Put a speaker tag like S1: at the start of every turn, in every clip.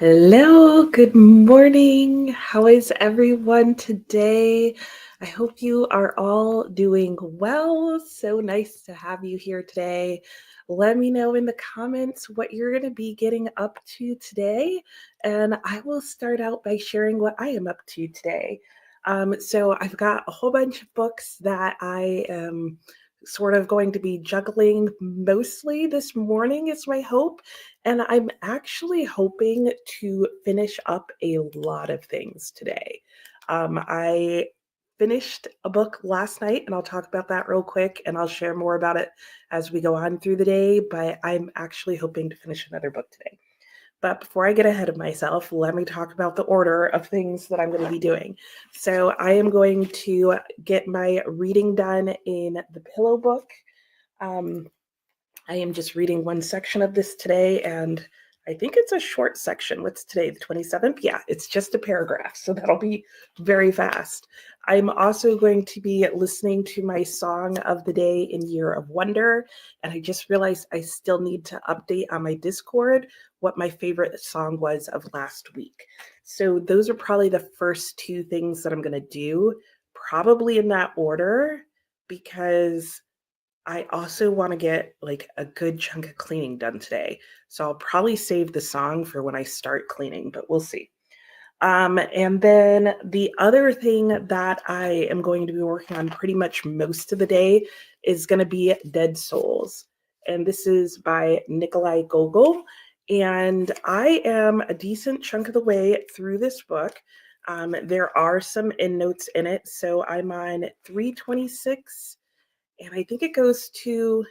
S1: Hello, good morning. How is everyone today? I hope you are all doing well. So nice to have you here today. Let me know in the comments what you're going to be getting up to today, and I will start out by sharing what I am up to today. So I've got a whole bunch of books that I am sort of going to be juggling mostly this morning, is my hope. And I'm actually hoping to finish up a lot of things today. I finished a book last night, and I'll talk about that real quick, and I'll share more about it as we go on through the day. But I'm actually hoping to finish another book today. But before I get ahead of myself, let me talk about the order of things that I'm going to be doing. So I am going to get my reading done in the Pillow book. Um, I am just reading one section of this today, and I think it's a short section. What's today, the 27th? Yeah, it's just a paragraph, so that'll be very fast. I'm also going to be listening to my song of the day in Year of Wonder, and I just realized I still need to update on my Discord what my favorite song was of last week. So those are probably the first two things that I'm going to do, probably in that order, because I also want to get like a good chunk of cleaning done today. So I'll probably save the song for when I start cleaning, but we'll see. And then the other thing that I am going to be working on pretty much most of the day is going to be Dead Souls. And this is by Nikolai Gogol. And I am a decent chunk of the way through this book. There are some endnotes in it. So I'm on 326, and I think it goes to,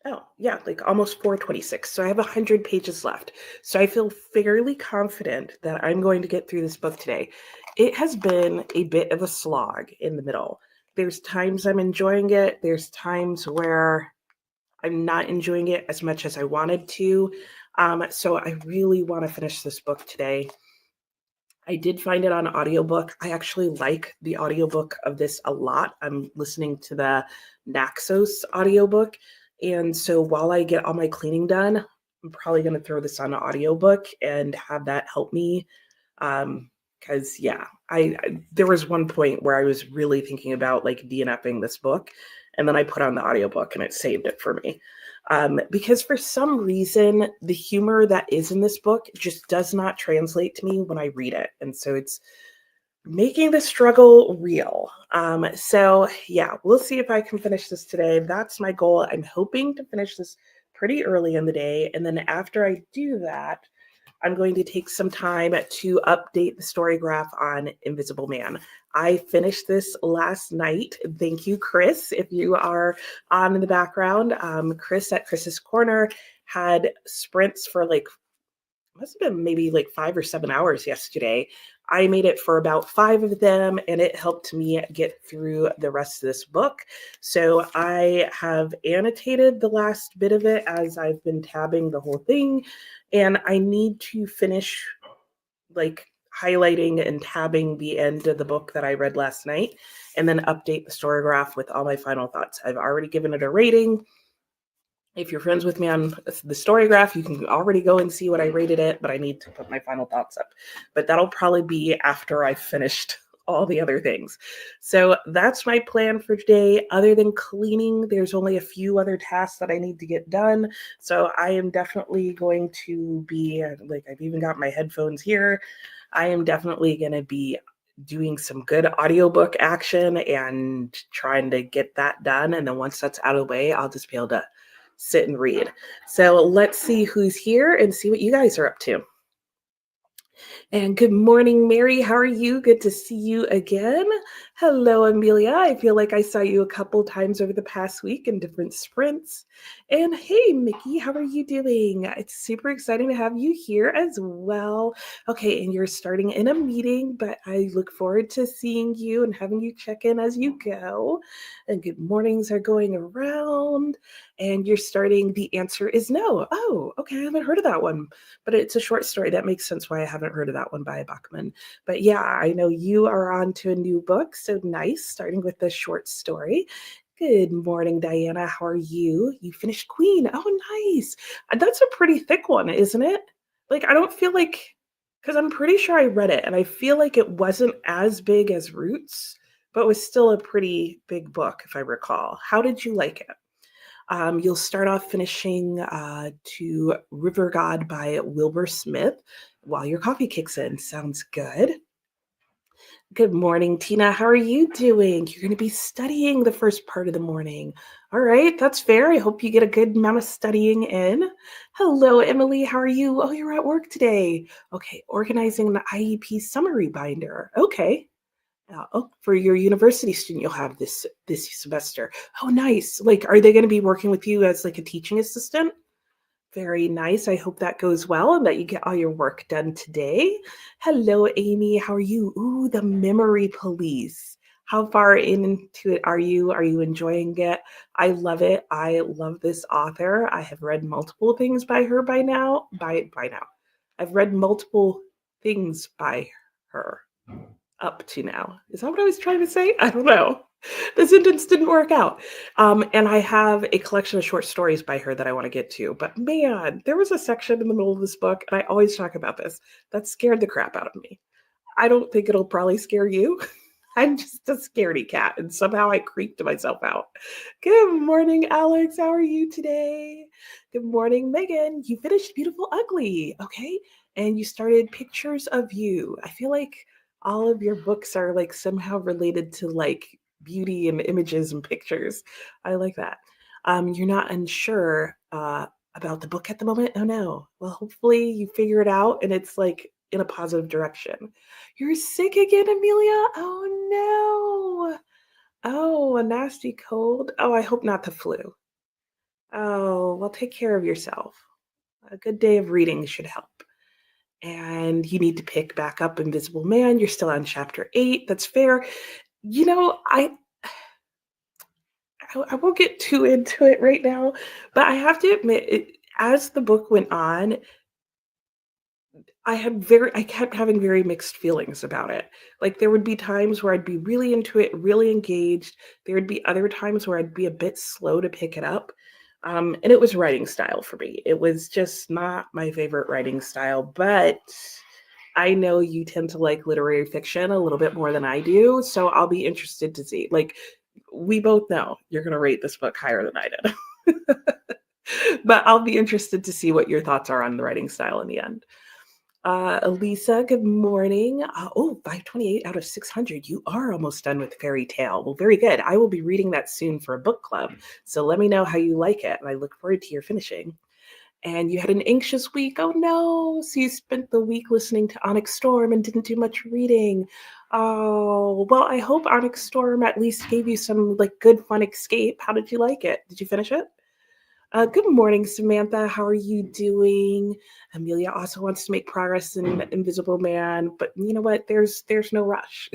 S1: oh yeah, like almost 426. So I have 100 pages left. So I feel fairly confident that I'm going to get through this book today. It has been a bit of a slog in the middle. There's times I'm enjoying it. There's times where I'm not enjoying it as much as I wanted to. So I really want to finish this book today. I did find it on audiobook. I actually like the audiobook of this a lot. I'm listening to the Naxos audiobook. And so while I get all my cleaning done, I'm probably going to throw this on an audiobook and have that help me. Because yeah, I there was one point where I was really thinking about like DNFing this book, and then I put on the audiobook and it saved it for me. Because for some reason, the humor that is in this book just does not translate to me when I read it. And so it's making the struggle real. So yeah, we'll see if I can finish this today. That's my goal. I'm hoping to finish this pretty early in the day. And then after I do that, I'm going to take some time to update the story graph on Invisible Man. I finished this last night. Thank you, Chris, if you are on in the background. Chris at Chris's Corner had sprints for like, must have been maybe like 5 or 7 hours yesterday. I made it for about 5 of them, and it helped me get through the rest of this book. So I have annotated the last bit of it as I've been tabbing the whole thing, and I need to finish like highlighting and tabbing the end of the book that I read last night, and then update the story graph with all my final thoughts. I've already given it a rating. If you're friends with me on the story graph, you can already go and see what I rated it, but I need to put my final thoughts up. But that'll probably be after I've finished all the other things. So that's my plan for today. Other than cleaning, there's only a few other tasks that I need to get done. So I am definitely going to be, like, I've even got my headphones here. I am definitely going to be doing some good audiobook action and trying to get that done. And then once that's out of the way, I'll just be able to sit and read. So let's see who's here and see what you guys are up to. And good morning, Mary. How are you? Good to see you again. Hello, Amelia. I feel like I saw you a couple times over the past week in different sprints. And hey, Mickey, how are you doing? It's super exciting to have you here as well. Okay, and you're starting in a meeting, but I look forward to seeing you and having you check in as you go. And good mornings are going around. And you're starting, the answer is no. Oh, okay, I haven't heard of that one, but it's a short story. That makes sense why I haven't heard of that one by Bachman. But yeah, I know you are on to a new book, so nice, starting with the short story. Good morning, Diana. How are you? You finished Queen. Oh, nice. That's a pretty thick one, isn't it? Like, I don't feel like, because I'm pretty sure I read it, and I feel like it wasn't as big as Roots, but was still a pretty big book, if I recall. How did you like it? You'll start off finishing to River God by Wilbur Smith while your coffee kicks in. Sounds good. Good morning, Tina. How are you doing? You're going to be studying the first part of the morning. All right, that's fair. I hope you get a good amount of studying in. Hello, Emily. How are you? Oh, you're at work today. Okay, organizing the IEP summary binder. Okay. Oh, for your university student, you'll have this semester. Oh, nice. Like, are they going to be working with you as like a teaching assistant? Very nice. I hope that goes well and that you get all your work done today. Hello, Amy. How are you? Ooh, the memory police. How far into it are you? Are you enjoying it? I love it. I love this author. I have read multiple things by her by now. By now. I've read multiple things by her up to now. Is that what I was trying to say? I don't know. The sentence didn't work out. And I have a collection of short stories by her that I want to get to. But man, there was a section in the middle of this book, and I always talk about this, that scared the crap out of me. I don't think it'll probably scare you. I'm just a scaredy cat, and somehow I creeped myself out. Good morning, Alex. How are you today? Good morning, Megan. You finished Beautiful Ugly, okay? And you started Pictures of You. I feel like all of your books are like somehow related to like beauty and images and pictures. I like that. You're not unsure about the book at the moment? Oh no. Well, hopefully you figure it out and it's like in a positive direction. You're sick again, Amelia? Oh no. Oh, a nasty cold. Oh, I hope not the flu. Oh, well, take care of yourself. A good day of reading should help. And you need to pick back up Invisible Man. You're still on chapter 8. That's fair. You know, I won't get too into it right now, but I have to admit, as the book went on, I kept having very mixed feelings about it. Like, there would be times where I'd be really into it, really engaged. There would be other times where I'd be a bit slow to pick it up. And it was writing style for me. It was just not my favorite writing style, but I know you tend to like literary fiction a little bit more than I do, so I'll be interested to see. Like, we both know you're going to rate this book higher than I did. But I'll be interested to see what your thoughts are on the writing style in the end. Elisa, good morning. 528 out of 600. You are almost done with Fairy Tale. Well, very good. I will be reading that soon for a book club. So let me know how you like it. And I look forward to your finishing. And you had an anxious week. Oh no. So you spent the week listening to Onyx Storm and didn't do much reading. Oh, well, I hope Onyx Storm at least gave you some like good fun escape. How did you like it? Did you finish it? Good morning, Samantha. How are you doing? Amelia also wants to make progress in Invisible Man, but you know what? There's no rush.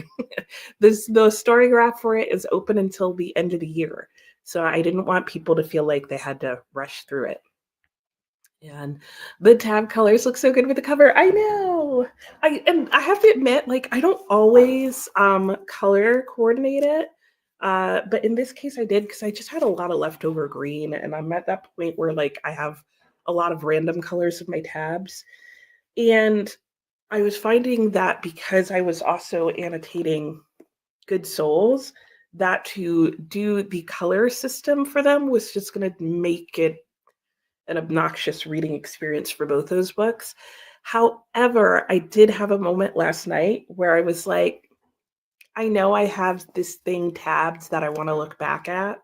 S1: The story graph for it is open until the end of the year, so I didn't want people to feel like they had to rush through it. And the tab colors look so good with the cover. I know. I have to admit, like, I don't always color coordinate it. But in this case I did because I just had a lot of leftover green and I'm at that point where like I have a lot of random colors of my tabs. And I was finding that because I was also annotating Good Souls, that to do the color system for them was just going to make it an obnoxious reading experience for both those books. However, I did have a moment last night where I was like, I know I have this thing tabbed that I want to look back at,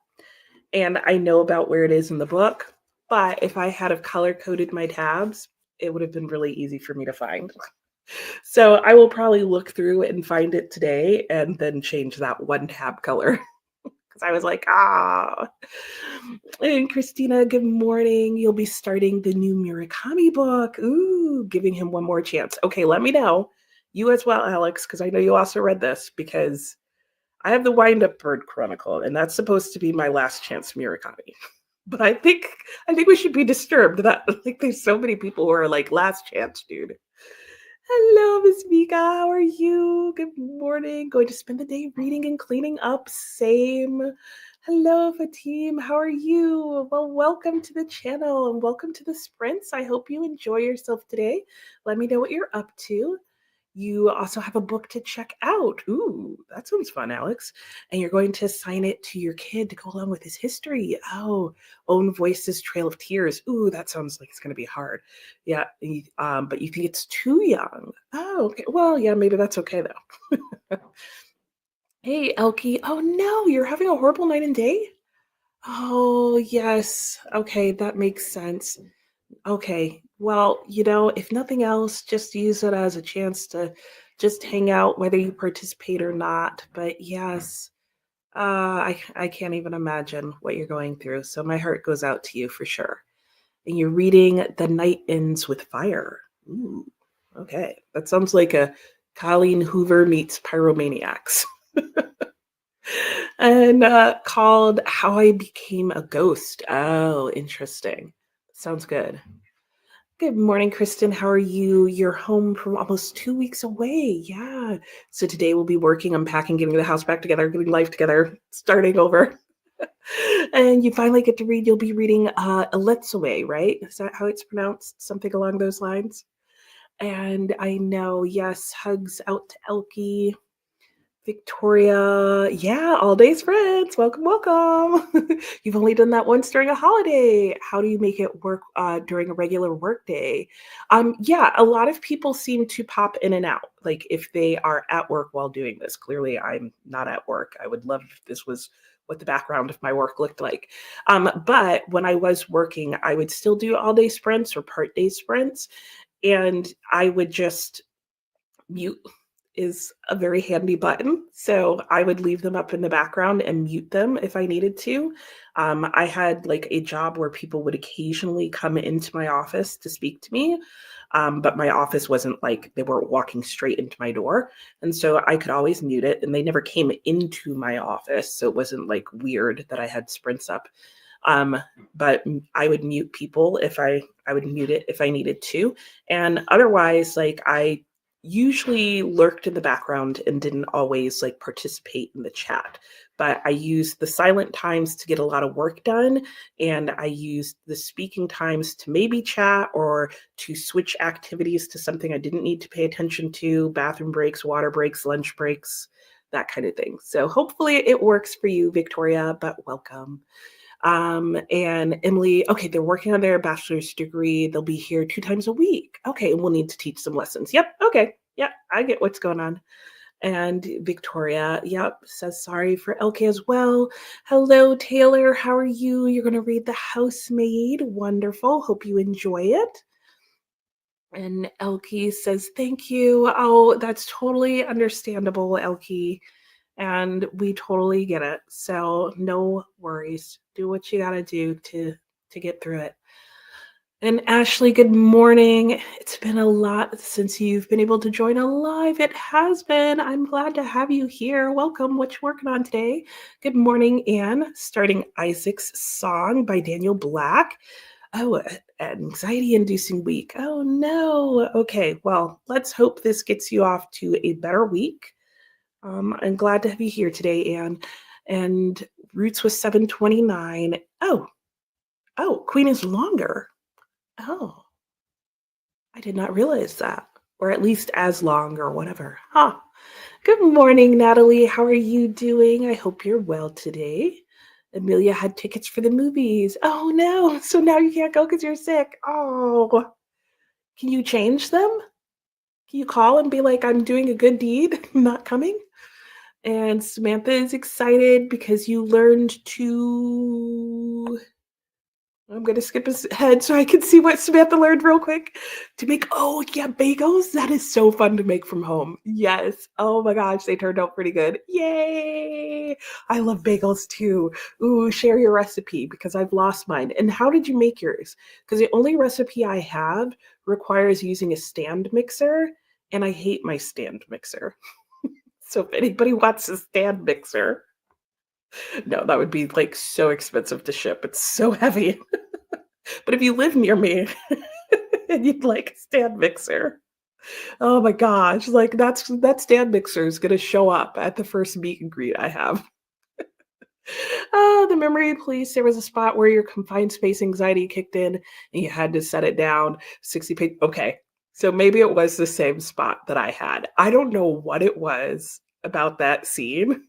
S1: and I know about where it is in the book. But if I had have color coded my tabs, it would have been really easy for me to find. So I will probably look through and find it today and then change that one tab color. Because I was like, ah. And Christina, good morning. You'll be starting the new Murakami book. Ooh, giving him one more chance. Okay, let me know. You as well, Alex, because I know you also read this, because I have the Wind Up Bird Chronicle, and that's supposed to be my last chance Murakami. But I think we should be disturbed that like there's so many people who are like, last chance, dude. Hello, Miss Mika. How are you? Good morning. Going to spend the day reading and cleaning up. Same. Hello, Fatim. How are you? Well, welcome to the channel and welcome to the sprints. I hope you enjoy yourself today. Let me know what you're up to. You also have a book to check out. Ooh, that sounds fun, Alex. And you're going to assign it to your kid to go along with his history. Oh, Own Voices Trail of Tears. Ooh, that sounds like it's going to be hard. Yeah, but you think it's too young. Oh, okay. Well, yeah, maybe that's okay though. Hey, Elkie. Oh no, you're having a horrible night and day? Oh, yes. Okay, that makes sense. Okay. Well, if nothing else, just use it as a chance to just hang out, whether you participate or not. But yes, I can't even imagine what you're going through. So my heart goes out to you for sure. And you're reading The Night Ends with Fire. Ooh, okay. That sounds like a Colleen Hoover meets Pyromaniacs. And called How I Became a Ghost. Oh, interesting. Sounds good. Good morning, Kristen. How are you? You're home from almost 2 weeks away. Yeah. So today we'll be working, unpacking, getting the house back together, getting life together, starting over. And you finally get to read, you'll be reading Aletsue, right? Is that how it's pronounced? Something along those lines. And I know, yes, hugs out to Elkie. Victoria, yeah, all days friends. Welcome, welcome. You've only done that once during a holiday. How do you make it work during a regular work day? Yeah, a lot of people seem to pop in and out. Like if they are at work while doing this. Clearly, I'm not at work. I would love if this was what the background of my work looked like. But when I was working, I would still do all day sprints or part day sprints, and I would just mute is a very handy button. So I would leave them up in the background and mute them if I needed to. I had like a job where people would occasionally come into my office to speak to me. But my office wasn't like they weren't walking straight into my door. And so I could always mute it. And they never came into my office. So it wasn't like weird that I had sprints up. Um, but I would mute people if I would mute it if I needed to. And otherwise, like I usually lurked in the background and didn't always like participate in the chat. But I used the silent times to get a lot of work done. And I used the speaking times to maybe chat or to switch activities to something I didn't need to pay attention to, bathroom breaks, water breaks, lunch breaks, that kind of thing. So hopefully it works for you, Victoria, but welcome. And Emily, okay, they're working on their bachelor's degree. They'll be here 2 times a week. Okay, and we'll need to teach some lessons. Yep, okay. Yep, I get what's going on. And Victoria, yep, says sorry for LK as well. Hello, Taylor. How are you? You're going to read The Housemaid. Wonderful. Hope you enjoy it. And Elkie says, thank you. Oh, that's totally understandable, Elkie. And we totally get it. So no worries. Do what you gotta do to get through it. And Ashley, good morning. It's been a lot since you've been able to join a live. It has been. I'm glad to have you here. Welcome. What you working on today? Good morning, Anne. Starting Isaac's Song by Daniel Black. Oh, an anxiety-inducing week. Oh no. Okay, well, let's hope this gets you off to a better week. I'm glad to have you here today, Anne. And Roots was 729. Oh, Queen is longer. Oh, I did not realize that. Or at least as long or whatever. Huh. Good morning, Natalie. How are you doing? I hope you're well today. Amelia had tickets for the movies. Oh no. So now you can't go because you're sick. Oh. Can you change them? Can you call and be like, I'm doing a good deed, I'm not coming? And Samantha is excited because you learned to. I'm going to skip ahead so I can see what Samantha learned real quick. To make, oh, yeah, bagels. That is so fun to make from home. Yes. Oh my gosh, they turned out pretty good. Yay. I love bagels too. Ooh, share your recipe because I've lost mine. And how did you make yours? Because the only recipe I have requires using a stand mixer, and I hate my stand mixer. So if anybody wants a stand mixer, no, that would be like so expensive to ship. It's so heavy. But if you live near me and you'd like a stand mixer, oh my gosh, like that stand mixer is gonna show up at the first meet and greet I have. Oh, the memory police. There was a spot where your confined space anxiety kicked in and you had to set it down 60 pages. Okay. So maybe it was the same spot that I had. I don't know what it was about that scene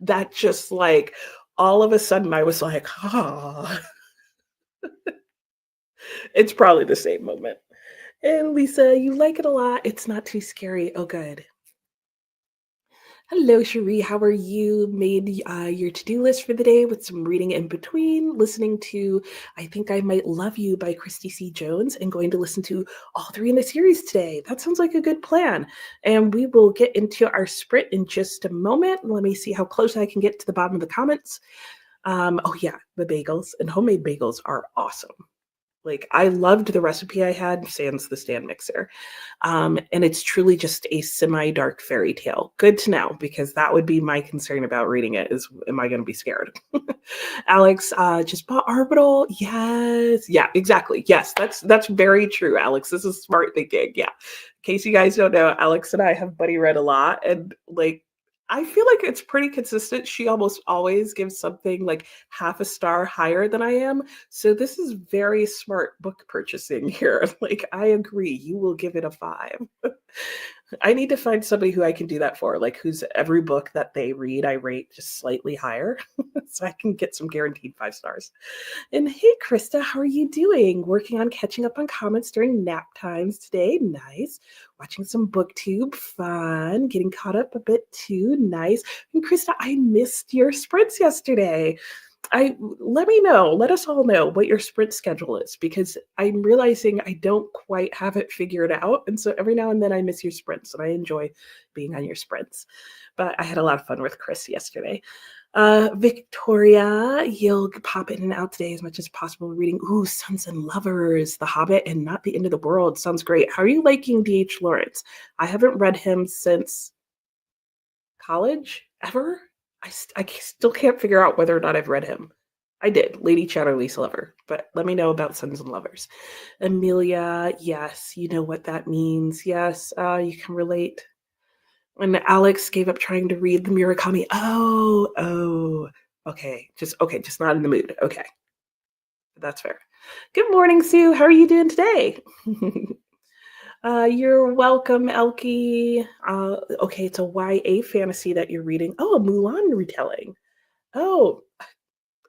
S1: that just like all of a sudden I was like, ah, it's probably the same moment. And Lisa, you like it a lot. It's not too scary. Oh, good. Hello, Cherie. How are you? Made your to-do list for the day with some reading in between, listening to I Think I Might Love You by Christy C. Jones, and going to listen to all three in the series today. That sounds like a good plan. And we will get into our sprint in just a moment. Let me see how close I can get to the bottom of the comments. Oh, yeah, the bagels and homemade bagels are awesome. Like, I loved the recipe I had, sans the stand mixer. And it's truly just a semi-dark fairy tale. Good to know, because that would be my concern about reading it is, am I going to be scared? Alex just bought Orbital. Yes. Yeah, exactly. Yes, that's very true, Alex. This is smart thinking. Yeah. In case you guys don't know, Alex and I have buddy read a lot, and like I feel like it's pretty consistent. She almost always gives something like half a star higher than I am. So this is very smart book purchasing here. Like I agree, you will give it a 5. I need to find somebody who I can do that for, like whose every book that they read I rate just slightly higher so I can get some guaranteed 5 stars. And hey, Krista, how are you doing? Working on catching up on comments during nap times today. Nice. Watching some booktube. Fun. Getting caught up a bit too. Nice. And Krista, I missed your sprints yesterday. I let me know. Let us all know what your sprint schedule is because I'm realizing I don't quite have it figured out. And so every now and then I miss your sprints and I enjoy being on your sprints. But I had a lot of fun with Chris yesterday. Victoria, you'll pop in and out today as much as possible. Reading, Sons and Lovers, The Hobbit, and Not the End of the World. Sounds great. How are you liking D.H. Lawrence? I haven't read him since college, ever. I still can't figure out whether or not I've read him. I did, Lady Chatterley's Lover, but let me know about Sons and Lovers. Amelia, yes, you know what that means. Yes, you can relate. When Alex gave up trying to read the Murakami. Oh, okay, just not in the mood. Okay, that's fair. Good morning, Sue. How are you doing today? You're welcome, Elkie. Okay, it's a YA fantasy that you're reading. Oh, a Mulan retelling. Oh,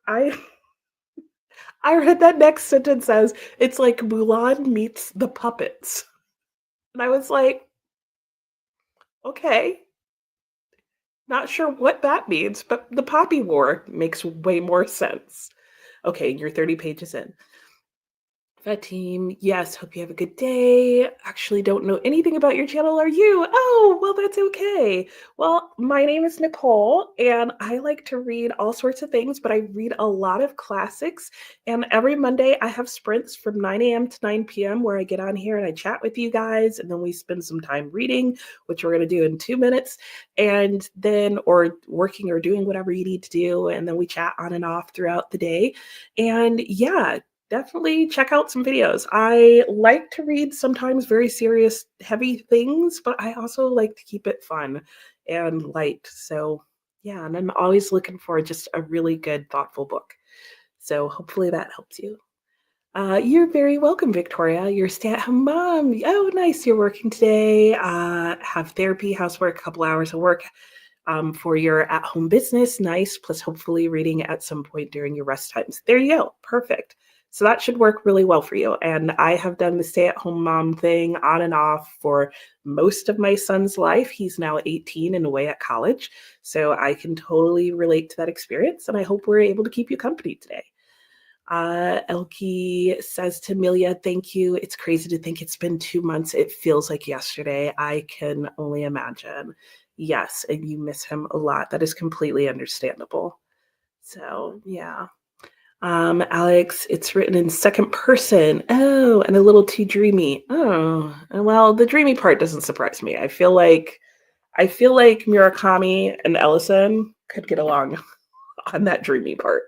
S1: I I read that next sentence as it's like Mulan meets the puppets. And I was like, okay, not sure what that means, but the Poppy War makes way more sense. Okay, you're 30 pages in. Fatim, yes, hope you have a good day. Actually, don't know anything about your channel, are you? Oh, well, that's okay. Well, my name is Nicole, and I like to read all sorts of things, but I read a lot of classics. And every Monday, I have sprints from 9 a.m. to 9 p.m. where I get on here and I chat with you guys, and then we spend some time reading, which we're going to do in 2 minutes, and then, or working or doing whatever you need to do. And then we chat on and off throughout the day. And yeah, definitely check out some videos. I like to read sometimes very serious, heavy things, but I also like to keep it fun and light. So, yeah, and I'm always looking for just a really good, thoughtful book. So, hopefully that helps you. You're very welcome, Victoria. You're a stay-at-home mom. Oh, nice. You're working today. Have therapy, housework, a couple hours of work for your at-home business. Nice. Plus, hopefully, reading at some point during your rest times. There you go. Perfect. So that should work really well for you. And I have done the stay-at-home mom thing on and off for most of my son's life. He's now 18 and away at college. So I can totally relate to that experience. And I hope we're able to keep you company today. Elke says to Amelia, thank you. It's crazy to think it's been 2 months. It feels like yesterday. I can only imagine. Yes, and you miss him a lot. That is completely understandable. So, yeah. Alex, it's written in second person. Oh, and a little too dreamy. Oh, well, the dreamy part doesn't surprise me. I feel like Murakami and Ellison could get along on that dreamy part.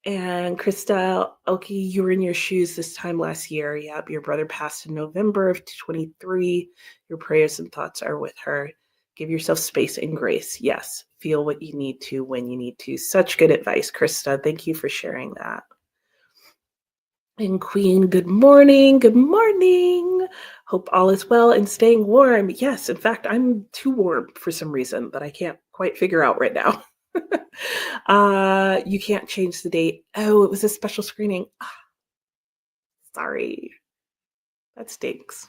S1: And Krista, okay, you were in your shoes this time last year. Yep, your brother passed in November of 23. Your prayers and thoughts are with her. Give yourself space and grace. Yes, feel what you need to when you need to. Such good advice, Krista. Thank you for sharing that. And Queen, good morning. Good morning. Hope all is well and staying warm. Yes, in fact, I'm too warm for some reason that I can't quite figure out right now. You can't change the date. Oh, it was a special screening. Sorry. That stinks.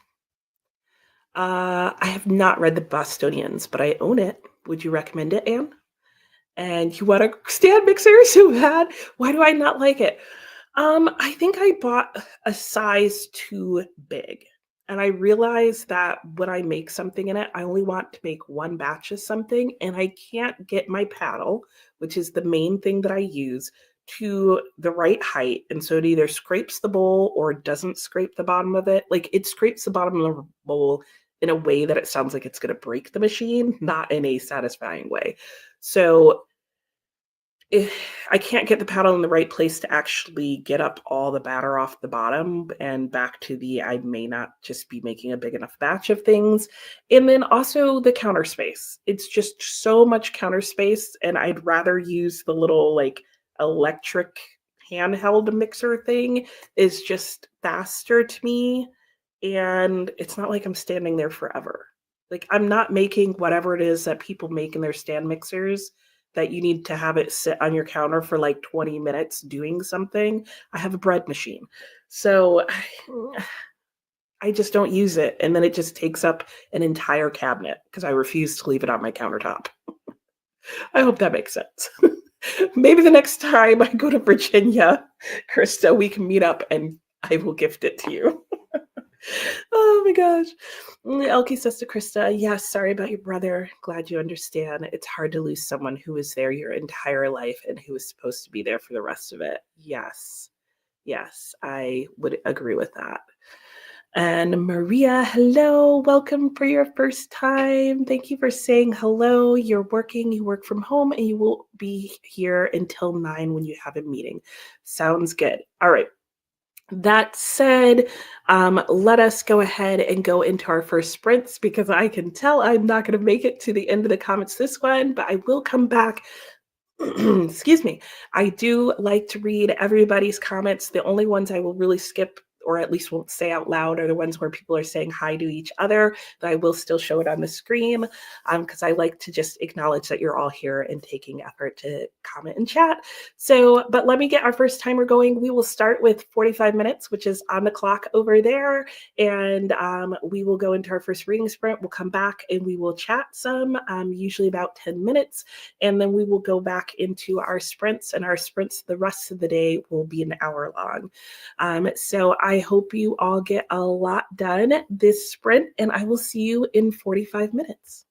S1: I have not read The Bostonians, but I own it. Would you recommend it, Anne? And you want a stand mixer so bad? Why do I not like it? I think I bought a size too big. And I realized that when I make something in it, I only want to make one batch of something, and I can't get my paddle, which is the main thing that I use, to the right height. And so it either scrapes the bowl or doesn't scrape the bottom of it. Like it scrapes the bottom of the bowl in a way that it sounds like it's going to break the machine, not in a satisfying way. So I can't get the paddle in the right place to actually get up all the batter off the bottom and back to the I may not just be making a big enough batch of things. And then also the counter space. It's just so much counter space, and I'd rather use the little like electric handheld mixer thing is just faster to me, and it's not like I'm standing there forever. Like I'm not making whatever it is that people make in their stand mixers that you need to have it sit on your counter for like 20 minutes doing something. I have a bread machine. So I just don't use it. And then it just takes up an entire cabinet because I refuse to leave it on my countertop. I hope that makes sense. Maybe the next time I go to Virginia, Krista, we can meet up and I will gift it to you. Oh my gosh. Elkie says to Krista, yes, sorry about your brother. Glad you understand. It's hard to lose someone who was there your entire life and who was supposed to be there for the rest of it. Yes. Yes, I would agree with that. And Maria, hello. Welcome for your first time. Thank you for saying hello. You're working, you work from home, and you will be here until 9 when you have a meeting. Sounds good. All right. That said, let us go ahead and go into our first sprints because I can tell I'm not going to make it to the end of the comments this one, but I will come back. Excuse me. I do like to read everybody's comments. The only ones I will really skip or at least won't say out loud are the ones where people are saying hi to each other, but I will still show it on the screen because I like to just acknowledge that you're all here and taking effort to comment and chat. So, but let me get our first timer going. We will start with 45 minutes, which is on the clock over there, and we will go into our first reading sprint. We'll come back and we will chat some, usually about 10 minutes, and then we will go back into our sprints, and our sprints the rest of the day will be an hour long. So I hope you all get a lot done this sprint, and I will see you in 45 minutes.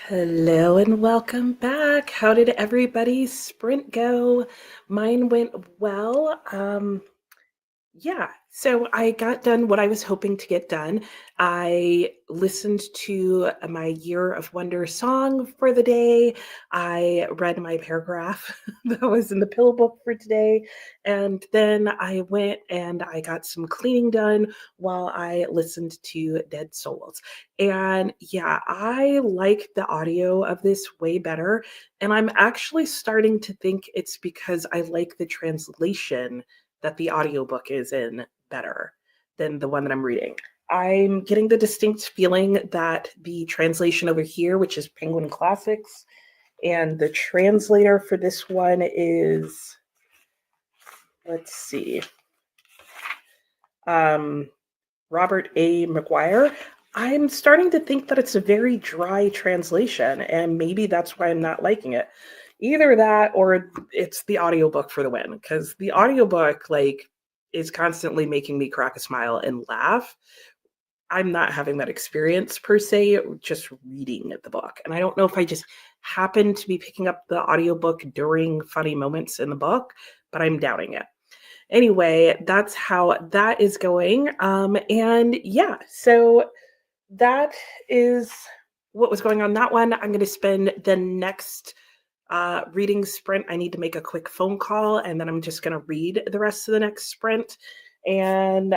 S1: Hello and welcome back. How did everybody's sprint go? Mine went well. Yeah, so I got done what I was hoping to get done. I listened to my Year of Wonder song for the day. I read my paragraph that was in the pill book for today. And then I went and I got some cleaning done while I listened to Dead Souls. And yeah, I like the audio of this way better. And I'm actually starting to think it's because I like the translation that the audiobook is in better than the one that I'm reading. I'm getting the distinct feeling that the translation over here, which is Penguin Classics, and the translator for this one is, let's see, Robert A. McGuire. I'm starting to think that it's a very dry translation, and maybe that's why I'm not liking it. Either that or it's the audiobook for the win, because the audiobook, is constantly making me crack a smile and laugh. I'm not having that experience per se, just reading the book. And I don't know if I just happen to be picking up the audiobook during funny moments in the book, but I'm doubting it. Anyway, that's how that is going. And yeah, so that is what was going on that one. I'm going to spend the next reading sprint. I need to make a quick phone call, and then I'm just going to read the rest of the next sprint. And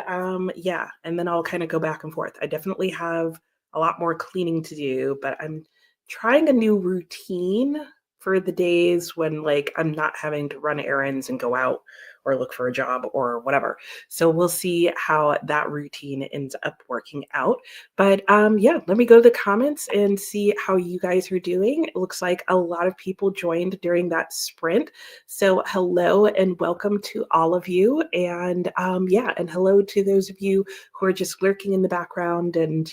S1: yeah, and then I'll kind of go back and forth. I definitely have a lot more cleaning to do, but I'm trying a new routine for the days when I'm not having to run errands and go out or look for a job or whatever. So we'll see how that routine ends up working out. But yeah, let me go to the comments and see how you guys are doing. It looks like a lot of people joined during that sprint. So hello and welcome to all of you. And yeah, and hello to those of you who are just lurking in the background and,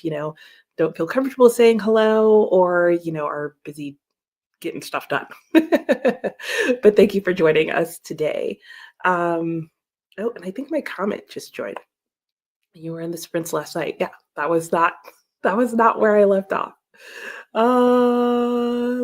S1: don't feel comfortable saying hello or, are busy getting stuff done. But thank you for joining us today. Oh, and I think my comment just joined. You were in the sprints last night. Yeah, that was not where I left off.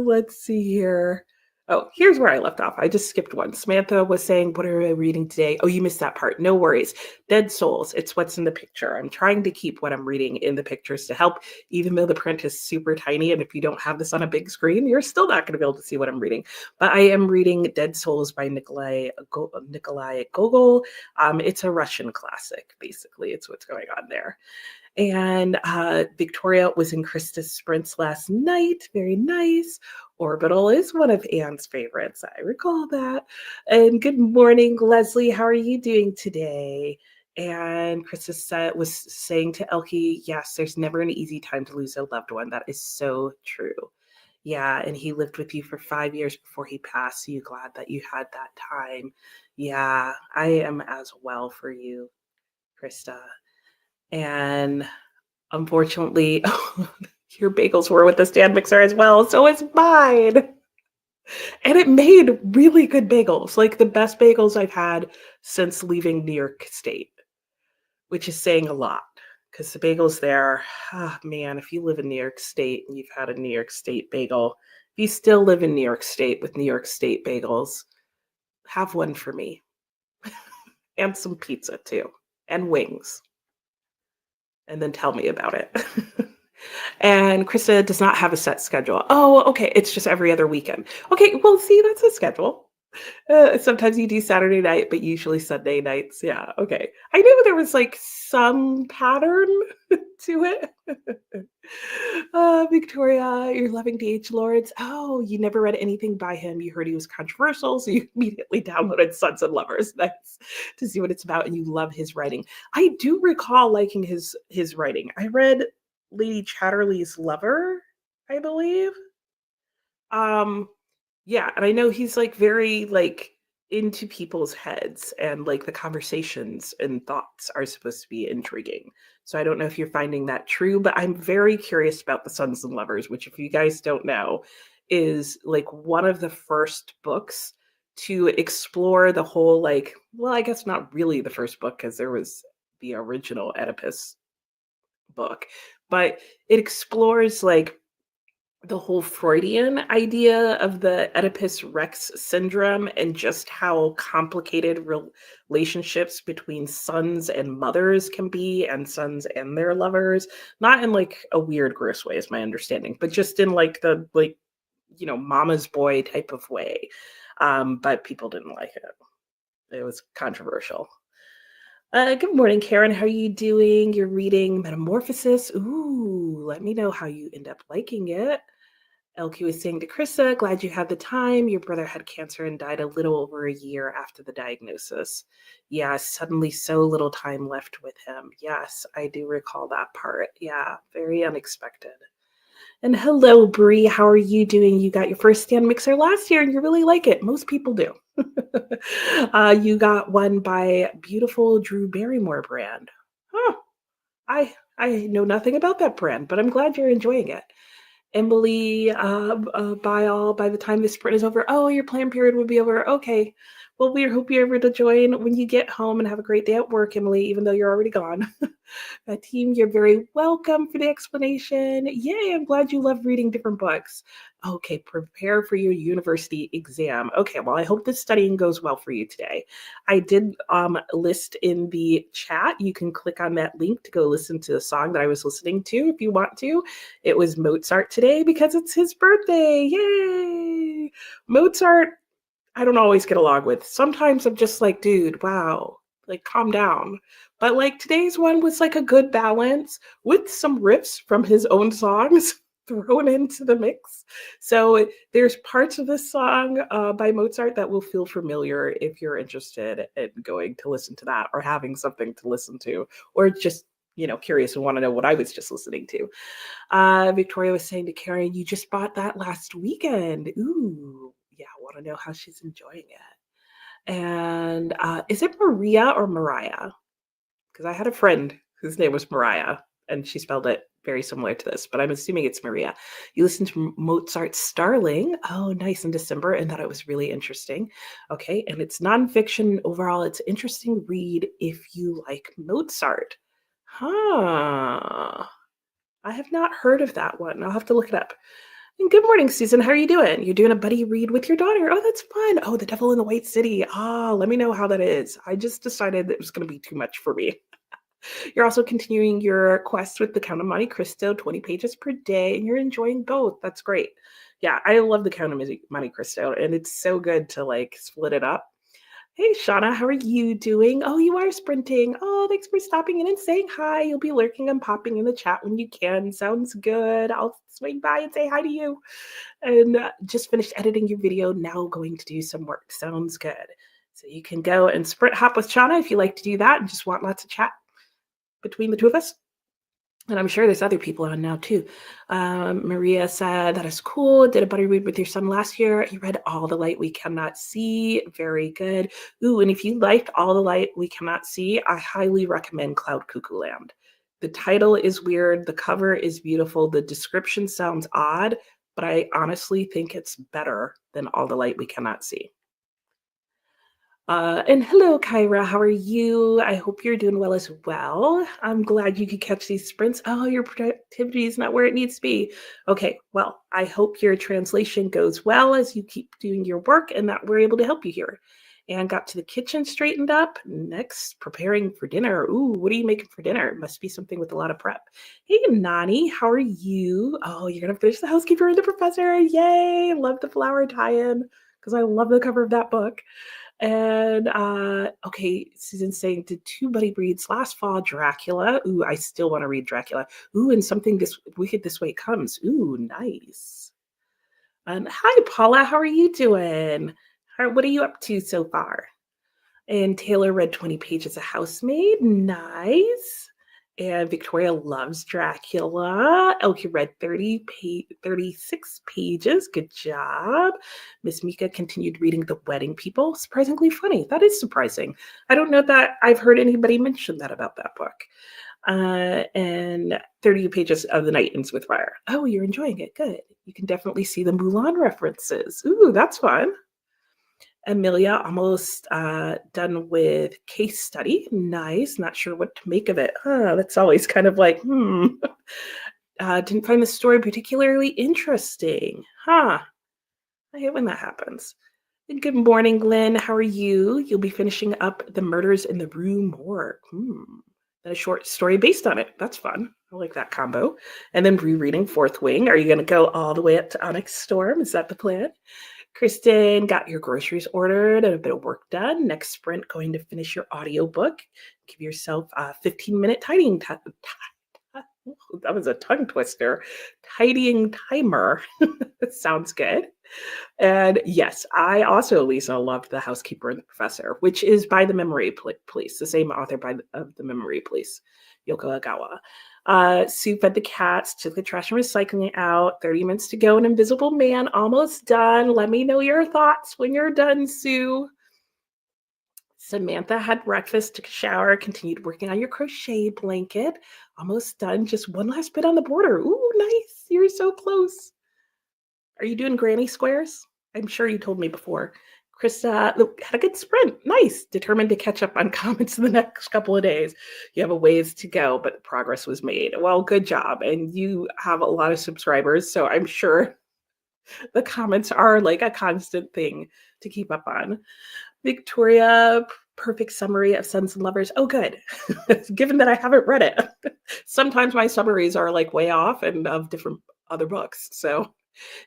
S1: Let's see here. Oh, here's where I left off. I just skipped one. Samantha was saying, "What are we reading today?" Oh, you missed that part. No worries. Dead Souls. It's what's in the picture. I'm trying to keep what I'm reading in the pictures to help, even though the print is super tiny. And if you don't have this on a big screen, you're still not going to be able to see what I'm reading. But I am reading Dead Souls by Nikolai Gogol. It's a Russian classic, basically. It's what's going on there. And Victoria was in Krista's sprints last night. Very nice. Orbital is one of Anne's favorites. I recall that. And good morning, Leslie. How are you doing today? And Krista was saying to Elke, yes, there's never an easy time to lose a loved one. That is so true. Yeah, and he lived with you for 5 years before he passed. So you glad that you had that time. Yeah, I am as well for you, Krista. And unfortunately, your bagels were with the stand mixer as well. So is mine. And it made really good bagels, like the best bagels I've had since leaving New York State, which is saying a lot because the bagels there, oh man, if you live in New York State and you've had a New York State bagel, if you still live in New York State with New York State bagels, have one for me and some pizza too and wings. And then tell me about it. And Krista does not have a set schedule. Oh, okay. It's just every other weekend. Okay. Well, see, that's a schedule. Sometimes you do Saturday night, but usually Sunday nights. Yeah. Okay. I knew there was some pattern to it. Victoria, you're loving D.H. Lawrence. Oh, you never read anything by him. You heard he was controversial, so you immediately downloaded Sons and Lovers. Nice to see what it's about, and you love his writing. I do recall liking his writing. I read Lady Chatterley's Lover, I believe. Yeah, and I know he's very into people's heads and the conversations and thoughts are supposed to be intriguing. So I don't know if you're finding that true, but I'm very curious about the Sons and Lovers, which if you guys don't know, is one of the first books to explore the whole well, I guess not really the first book because there was the original Oedipus book, but it explores the whole Freudian idea of the Oedipus Rex syndrome and just how complicated relationships between sons and mothers can be, and sons and their lovers, not in like a weird, gross way, is my understanding, but just in like the mama's boy type of way. But people didn't like it. It was controversial. Good morning, Karen. How are you doing? You're reading Metamorphosis. Ooh, let me know how you end up liking it. LQ is saying to Krista, glad you had the time. Your brother had cancer and died a little over a year after the diagnosis. Yeah, suddenly so little time left with him. Yes, I do recall that part. Yeah, very unexpected. And hello, Bree. How are you doing? You got your first stand mixer last year and you really like it. Most people do. You got one by beautiful Drew Barrymore brand. Huh. I know nothing about that brand, but I'm glad you're enjoying it. Emily, by the time this sprint is over, oh, your plan period will be over. Okay. Well, we hope you're able to join when you get home and have a great day at work, Emily, even though you're already gone. Team, you're very welcome for the explanation. Yay, I'm glad you love reading different books. Okay, prepare for your university exam. Okay, well, I hope this studying goes well for you today. I did list in the chat. You can click on that link to go listen to the song that I was listening to if you want to. It was Mozart today because it's his birthday. Yay! Mozart, I don't always get along with. Sometimes I'm just like, dude, wow, like calm down. But like today's one was like a good balance with some riffs from his own songs thrown into the mix. So there's parts of this song by Mozart that will feel familiar if you're interested in going to listen to that or having something to listen to, or just curious and want to know what I was just listening to. Victoria was saying to Karen, you just bought that last weekend. Ooh, yeah, I want to know how she's enjoying it. And is it Maria or Mariah? Because I had a friend whose name was Mariah, and she spelled it very similar to this, but I'm assuming it's Maria. You listened to Mozart's Starling. Oh, nice, in December, and thought it was really interesting. Okay, and it's nonfiction. Overall, it's an interesting read if you like Mozart. Huh. I have not heard of that one. I'll have to look it up. And good morning, Susan. How are you doing? You're doing a buddy read with your daughter. Oh, that's fun. Oh, The Devil in the White City. Ah, let me know how that is. I just decided that it was going to be too much for me. You're also continuing your quest with the Count of Monte Cristo, 20 pages per day, and you're enjoying both. That's great. Yeah, I love the Count of Monte Cristo, and it's so good to like split it up. Hey, Shauna, how are you doing? Oh, you are sprinting. Oh, thanks for stopping in and saying hi. You'll be lurking and popping in the chat when you can. Sounds good. I'll swing by and say hi to you. And just finished editing your video. Now going to do some work. Sounds good. So you can go and sprint hop with Shauna if you like to do that and just want lots of chat between the two of us. And I'm sure there's other people on now too. Maria said, that is cool. Did a buddy read with your son last year. He read All the Light We Cannot See. Very good. Ooh, and if you liked All the Light We Cannot See, I highly recommend Cloud Cuckoo Land. The title is weird. The cover is beautiful. The description sounds odd, but I honestly think it's better than All the Light We Cannot See. And hello, Kyra. How are you? I hope you're doing well as well. I'm glad you could catch these sprints. Oh, your productivity is not where it needs to be. Okay, well, I hope your translation goes well as you keep doing your work and that we're able to help you here. And got to the kitchen straightened up. Next, preparing for dinner. Ooh, what are you making for dinner? It must be something with a lot of prep. Hey, Nani, how are you? Oh, you're going to finish The Housekeeper and the Professor. Yay! Love the flower tie-in because I love the cover of that book. And okay, Susan's saying, did two buddy reads last fall, Dracula? Ooh, I still want to read Dracula. Ooh, and something this wicked this way it comes. Ooh, nice. Hi, Paula. How are you doing? What are you up to so far? And Taylor read 20 pages of Housemaid. Nice. And Victoria loves Dracula. Elke read 36 pages. Good job. Miss Mika continued reading The Wedding People. Surprisingly funny. That is surprising. I don't know that I've heard anybody mention that about that book. And 30 pages of The Night Ends with Fire. Oh, you're enjoying it. Good. You can definitely see the Mulan references. Ooh, that's fun. Amelia almost done with case study. Nice. Not sure what to make of it. That's always kind of like, Didn't find the story particularly interesting. Huh. I hate when that happens. Good morning, Glenn. How are you? You'll be finishing up The Murders in the Rue Morgue. And a short story based on it. That's fun. I like that combo. And then rereading Fourth Wing. Are you going to go all the way up to Onyx Storm? Is that the plan? Kristen, got your groceries ordered and a bit of work done. Next sprint, going to finish your audiobook. Give yourself a 15-minute tidying time. That was a tongue twister. Tidying timer. Sounds good. And yes, I also, Lisa, loved The Housekeeper and the Professor, which is by the Memory Police, the same author of the Memory Police, Yoko Agawa. Sue fed the cats, took the trash and recycling out. 30 minutes to go. An Invisible Man, almost done. Let me know your thoughts when you're done, Sue. Samantha had breakfast, took a shower, continued working on your crochet blanket. Almost done. Just one last bit on the border. Ooh, nice. You're so close. Are you doing granny squares? I'm sure you told me before. Krista had a good sprint. Nice. Determined to catch up on comments in the next couple of days. You have a ways to go, but progress was made. Well, good job. And you have a lot of subscribers, so I'm sure the comments are like a constant thing to keep up on. Victoria, perfect summary of Sons and Lovers. Oh, good. Given that I haven't read it. Sometimes my summaries are like way off and of different other books. So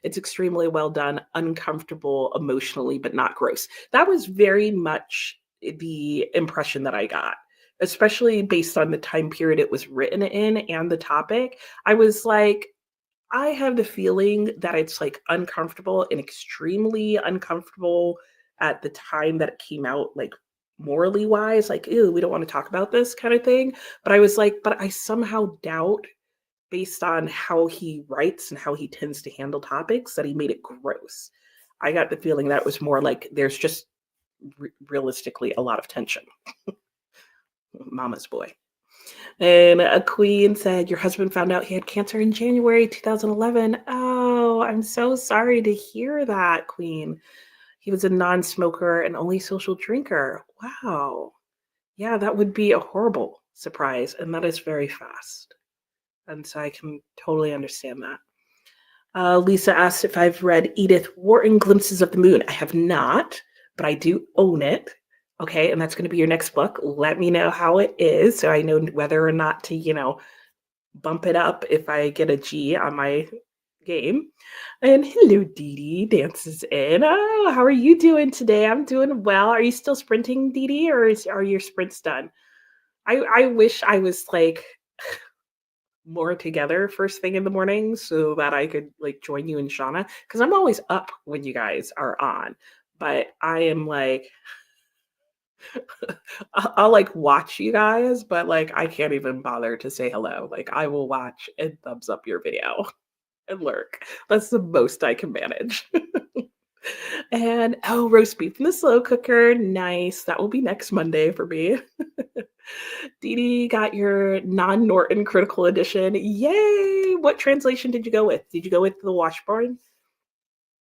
S1: it's extremely well done, uncomfortable emotionally, but not gross. That was very much the impression that I got, especially based on the time period it was written in and the topic. I was like, I have the feeling that it's like uncomfortable and extremely uncomfortable at the time that it came out, like morally wise, like, ew, we don't want to talk about this kind of thing. But I was like, but I somehow doubt, based on how he writes and how he tends to handle topics, that he made it gross. I got the feeling that it was more like there's just realistically a lot of tension. Mama's boy. And a queen said, your husband found out he had cancer in January 2011. Oh, I'm so sorry to hear that, queen. He was a non-smoker and only social drinker. Wow. Yeah, that would be a horrible surprise. And that is very fast. And so I can totally understand that. Lisa asked if I've read Edith Wharton, Glimpses of the Moon. I have not, but I do own it. Okay, and that's going to be your next book. Let me know how it is so I know whether or not to, bump it up if I get a G on my game. And hello, Dee Dee dances in. Oh, how are you doing today? I'm doing well. Are you still sprinting, Dee Dee, or are your sprints done? I wish I was like more together first thing in the morning so that I could like join you and Shauna, because I'm always up when you guys are on. But I am like, I'll like watch you guys, but like I can't even bother to say hello. Like I will watch and thumbs up your video and lurk. That's the most I can manage. And oh, roast beef in the slow cooker. Nice. That will be next Monday for me. Dee Dee got your non-Norton critical edition. Yay! What translation did you go with? Did you go with the Washburn?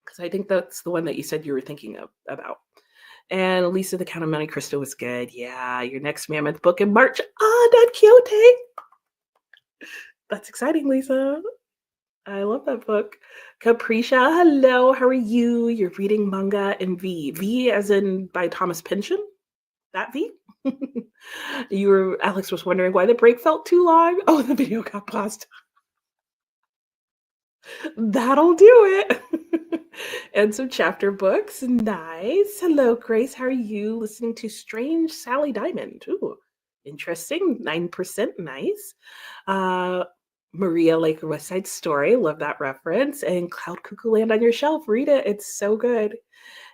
S1: Because I think that's the one that you said you were thinking about. And Lisa, the Count of Monte Cristo was good. Yeah, your next mammoth book in March. Ah, Don Quixote. That's exciting, Lisa. I love that book. Capricia, hello. How are you? You're reading manga in V. V as in by Thomas Pynchon? That V? Alex was wondering why the break felt too long. Oh, the video got paused. That'll do it. And some chapter books. Nice. Hello, Grace. How are you? Listening to Strange Sally Diamond. Ooh, interesting. 9%. Nice. Maria, like West Side Story. Love that reference. And Cloud Cuckoo Land on your shelf. Read it. It's so good.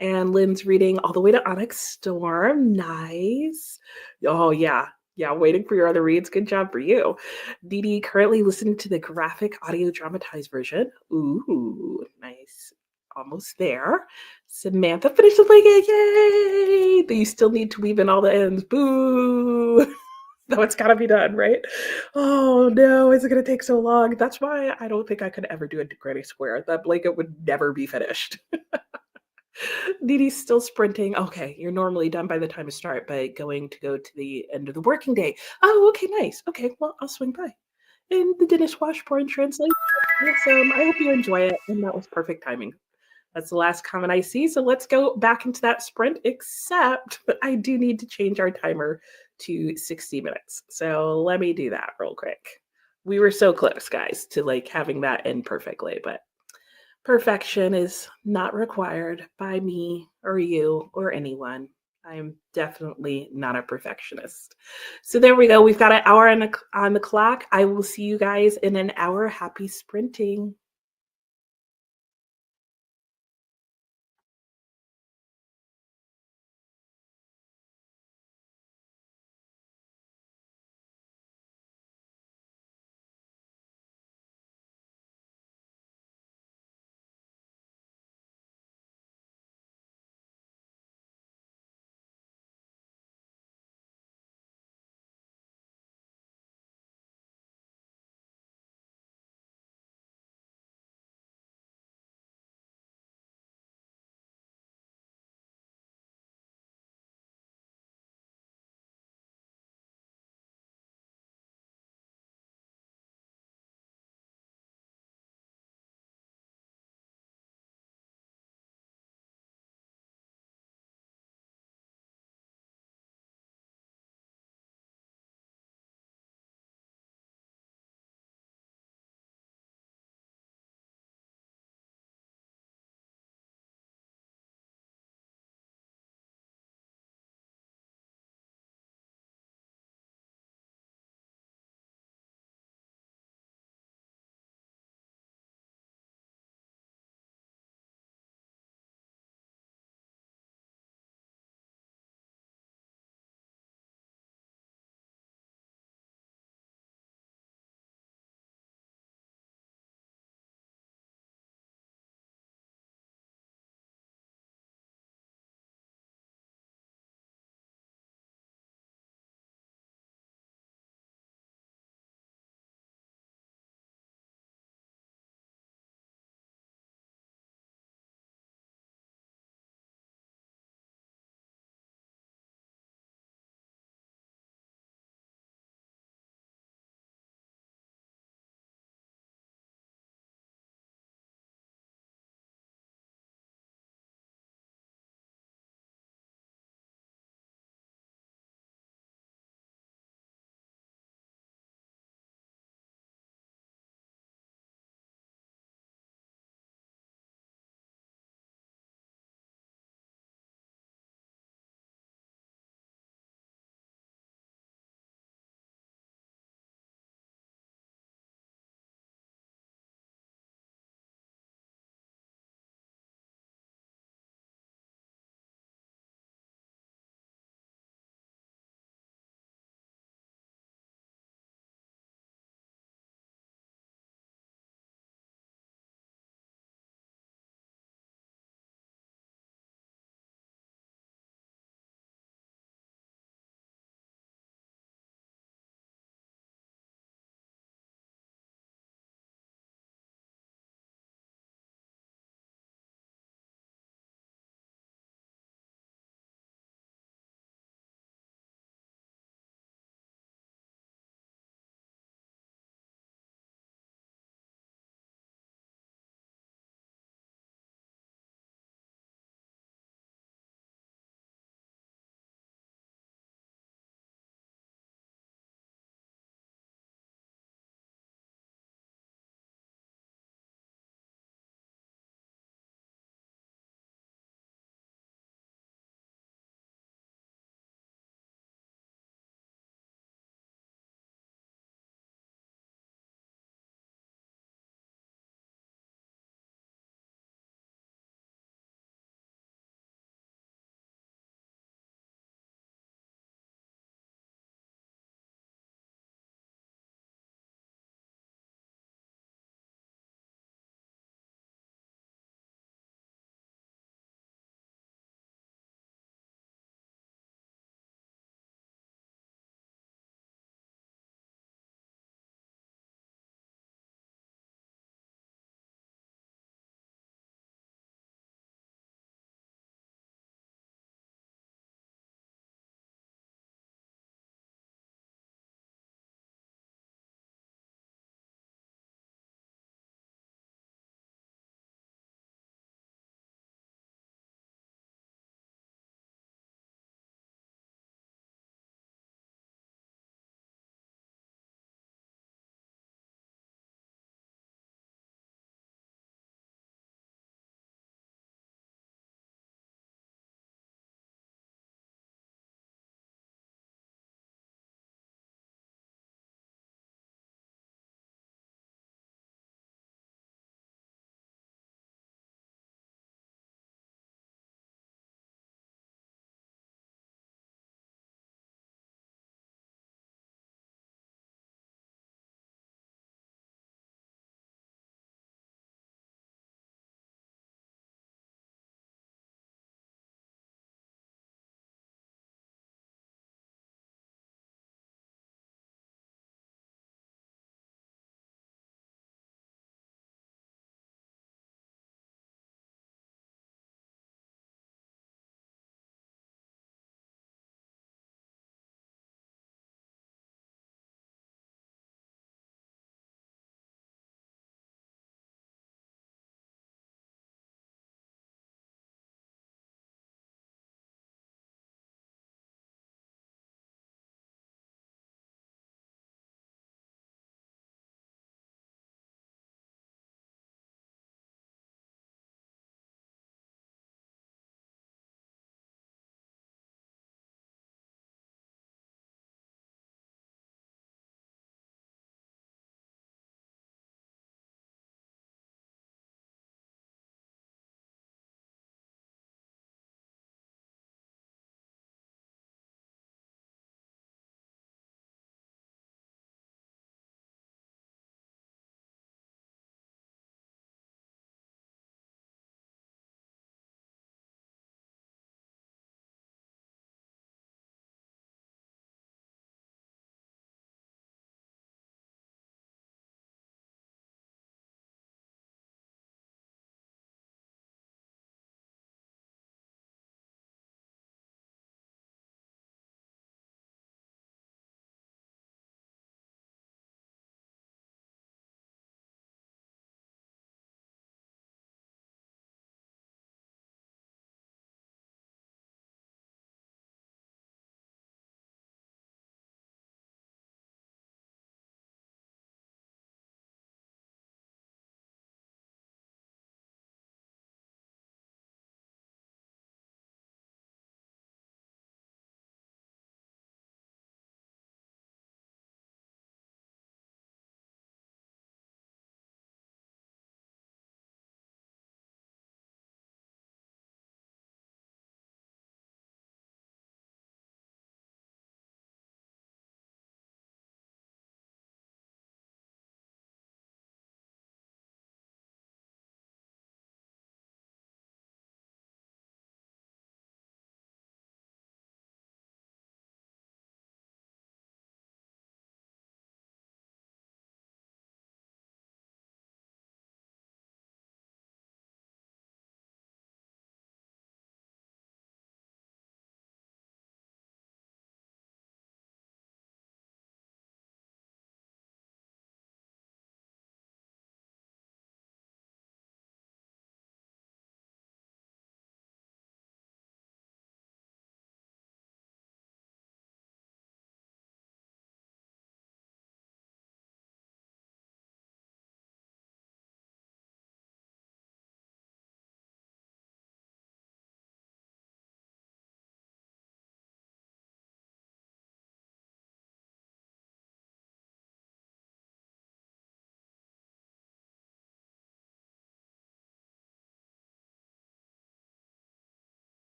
S1: And Lynn's reading All the Way to Onyx Storm. Nice. Oh, yeah. Yeah, waiting for your other reads. Good job for you. Dee Dee currently listening to the graphic audio dramatized version. Ooh, nice. Almost there. Samantha finished the blanket. Yay! But you still need to weave in all the ends. Boo! No, it's got to be done, right? Oh, no. Is it going to take so long? That's why I don't think I could ever do a Granny Square. That blanket would never be finished. Dee Dee's still sprinting. Okay, you're normally done by the time to start, but going to go to the end of the working day. Oh, okay, nice. Okay, well, I'll swing by. in the Dennis Washburn translation. Awesome. I hope you enjoy it. And that was perfect timing. That's the last comment I see. So let's go back into that sprint, except but I do need to change our timer to 60 minutes. So let me do that real quick. We were so close, guys, to like having that end perfectly, but perfection is not required by me or you or anyone. I'm definitely not a perfectionist. So there we go. We've got an hour on the clock. I will see you guys in an hour. Happy sprinting.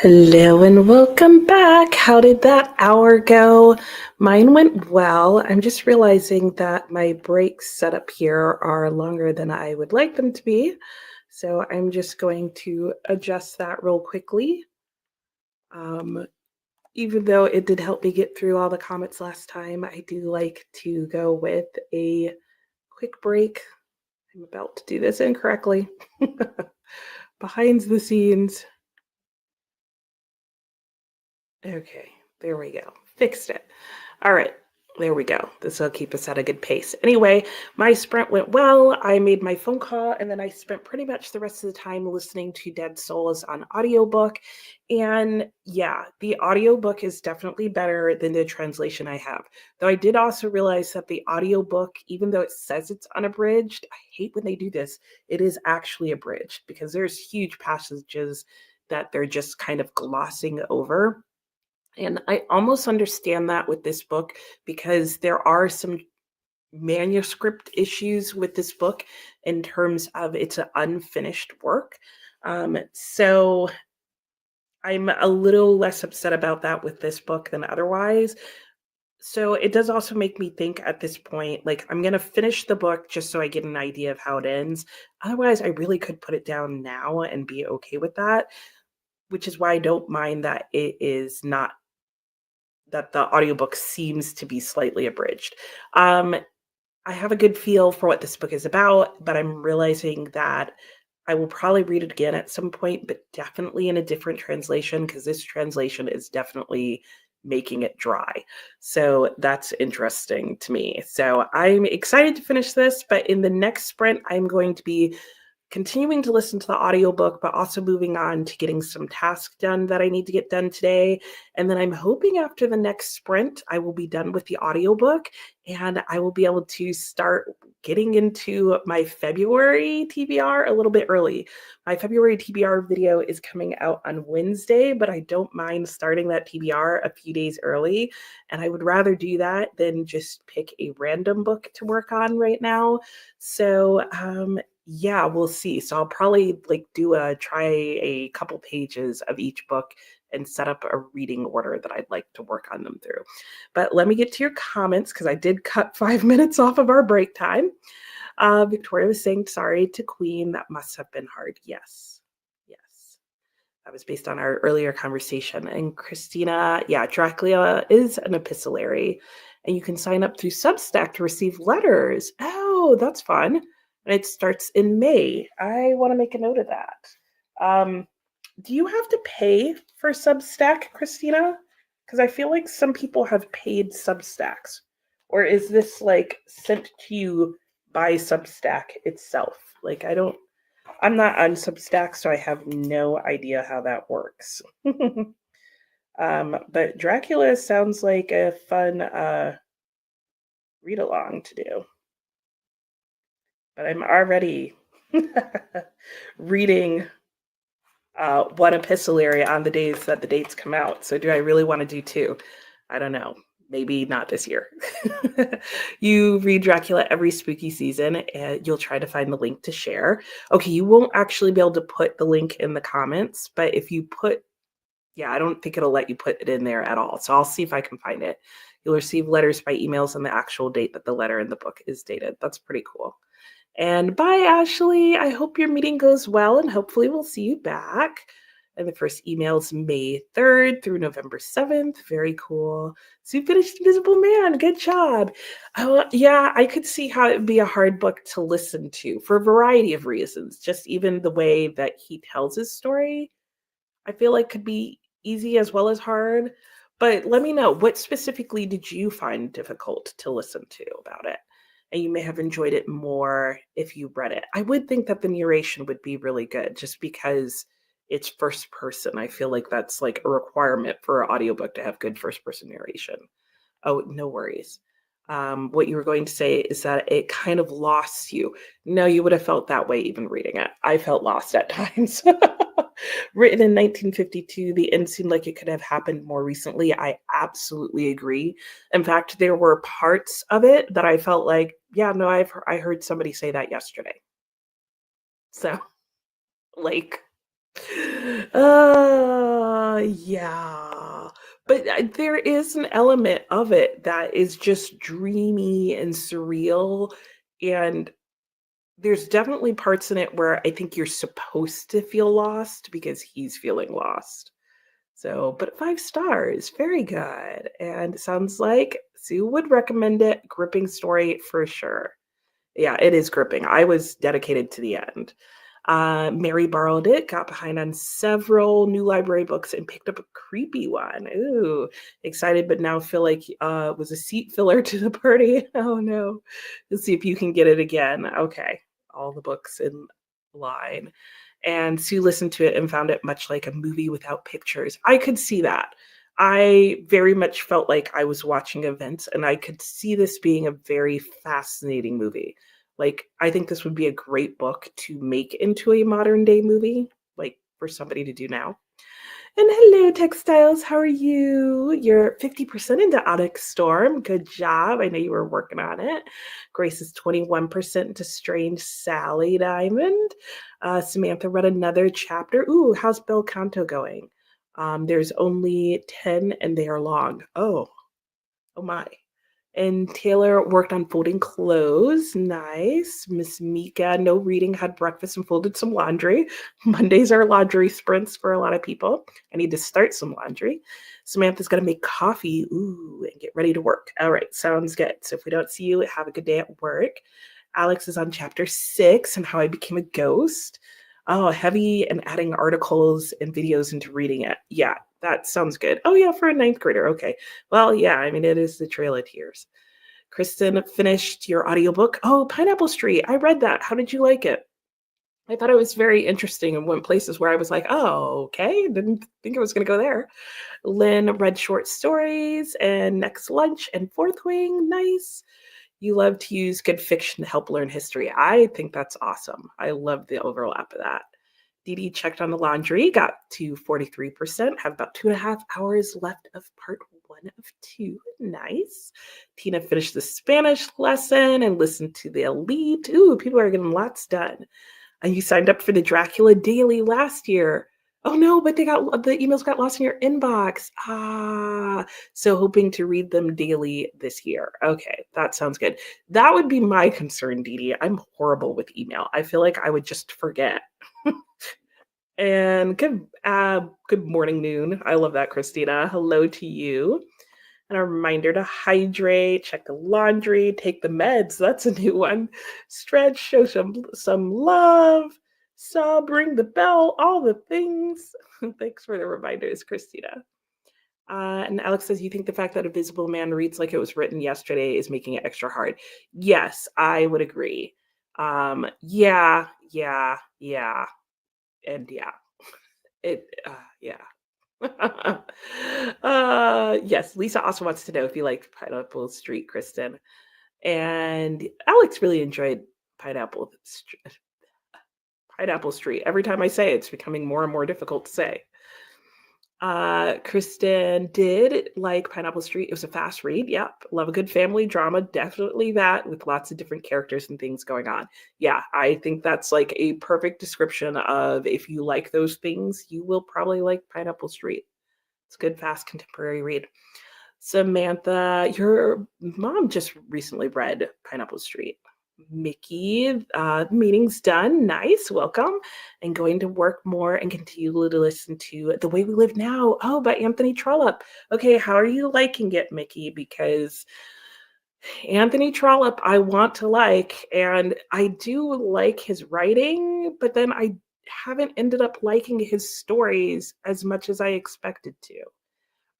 S1: Hello and welcome back. How did that hour go? Mine went well. I'm just realizing that my breaks set up here are longer than I would like them to be. So I'm just going to adjust that real quickly. Even though it did help me get through all the comments last time, I do like to go with a quick break. I'm about to do this incorrectly. Behind the scenes. Okay, there we go. Fixed it. All right, there we go. This will keep us at a good pace. Anyway, my sprint went well. I made my phone call, and then I spent pretty much the rest of the time listening to Dead Souls on audiobook. And yeah, the audiobook is definitely better than the translation I have. Though I did also realize that the audiobook, even though it says it's unabridged, I hate when they do this. It is actually abridged because there's huge passages that they're just kind of glossing over. And I almost understand that with this book because there are some manuscript issues with this book in terms of it's an unfinished work. So I'm a little less upset about that with this book than otherwise. So it does also make me think at this point, like I'm going to finish the book just so I get an idea of how it ends. Otherwise, I really could put it down now and be okay with that, which is why I don't mind that it is not that the audiobook seems to be slightly abridged. I have a good feel for what this book is about, but I'm realizing that I will probably read it again at some point, but definitely in a different translation because this translation is definitely making it dry. So that's interesting to me. So I'm excited to finish this, but in the next sprint, I'm going to be continuing to listen to the audiobook, but also moving on to getting some tasks done that I need to get done today. And then I'm hoping after the next sprint, I will be done with the audiobook and I will be able to start getting into my February TBR a little bit early. My February TBR video is coming out on Wednesday, but I don't mind starting that TBR a few days early. And I would rather do that than just pick a random book to work on right now. So, yeah, we'll see. So I'll probably try a couple pages of each book and set up a reading order that I'd like to work on them through. But let me get to your comments because I did cut 5 minutes off of our break time. Victoria was saying, sorry to Queen. That must have been hard. Yes. Yes. That was based on our earlier conversation. And Christina, yeah, Dracula is an epistolary, and you can sign up through Substack to receive letters. Oh, that's fun. And it starts in May. I want to make a note of that. Do you have to pay for Substack, Christina? Because I feel like some people have paid Substacks. Or is this like sent to you by Substack itself? Like, I'm not on Substack, so I have no idea how that works. But Dracula sounds like a fun read along to do. But I'm already reading one epistolary on the days that the dates come out. So do I really want to do two? I don't know. Maybe not this year. You read Dracula every spooky season and you'll try to find the link to share. Okay, you won't actually be able to put the link in the comments, but if you put, yeah, I don't think it'll let you put it in there at all. So I'll see if I can find it. You'll receive letters by emails on the actual date that the letter in the book is dated. That's pretty cool. And bye, Ashley. I hope your meeting goes well and hopefully we'll see you back. And the first email is May 3rd through November 7th. Very cool. So you finished Invisible Man. Good job. Yeah, I could see how it would be a hard book to listen to for a variety of reasons. Just even the way that he tells his story, I feel like could be easy as well as hard. But let me know, what specifically did you find difficult to listen to about it? And you may have enjoyed it more if you read it. I would think that the narration would be really good just because it's first person. I feel like that's like a requirement for an audiobook to have good first person narration. Oh, no worries. What you were going to say is that it kind of lost you. No, you would have felt that way even reading it. I felt lost at times. Written in 1952, the end seemed like it could have happened more recently. I absolutely agree. In fact, there were parts of it that I felt like, yeah, no, I heard somebody say that yesterday. So, like, Yeah. But there is an element of it that is just dreamy and surreal. And there's definitely parts in it where I think you're supposed to feel lost because he's feeling lost. So, but 5 stars, very good. And it sounds like Sue would recommend it. Gripping story for sure. Yeah, it is gripping. I was dedicated to the end. Mary borrowed it, got behind on several new library books, and picked up a creepy one. Ooh, excited, but now feel like was a seat filler to the party. Oh no. Let's see if you can get it again. Okay, all the books in line. And Sue listened to it and found it much like a movie without pictures. I could see that. I very much felt like I was watching events, and I could see this being a very fascinating movie. Like, I think this would be a great book to make into a modern day movie, like for somebody to do now. And hello, Textiles. How are you? You're 50% into Onyx Storm. Good job. I know you were working on it. Grace is 21% into Strange Sally Diamond. Samantha read another chapter. Ooh, how's Bel Canto going? There's only 10 and they are long. Oh my. And Taylor worked on folding clothes. Nice. Miss Mika, no reading, had breakfast and folded some laundry. Mondays are laundry sprints for a lot of people. I need to start some laundry. Samantha's going to make coffee. Ooh, and get ready to work. All right, sounds good. So if we don't see you, have a good day at work. Alex is on chapter 6 and how I became a ghost. Oh, heavy and adding articles and videos into reading it. Yeah, that sounds good. Oh, yeah, for a ninth grader. Okay. Well, yeah, I mean, it is the Trail of Tears. Kristen finished your audiobook. Oh, Pineapple Street. I read that. How did you like it? I thought it was very interesting and went places where I was like, oh, okay. Didn't think it was going to go there. Lynn read short stories and Next Lunch and Fourth Wing. Nice. You love to use good fiction to help learn history. I think that's awesome. I love the overlap of that. Dee Dee checked on the laundry, got to 43%, have about 2.5 hours left of part 1 of 2. Nice. Tina finished the Spanish lesson and listened to the Elite. Ooh, people are getting lots done. And you signed up for the Dracula Daily last year. Oh no, but the emails got lost in your inbox. So hoping to read them daily this year. Okay, that sounds good. That would be my concern, Dee Dee. I'm horrible with email. I feel like I would just forget. And good morning, noon. I love that, Christina. Hello to you. And a reminder to hydrate, check the laundry, take the meds. That's a new one. Stretch, show some love. Sub, ring the bell, all the things. Thanks for the reminders, Christina. And Alex says, you think the fact that Invisible Man reads like it was written yesterday is making it extra hard? Yes, I would agree. Yeah, and yeah. Yeah. Yes, Lisa also wants to know if you liked Pineapple Street, Kristen. And Alex really enjoyed Pineapple Pineapple Street. Every time I say it, it's becoming more and more difficult to say. Kristen did like Pineapple Street. It was a fast read. Yep. Love a good family drama. Definitely that with lots of different characters and things going on. Yeah, I think that's like a perfect description of if you like those things, you will probably like Pineapple Street. It's a good, fast, contemporary read. Samantha, your mom just recently read Pineapple Street. Mickey, meeting's done. Nice, welcome. And going to work more and continue to listen to The Way We Live Now. Oh, by Anthony Trollope. Okay, how are you liking it, Mickey? Because Anthony Trollope, I want to like, and I do like his writing, but then I haven't ended up liking his stories as much as I expected to.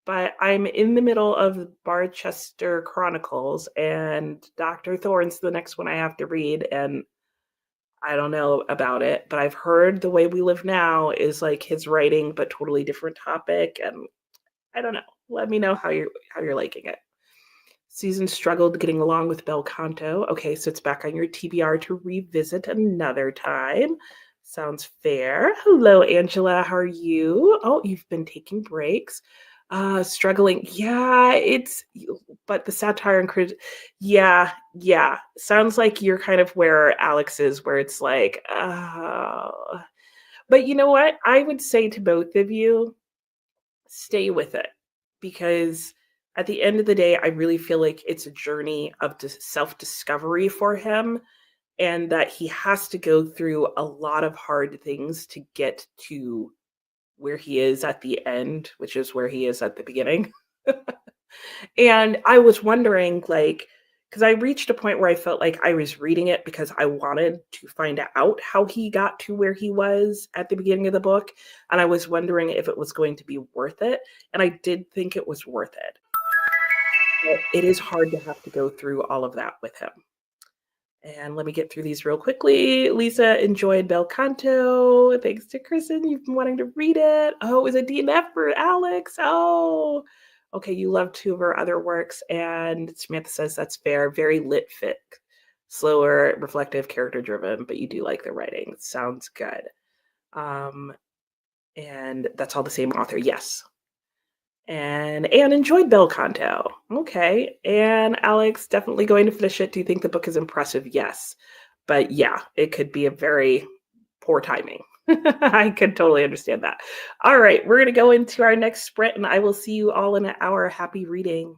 S1: But I'm in the middle of Barchester Chronicles, and Dr. Thorne's the next one I have to read, and I don't know about it, but I've heard The Way We Live Now is like his writing, but totally different topic, and I don't know. Let me know how you're liking it. Susan struggled getting along with Bel Canto. Okay, so it's back on your TBR to revisit another time. Sounds fair. Hello, Angela. How are you? Oh, you've been taking breaks. Struggling. Yeah, but the satire and yeah. Sounds like you're kind of where Alex is, where it's like, but you know what? I would say to both of you, stay with it because at the end of the day, I really feel like it's a journey of self discovery for him and that he has to go through a lot of hard things to get to where he is at the end, which is where he is at the beginning. And I was wondering, like, because I reached a point where I felt like I was reading it because I wanted to find out how he got to where he was at the beginning of the book. And I was wondering if it was going to be worth it. And I did think it was worth it. But it is hard to have to go through all of that with him. And let me get through these real quickly. Lisa enjoyed Bel Canto. Thanks to Kristen. You've been wanting to read it. Oh, it was a DNF for Alex. Oh, okay. You love two of her other works. And Samantha says that's fair. Very lit fic. Slower, reflective, character driven, but you do like the writing. Sounds good. Um, and that's all the same author. Yes. And Anne enjoyed Bel Canto. Okay. And Alex, definitely going to finish it. Do you think the book is impressive? Yes. But yeah, it could be a very poor timing. I could totally understand that. All right. We're going to go into our next sprint, and I will see you all in an hour. Happy reading.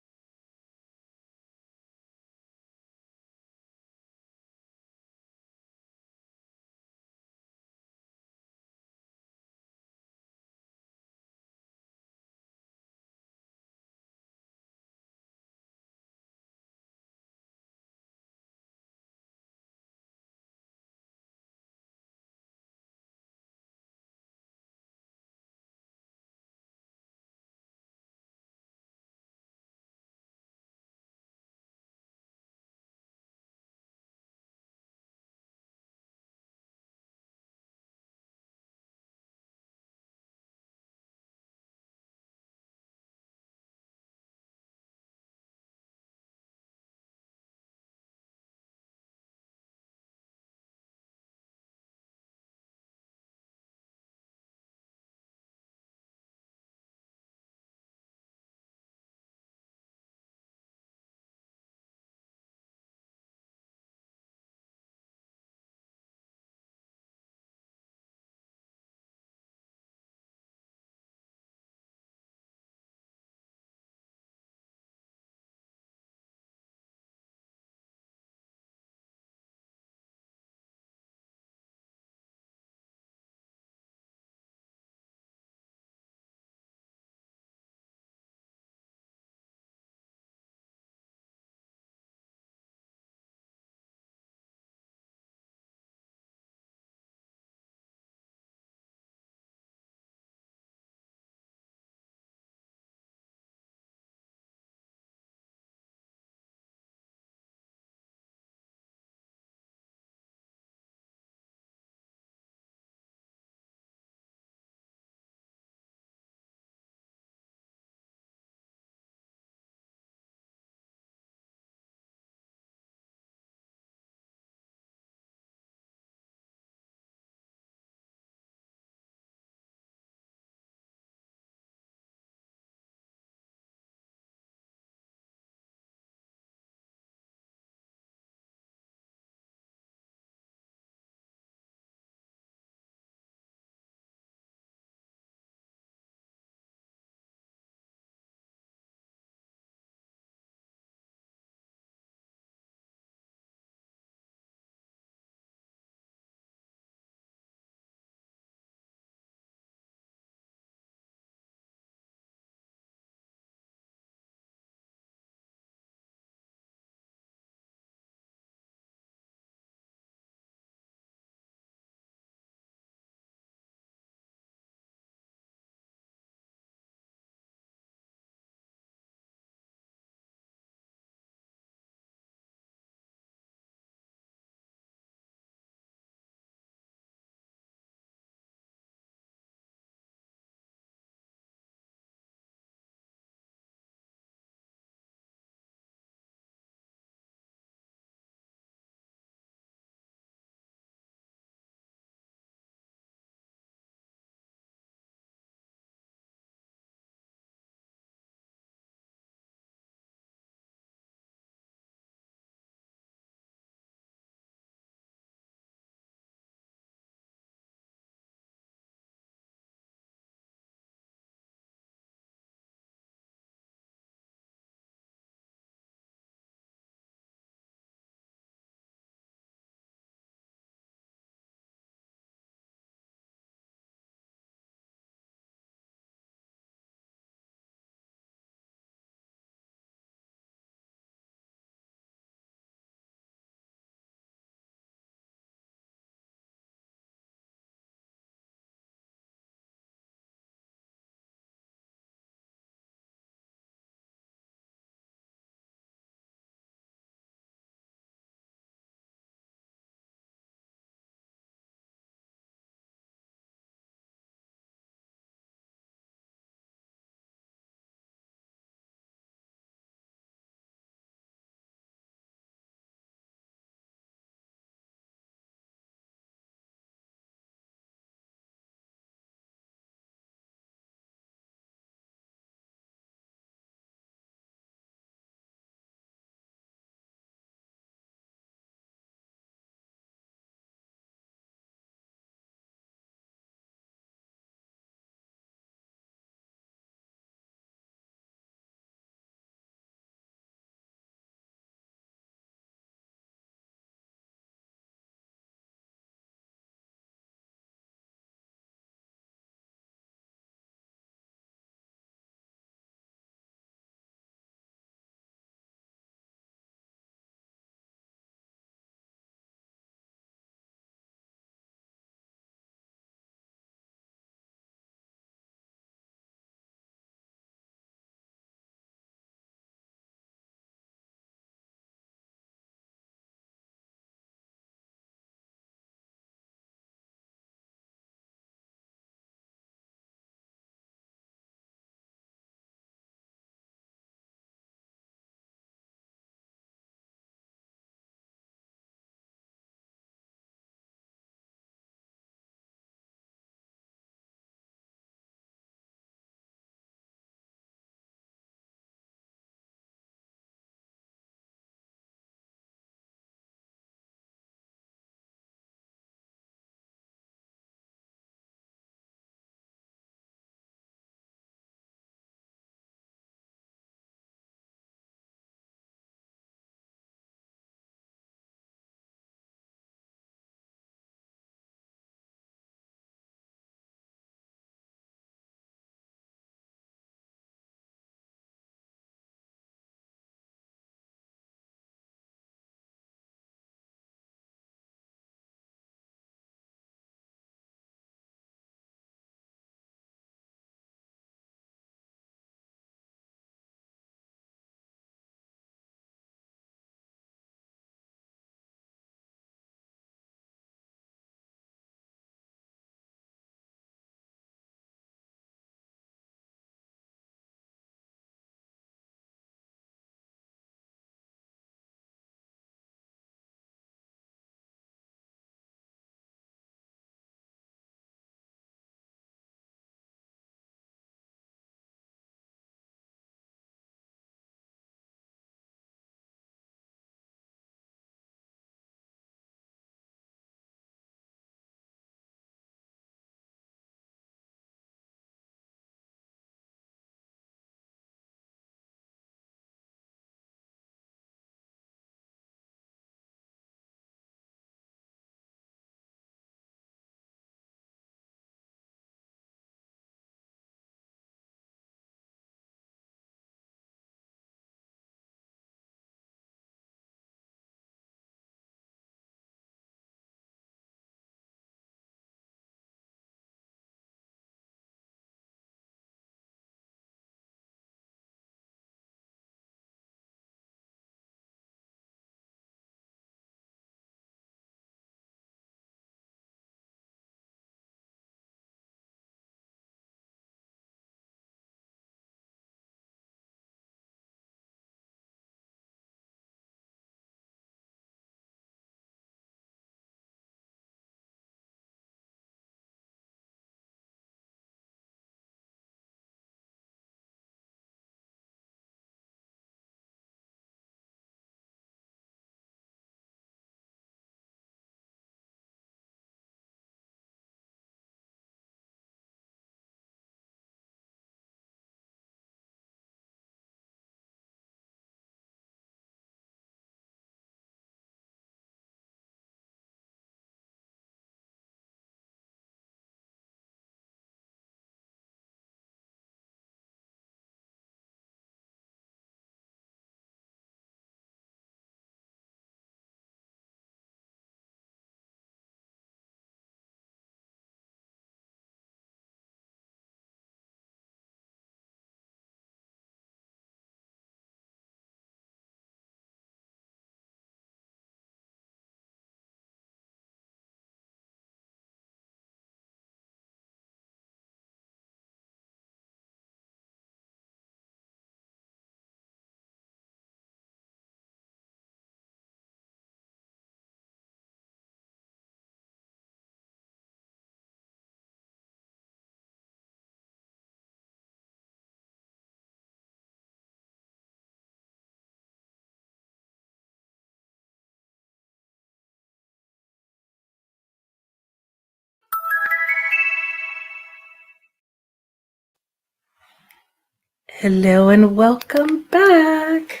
S1: Hello and welcome back.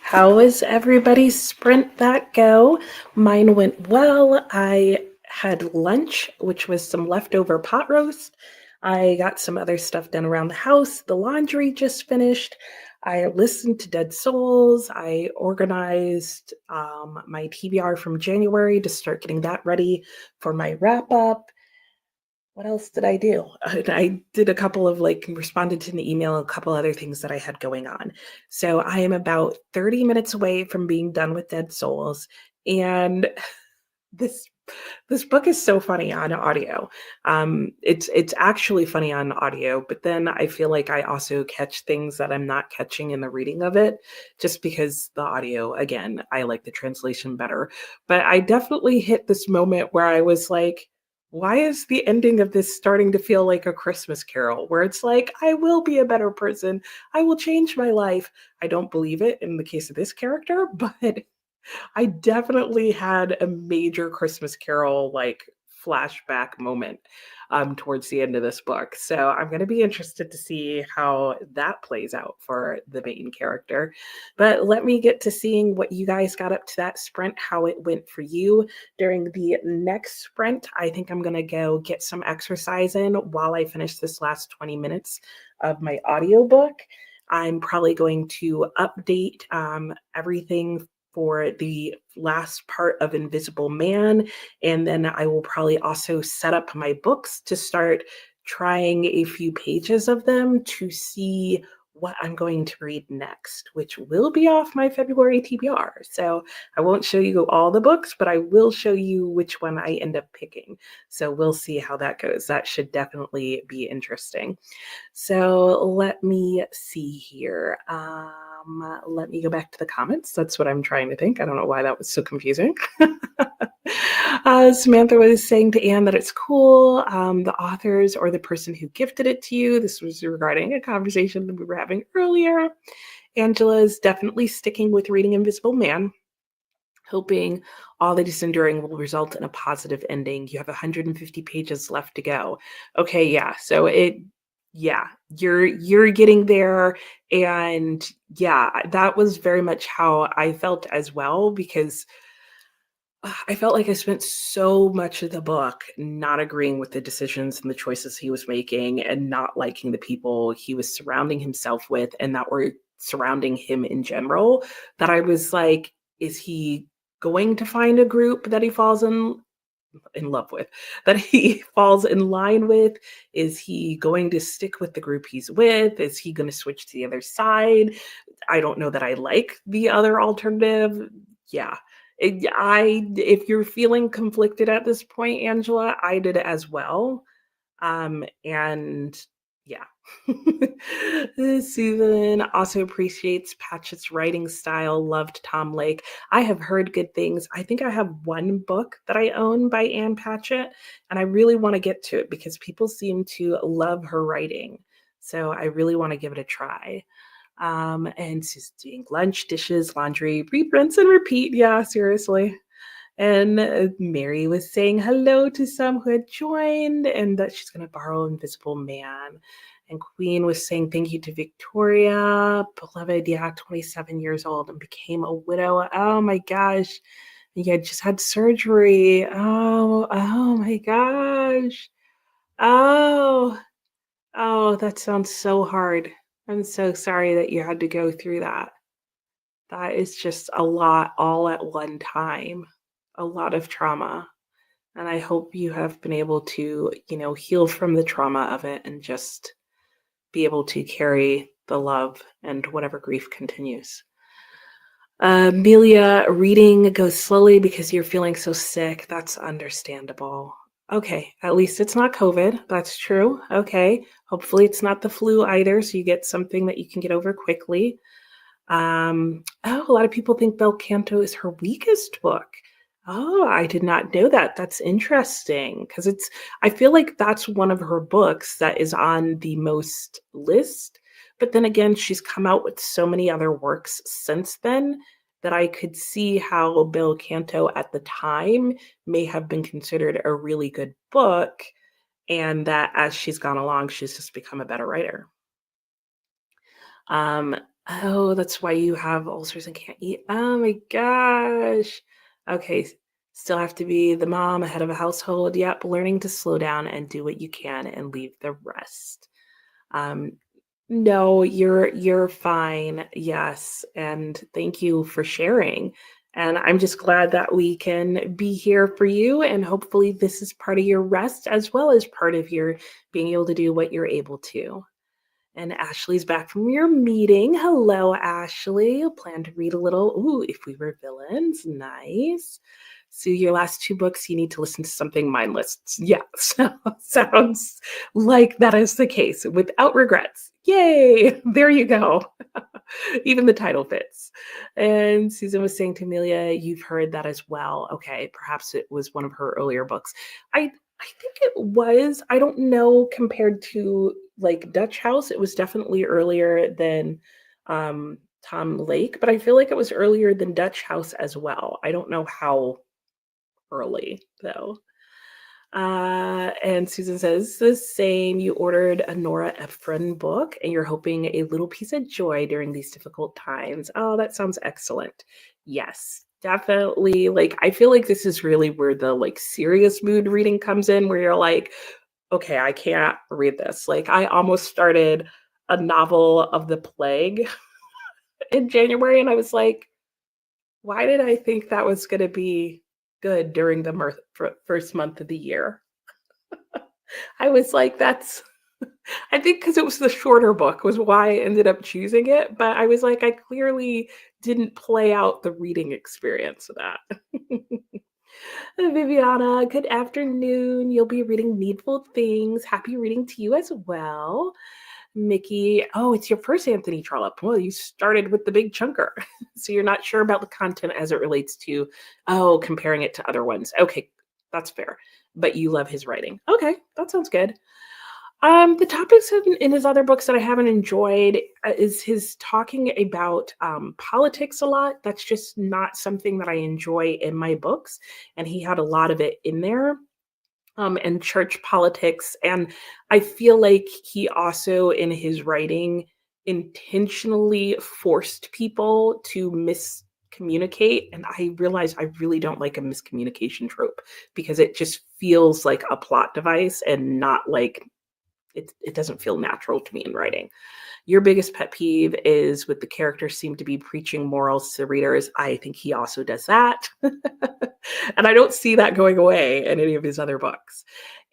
S1: How was everybody's sprint that go? Mine went well. I had lunch, which was some leftover pot roast. I got some other stuff done around the house. The laundry just finished. I listened to Dead Souls. I organized my TBR from January to start getting that ready for my wrap up. What else did I do? I did a couple of responded to an email, a couple other things that I had going on. So I am about 30 minutes away from being done with Dead Souls. And this this book is so funny on audio. It's actually funny on audio, but then I feel like I also catch things that I'm not catching in the reading of it, just because the audio, again, I like the translation better. But I definitely hit this moment where I was like, why is the ending of this starting to feel like a Christmas Carol, where it's like, I will be a better person, I will change my life. I don't believe it in the case of this character, but I definitely had a major Christmas Carol flashback moment towards the end of this book. So I'm going to be interested to see how that plays out for the main character. But let me get to seeing what you guys got up to that sprint, how it went for you during the next sprint. I think I'm going to go get some exercise in while I finish this last 20 minutes of my audiobook. I'm probably going to update everything for the last part of Invisible Man. And then I will probably also set up my books to start trying a few pages of them to see what I'm going to read next, which will be off my February TBR. So I won't show you all the books, but I will show you which one I end up picking. So we'll see how that goes. That should definitely be interesting. So let me see here. Let me go back to the comments. That's what I'm trying to think. I don't know why that was so confusing. Samantha was saying to Anne that it's cool. The authors or the person who gifted it to you. This was regarding a conversation that we were having earlier. Angela is definitely sticking with reading Invisible Man, hoping all that is enduring will result in a positive ending. You have 150 pages left to go. Okay, yeah. So yeah, you're getting there. And yeah, that was very much how I felt as well, because I felt like I spent so much of the book not agreeing with the decisions and the choices he was making, and not liking the people he was surrounding himself with and that were surrounding him in general, that I was like, is he going to find a group that he falls in love with, that he falls in line with? Is he going to stick with the group he's with? Is he going to switch to the other side? I don't know that I like the other alternative. Yeah. If you're feeling conflicted at this point, Angela, I did as well. And yeah. Susan also appreciates Patchett's writing style, loved Tom Lake. I have heard good things. I think I have one book that I own by Anne Patchett, and I really want to get to it because people seem to love her writing. So I really want to give it a try. And she's doing lunch, dishes, laundry, rinse and repeat. Yeah, seriously. And Mary was saying hello to some who had joined and that she's going to borrow Invisible Man. And Queen was saying thank you to Victoria, beloved, yeah, 27 years old and became a widow. Oh my gosh. Yeah, just had surgery. Oh my gosh. Oh, oh, that sounds so hard. I'm so sorry that you had to go through that. That is just a lot all at one time, a lot of trauma. And I hope you have been able to, heal from the trauma of it and just be able to carry the love and whatever grief continues. Amelia, reading goes slowly because you're feeling so sick. That's understandable. Okay, at least it's not COVID. That's true. Okay, hopefully it's not the flu either, so you get something that you can get over quickly. A lot of people think Bel Canto is her weakest book. Oh, I did not know that. That's interesting because I feel like that's one of her books that is on the most list. But then again, she's come out with so many other works since then that I could see how Bel Canto at the time may have been considered a really good book, and that as she's gone along, she's just become a better writer. Um, oh, that's why you have ulcers and can't eat. Oh my gosh. Okay, still have to be the mom, head of a household. Yep, learning to slow down and do what you can and leave the rest. Um, no, you're fine. Yes, and thank you for sharing. And I'm just glad that we can be here for you, and hopefully this is part of your rest as well as part of your being able to do what you're able to. And Ashley's back from your meeting. Hello, Ashley. Plan to read a little. Ooh, If We Were Villains. Nice. So your last two books, you need to listen to something mindless. Yeah, so sounds like that is the case without regrets. Yay! There you go. Even the title fits. And Susan was saying to Amelia, you've heard that as well. Okay, perhaps it was one of her earlier books. I think it was. I don't know compared to like Dutch House. It was definitely earlier than Tom Lake, but I feel like it was earlier than Dutch House as well. I don't know how early though. And Susan says the same. You ordered a Nora Ephron book and you're hoping a little piece of joy during these difficult times. Oh, that sounds excellent. Yes, definitely. Like, I feel like this is really where the like serious mood reading comes in, where you're like, okay, I can't read this. Like, I almost started a novel of the plague in January, and I was like, why did I think that was going to be good during the first month of the year? I was like, that's, I think because it was the shorter book was why I ended up choosing it. But I was like, I clearly didn't play out the reading experience of that. Viviana, good afternoon. You'll be reading Needful Things. Happy reading to you as well. Mickey, oh, it's your first Anthony Trollope. Well, you started with the big chunker. So you're not sure about the content as it relates to, oh, comparing it to other ones. Okay, that's fair. But you love his writing. Okay, that sounds good. The topics in his other books that I haven't enjoyed is his talking about politics a lot. That's just not something that I enjoy in my books. And he had a lot of it in there, and church politics. And I feel like he also, in his writing, intentionally forced people to miscommunicate. And I realize I really don't like a miscommunication trope because it just feels like a plot device and not like it doesn't feel natural to me in writing. Your biggest pet peeve is with the characters seem to be preaching morals to readers. I think he also does that. And I don't see that going away in any of his other books.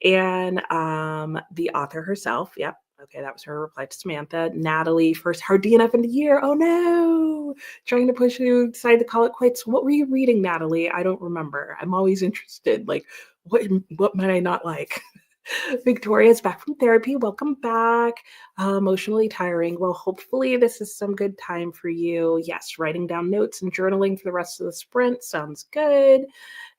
S1: And the author herself, yep. Okay, that was her reply to Samantha. Natalie, first hard DNF in the year. Oh no, trying to push you, decided to call it quits. What were you reading, Natalie? I don't remember. I'm always interested. Like, what might I not like? Victoria's back from therapy. Welcome back. Emotionally tiring. Well, hopefully, this is some good time for you. Yes, writing down notes and journaling for the rest of the sprint sounds good.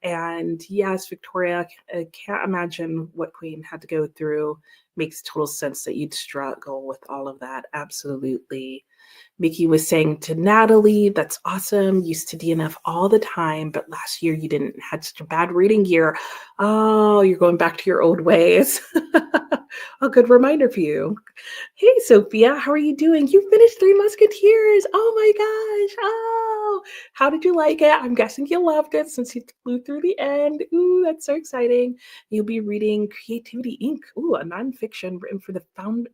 S1: And yes, Victoria, I can't imagine what Queen had to go through. Makes total sense that you'd struggle with all of that. Absolutely. Mickey was saying to Natalie, that's awesome. Used to DNF all the time, but last year you didn't had such a bad reading year. Oh, you're going back to your old ways. A good reminder for you. Hey, Sophia, how are you doing? You finished Three Musketeers. Oh my gosh. Oh, how did you like it? I'm guessing you loved it since you flew through the end. Ooh, that's so exciting. You'll be reading Creativity Inc. Ooh, a nonfiction written for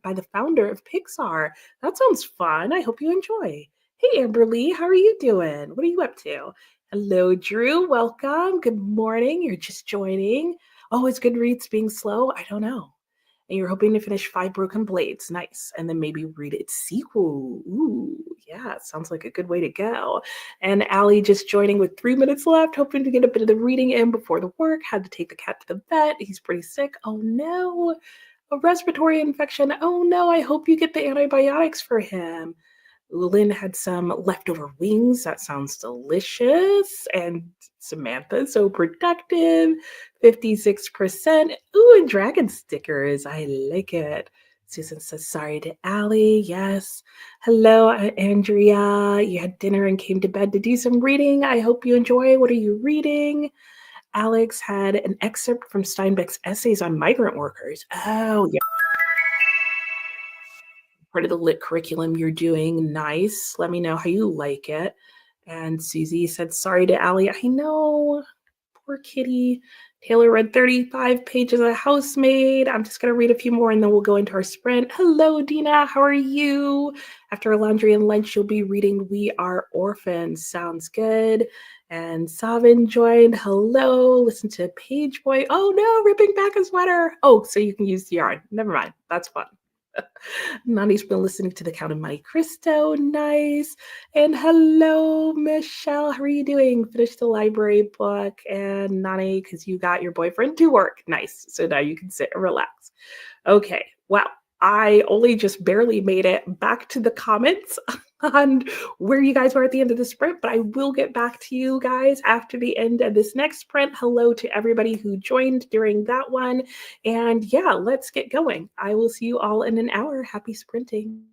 S1: by the founder of Pixar. That sounds fun. I hope you enjoy. Hey, Amberly, how are you doing? What are you up to? Hello, Drew. Welcome. Good morning. You're just joining. Oh, is Goodreads being slow? I don't know. And you're hoping to finish Five Broken Blades. Nice. And then maybe read its sequel. Ooh, yeah, sounds like a good way to go. And Allie just joining with 3 minutes left, hoping to get a bit of the reading in before the work. Had to take the cat to the vet. He's pretty sick. Oh no. A respiratory infection. Oh no, I hope you get the antibiotics for him. Lynn had some leftover wings. That sounds delicious. And Samantha, so productive. 56%. Ooh, and dragon stickers. I like it. Susan says, sorry to Allie. Yes. Hello, Andrea. You had dinner and came to bed to do some reading. I hope you enjoy. What are you reading? Alex had an excerpt from Steinbeck's essays on migrant workers. Oh, yeah. part of the lit curriculum you're doing. Nice. Let me know how you like it. And Susie said, sorry to Allie. I know. Poor kitty. Taylor read 35 pages of Housemaid. I'm just going to read a few more and then we'll go into our sprint. Hello, Dina. How are you? After laundry and lunch, you'll be reading We Are Orphans. Sounds good. And Savin joined. Hello. Listen to Page Boy. Oh no, ripping back a sweater. Oh, so you can use the yarn. Never mind. That's fun. Nani's been listening to the Count of Monte Cristo. Nice. And hello, Michelle. How are you doing? Finished the library book. And Nani, because you got your boyfriend to work. Nice. So now you can sit and relax. Okay. Wow. I only just barely made it back to the comments on where you guys were at the end of the sprint, but I will get back to you guys after the end of this next sprint. Hello to everybody who joined during that one. And yeah, let's get going. I will see you all in an hour. Happy sprinting.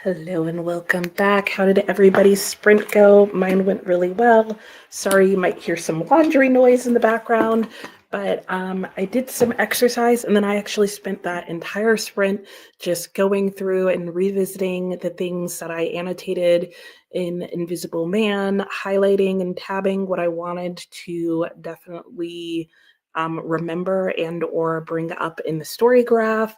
S1: Hello and welcome back. How did everybody's sprint go? Mine went really well. Sorry, you might hear some laundry noise in the background, but I did some exercise and then I actually spent that entire sprint just going through and revisiting the things that I annotated in Invisible Man, highlighting and tabbing what I wanted to definitely remember and or bring up in the story graph.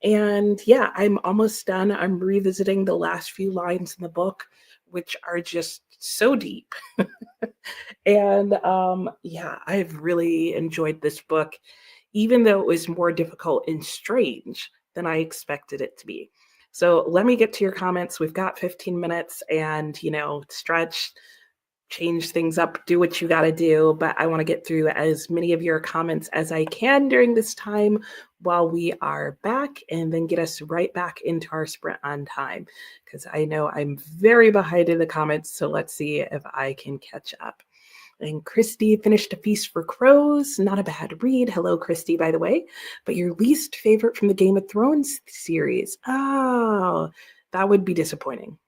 S1: And yeah, I'm almost done. I'm revisiting the last few lines in the book, which are just so deep. And yeah, I've really enjoyed this book, even though it was more difficult and strange than I expected it to be. So let me get to your comments. We've got 15 minutes and, stretch, change things up, do what you got to do. But I want to get through as many of your comments as I can during this time while we are back and then get us right back into our sprint on time. Because I know I'm very behind in the comments. So let's see if I can catch up. And Christy finished A Feast for Crows. Not a bad read. Hello, Christy, by the way. But your least favorite from the Game of Thrones series. Oh, that would be disappointing.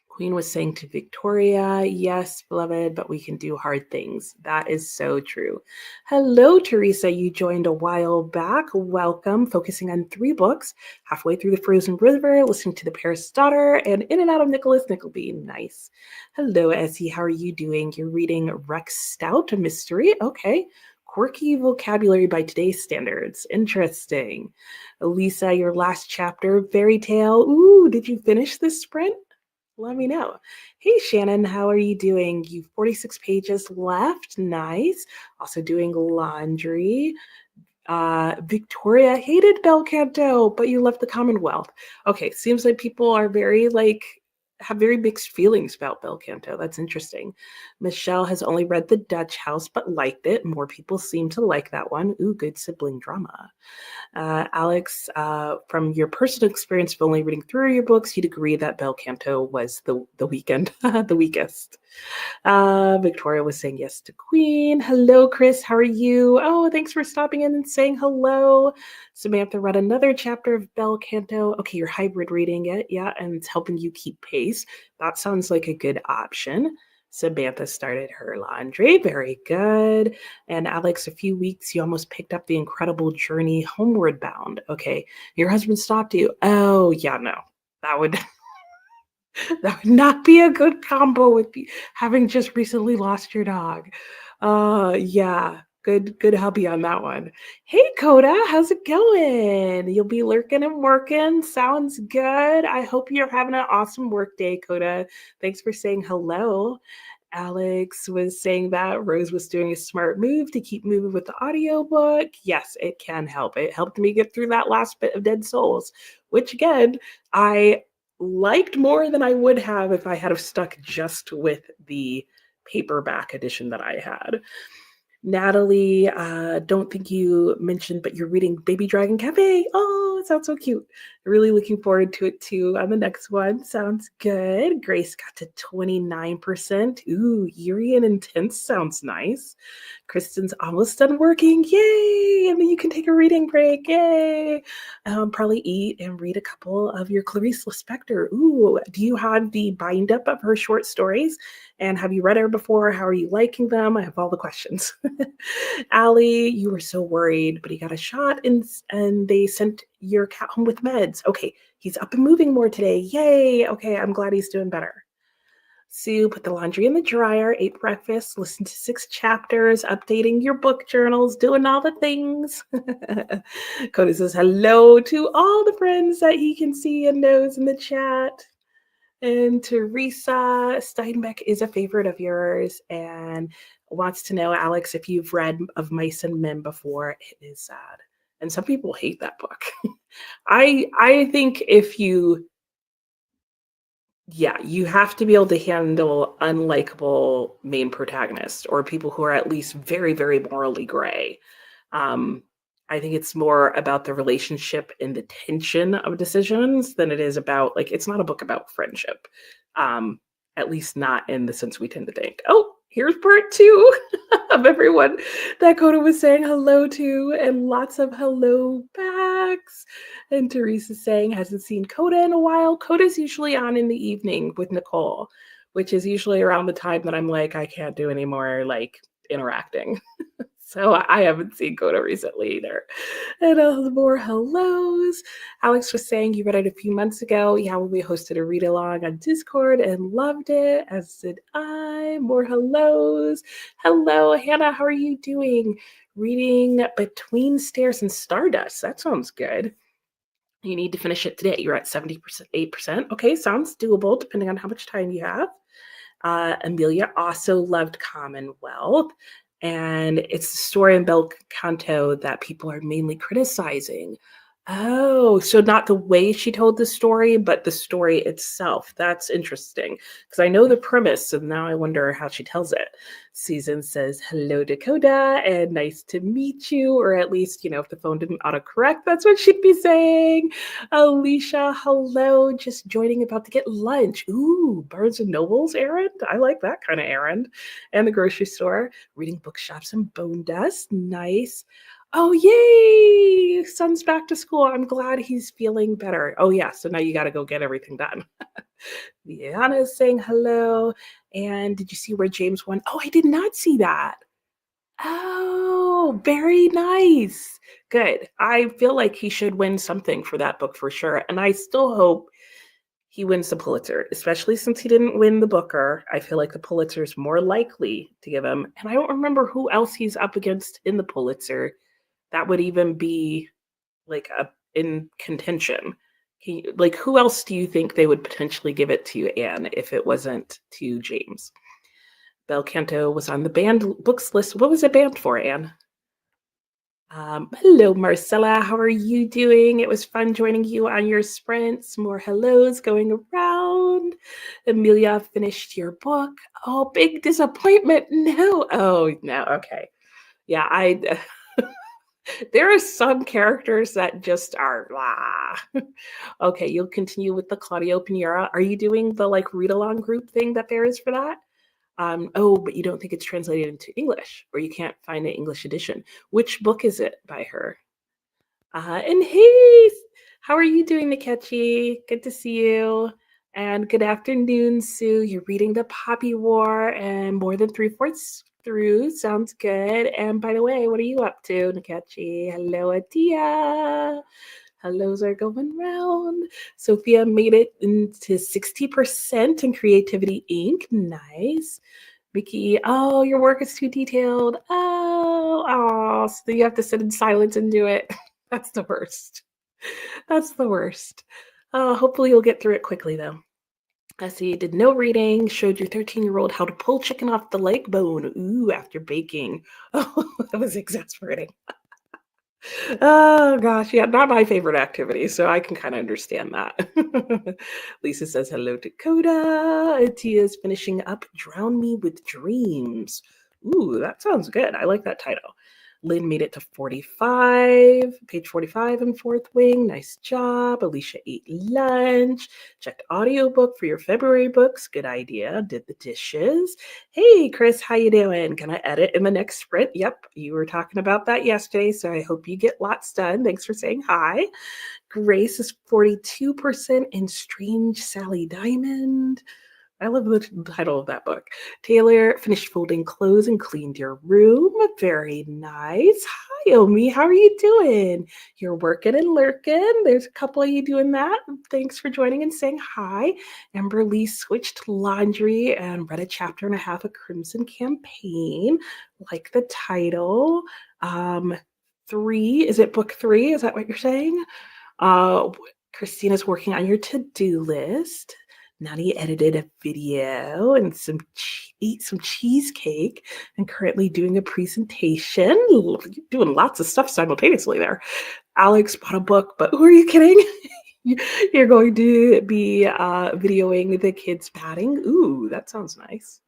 S1: Queen was saying to Victoria, yes, beloved, but we can do hard things. That is so true. Hello, Teresa. You joined a while back. Welcome. Focusing on 3 books, halfway through The Frozen River, listening to The Paris Daughter, and In and Out of Nicholas Nickleby. Nice. Hello, Essie. How are you doing? You're reading Rex Stout, a mystery. Okay. Quirky vocabulary by today's standards. Interesting. Lisa, your last chapter, Fairy Tale. Ooh, did you finish this sprint? Let me know. Hey, Shannon, how are you doing? You've 46 pages left. Nice. Also doing laundry. Victoria hated Bel Canto, but you left the Commonwealth. Okay, seems like people are have very mixed feelings about Bel Canto. That's interesting. Michelle has only read The Dutch House, but liked it. More people seem to like that one. Ooh, good sibling drama. Alex, from your personal experience of only reading through your books, you'd agree that Bel Canto was the weekend, the weakest. Victoria was saying yes to Queen. Hello, Chris. How are you? Oh, thanks for stopping in and saying hello. Samantha read another chapter of Bel Canto. Okay, you're hybrid reading it, yeah, and it's helping you keep pace. That sounds like a good option. Samantha started her laundry. Very good. And Alex, a few weeks, you almost picked up The Incredible Journey Homeward Bound. Okay, your husband stopped you. Oh, yeah, no. That would that would not be a good combo with having just recently lost your dog. Yeah, good hubby on that one. Hey, Coda, how's it going? You'll be lurking and working. Sounds good. I hope you're having an awesome work day, Coda. Thanks for saying hello. Alex was saying that Rose was doing a smart move to keep moving with the audiobook. Yes, it can help. It helped me get through that last bit of Dead Souls, which again, I liked more than I would have if I had have stuck just with the paperback edition that I had. Natalie, don't think you mentioned, but you're reading Baby Dragon Cafe. Oh, it sounds so cute. Really looking forward to it too on the next one. Sounds good. Grace got to 29%. Ooh, eerie and intense sounds nice. Kristen's almost done working. Yay! And then you can take a reading break. Yay! Probably eat and read a couple of your Clarice Lispector. Ooh, do you have the bind up of her short stories? And have you read her before? How are you liking them? I have all the questions. Allie, you were so worried, but he got a shot and they sent your cat home with meds. Okay, he's up and moving more today. Yay! Okay, I'm glad he's doing better. Sue put the laundry in the dryer, ate breakfast, listened to 6 chapters, updating your book journals, doing all the things. Cody says hello to all the friends that he can see and knows in the chat. And Teresa Steinbeck is a favorite of yours and wants to know, Alex, if you've read Of Mice and Men before. It is sad. And some people hate that book. I think if you you have to be able to handle unlikable main protagonists or people who are at least very, very morally gray. Um, I think it's more about the relationship and the tension of decisions than it is about, like, it's not a book about friendship. At least not in the sense we tend to think. Oh, here's part two of everyone that Coda was saying hello to, and lots of hello backs. And Teresa's saying, hasn't seen Coda in a while. Coda's usually on in the evening with Nicole, which is usually around the time that I'm like, I can't do any more like interacting. So I haven't seen Coda recently either. And more hellos. Alex was saying you read it a few months ago. Yeah, we hosted a read along on Discord and loved it, as did I. More hellos. Hello, Hannah. How are you doing? Reading Between Stairs and Stardust. That sounds good. You need to finish it today. You're at 70%, 8%. Okay, sounds doable depending on how much time you have. Amelia also loved Commonwealth. And it's the story in Bel Canto that people are mainly criticizing. Oh, so not the way she told the story, but the story itself. That's interesting because I know the premise, and now I wonder how she tells it. Susan says, hello, Dakota, and nice to meet you, or at least, if the phone didn't autocorrect, that's what she'd be saying. Alicia, hello, just joining, about to get lunch. Ooh, Barnes and Noble's errand. I like that kind of errand. And the grocery store, reading bookshops and bone dust. Nice. Oh, yay! Son's back to school. I'm glad he's feeling better. Oh, yeah. So now you got to go get everything done. Liana's saying hello. And did you see where James won? Oh, I did not see that. Oh, very nice. Good. I feel like he should win something for that book for sure. And I still hope he wins the Pulitzer, especially since he didn't win the Booker. I feel like the Pulitzer is more likely to give him. And I don't remember who else he's up against in the Pulitzer that would even be like in contention. Who else do you think they would potentially give it to, Anne, if it wasn't to James? Bel Canto was on the banned books list. What was it banned for, Anne? Hello, Marcella. How are you doing? It was fun joining you on your sprints. More hellos going around. Amelia, finished your book. Oh, big disappointment. No. Oh, no. Okay. Yeah, there are some characters that just are blah. Okay, you'll continue with the Claudio Pinera. Are you doing the read along group thing that there is for that? Oh, but you don't think it's translated into English, or you can't find an English edition. Which book is it by her? And hey, how are you doing, Nikechi? Good to see you. And good afternoon, Sue. You're reading The Poppy War and more than 3/4 through. Sounds good. And by the way, what are you up to, Nikechi? Hello, Atia. Hellos are going round. Sophia made it into 60% in Creativity Inc. Nice. Mickey, oh, your work is too detailed. Oh, so you have to sit in silence and do it. That's the worst. That's the worst. Hopefully you'll get through it quickly, though. I see you did no reading, showed your 13-year-old how to pull chicken off the leg bone. Ooh, after baking. Oh, that was exasperating. Oh gosh, yeah, not my favorite activity, so I can kind of understand that. Lisa says hello to Coda. Tia's finishing up Drown Me with Dreams. Ooh, that sounds good. I like that title. Lynn made it to 45, page 45 in Fourth Wing. Nice job. Alicia ate lunch. Checked audiobook for your February books. Good idea. Did the dishes. Hey, Chris, how you doing? Can I edit in the next sprint? Yep, you were talking about that yesterday, so I hope you get lots done. Thanks for saying hi. Grace is 42% in Strange Sally Diamond. I love the title of that book. Taylor finished folding clothes and cleaned your room. Very nice. Hi, Omi. How are you doing? You're working and lurking. There's a couple of you doing that. Thanks for joining and saying hi. Amber Lee switched laundry and read a chapter and a half of Crimson Campaign. Like the title. 3. Is it book 3? Is that what you're saying? Christina's working on your to-do list. Nani edited a video and ate some cheesecake and currently doing a presentation. Doing lots of stuff simultaneously there. Alex bought a book, but who are you kidding? You're going to be videoing the kids batting. Ooh, that sounds nice.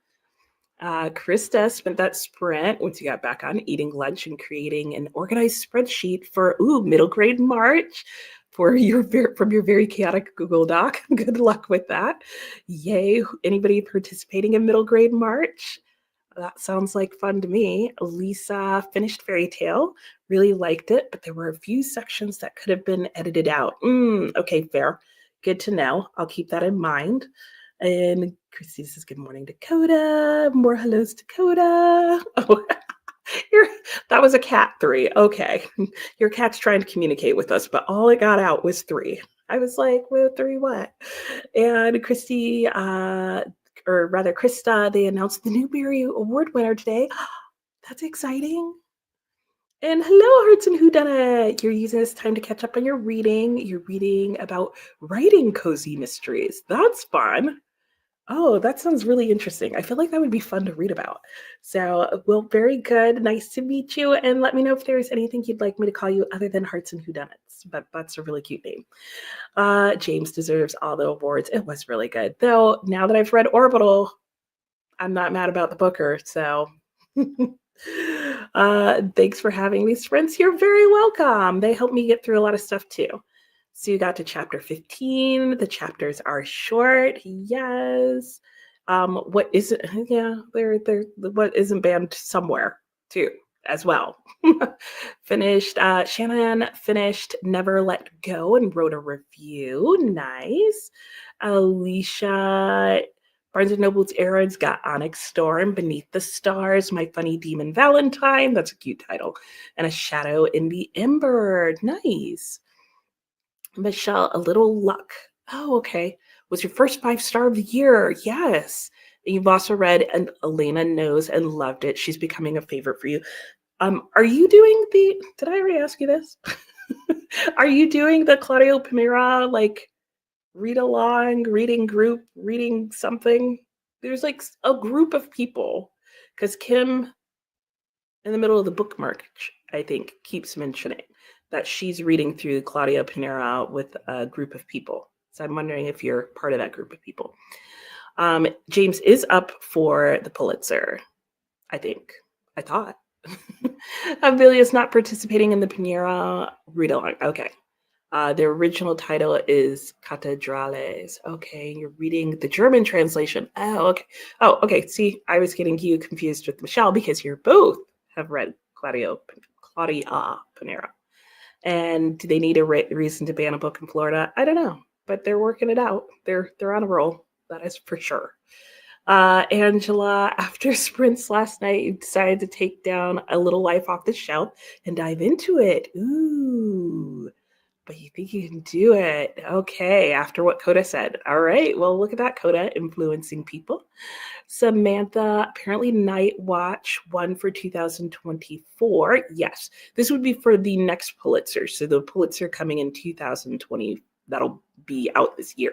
S1: Krista spent that sprint once you got back on eating lunch and creating an organized spreadsheet for middle grade March from your very chaotic Google Doc. Good luck with that. Yay. Anybody participating in middle grade March? that sounds like fun to me. Lisa finished Fairy Tale, really liked it, but there were a few sections that could have been edited out. Okay, fair. Good to know. I'll keep that in mind. And Christy says, good morning, Dakota. More hellos, Dakota. Oh, that was a cat 3. Okay. Your cat's trying to communicate with us, but all it got out was 3. I was like, well, 3 what? And Christy, or rather Krista, they announced the Newbery Award winner today. That's exciting. And hello, Hearts and Whodunit. You're using this time to catch up on your reading. You're reading about writing cozy mysteries. That's fun. Oh, that sounds really interesting. I feel like that would be fun to read about. So, well, very good. Nice to meet you. And let me know if there's anything you'd like me to call you other than Hearts and Whodunits. But that's a really cute name. James deserves all the awards. It was really good. Though, now that I've read Orbital, I'm not mad about the Booker. So, thanks for having these friends. You're very welcome. They helped me get through a lot of stuff too. So you got to chapter 15. The chapters are short. Yes. What isn't? Yeah, they're what isn't banned somewhere too as well. Finished. Shannon finished Never Let Go and wrote a review. Nice. Alicia. Barnes & Noble's Errands got Onyx Storm, Beneath the Stars, My Funny Demon Valentine. That's a cute title. And A Shadow in the Ember. Nice. Michelle, A Little Luck. Oh, okay. Was your first 5-star of the year. Yes. And you've also read And Elena Knows and loved it. She's becoming a favorite for you. Are you doing did I already ask you this? Are you doing the Claudio Panera, like, read along, reading group, reading something? There's like a group of people, because Kim in the middle of the bookmark, I think, keeps mentioning that she's reading through Claudia Panera with a group of people. So I'm wondering if you're part of that group of people. James is up for the Pulitzer, I think. I thought. Amelia's not participating in the Panera read-along. Okay. The original title is Catedrales. Okay, you're reading the German translation. Oh, okay. Oh, okay. See, I was getting you confused with Michelle because you both have read Claudia Panera. And do they need a reason to ban a book in Florida? I don't know, but they're working it out. They're on a roll. That is for sure. Angela, after sprints last night, you decided to take down A Little Life off the shelf and dive into it. Ooh, but you think you can do it. Okay, after what Coda said. All right, well, look at that, Coda, influencing people. Samantha, apparently Night Watch won for 2024. Yes, this would be for the next Pulitzer. So the Pulitzer coming in 2020, that'll be out this year,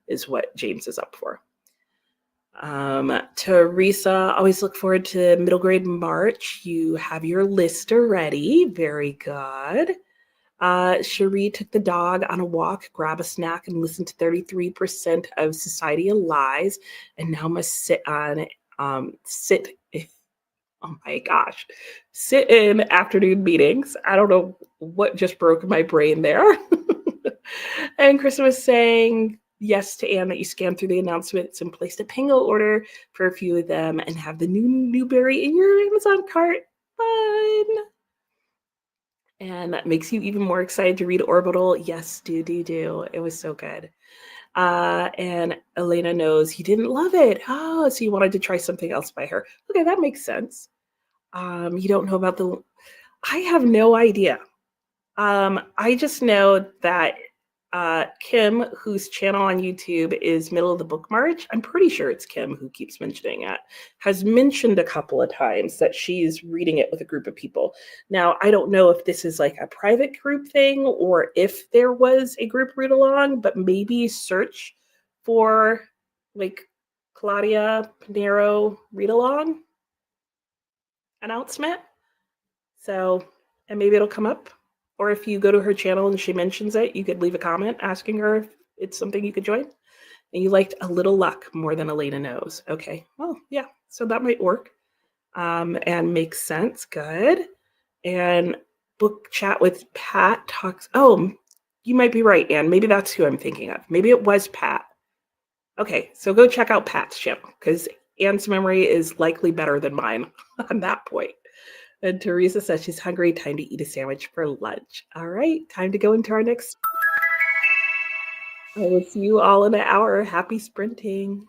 S1: is what James is up for. Teresa, always look forward to middle grade March. You have your list already. Very good. Cherie took the dog on a walk, grab a snack, and listen to 33% of Society of Lies, and now must sit oh my gosh, sit in afternoon meetings. I don't know what just broke my brain there. And Kristen was saying yes to Anne that you scan through the announcements and placed a Pingo order for a few of them and have the new Newbery in your Amazon cart. Fun. And that makes you even more excited to read Orbital. Yes, do. It was so good. And Elena Knows you didn't love it. Oh, so you wanted to try something else by her. Okay, that makes sense. You don't know about I have no idea. I just know that Kim, whose channel on YouTube is Middle of the Book March, I'm pretty sure it's Kim who keeps mentioning it, has mentioned a couple of times that she's reading it with a group of people. Now, I don't know if this is like a private group thing or if there was a group read along, but maybe search for like Claudia Panero read along announcement. So, and maybe it'll come up. Or if you go to her channel and she mentions it, you could leave a comment asking her if it's something you could join. And you liked A Little Luck more than Elena Knows. Okay, well, yeah, so that might work and makes sense. Good. And book chat with Pat talks. Oh, you might be right, Anne. Maybe that's who I'm thinking of. Maybe it was Pat. Okay, so go check out Pat's channel because Anne's memory is likely better than mine on that point. And Teresa says she's hungry. Time to eat a sandwich for lunch. All right, time to go into our next. I will see you all in an hour. Happy sprinting.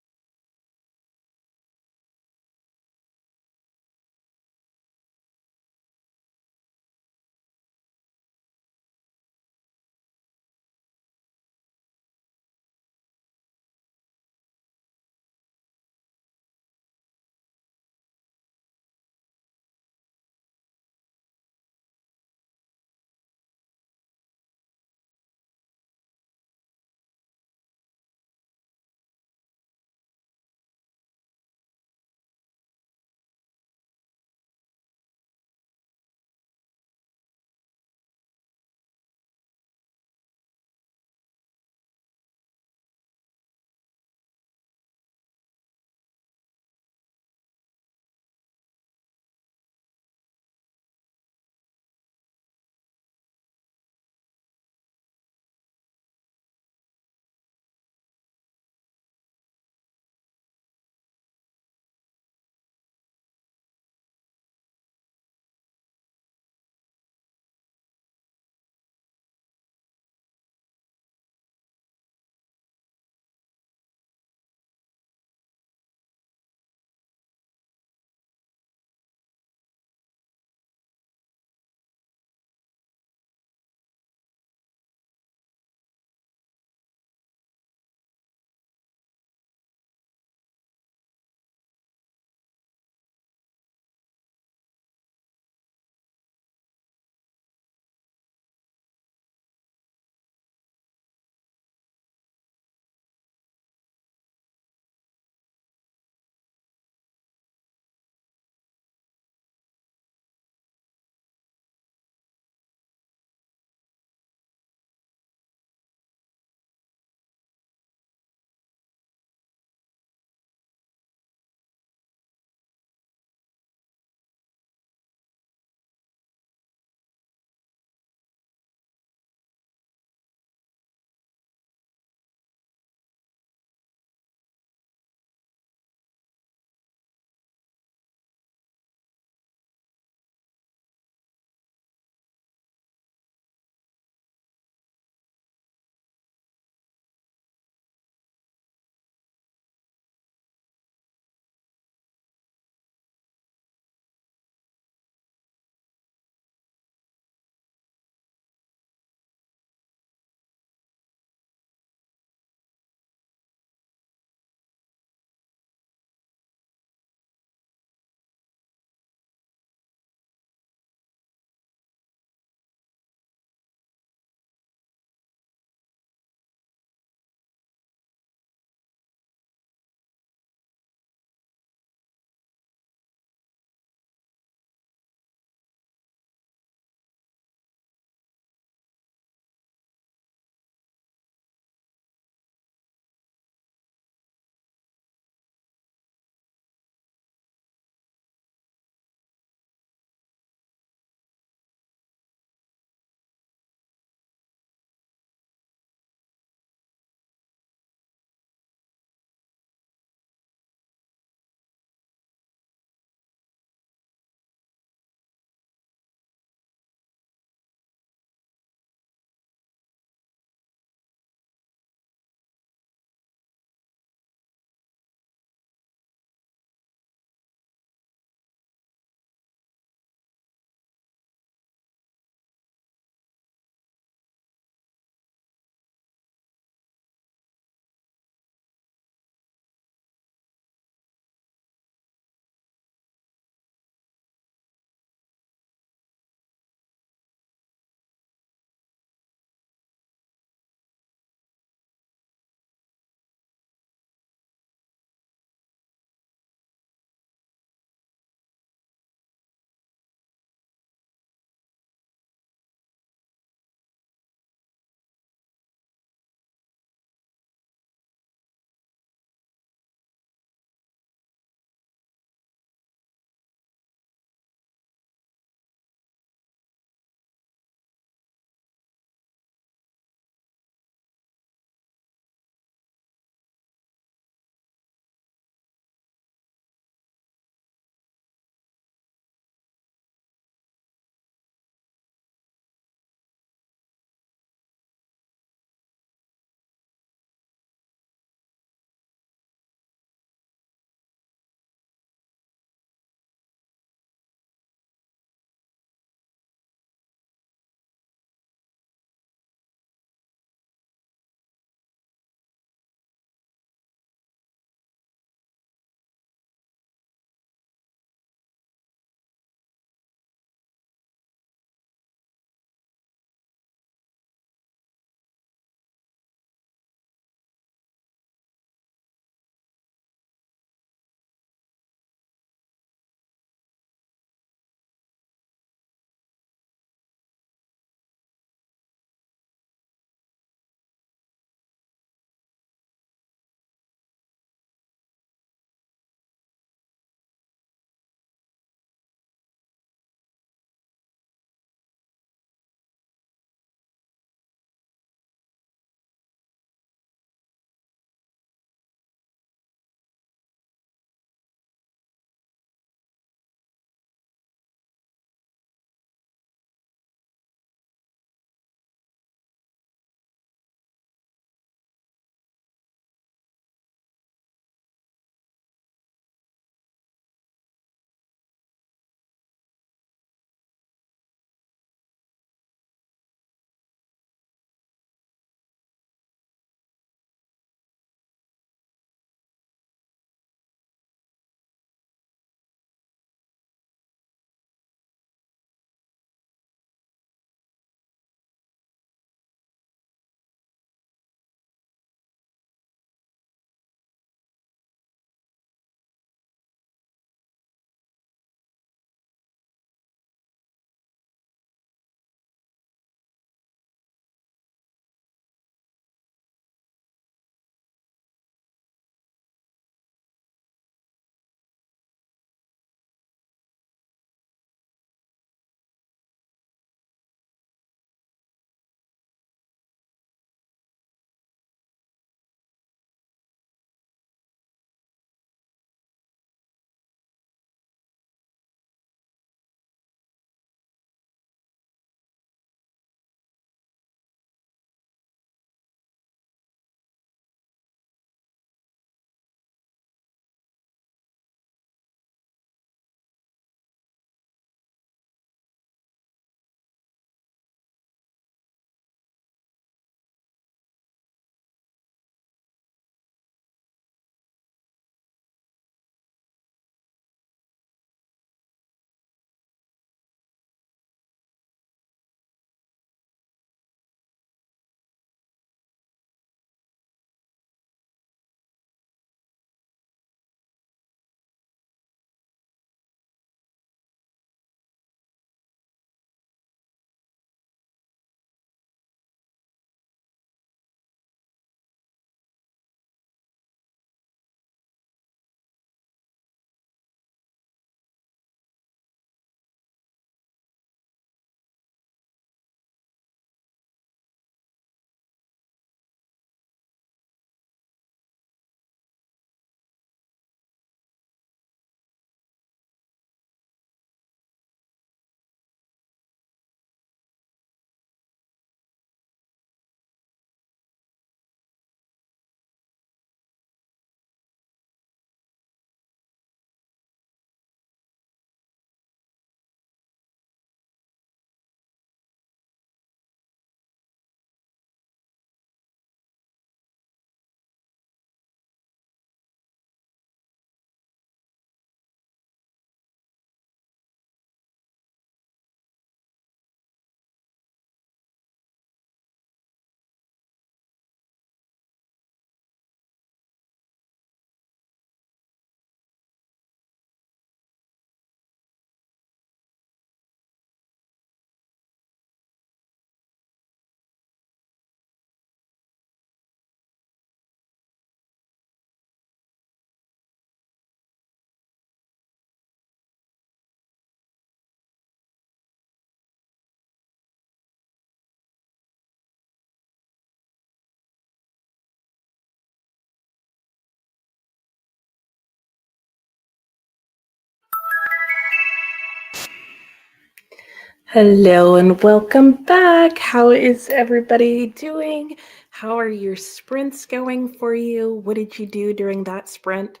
S1: Hello and welcome back. How is everybody doing? How are your sprints going for you? What did you do during that sprint?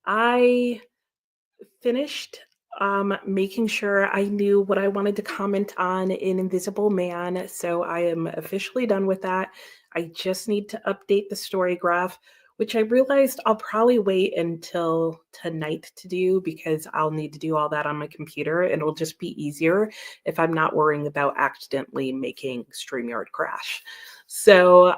S1: I finished making sure I knew what I wanted to comment on in Invisible Man, so I am officially done with that. I just need to update the story graph, which I realized I'll probably wait until tonight to do because I'll need to do all that on my computer and it'll just be easier if I'm not worrying about accidentally making StreamYard crash. So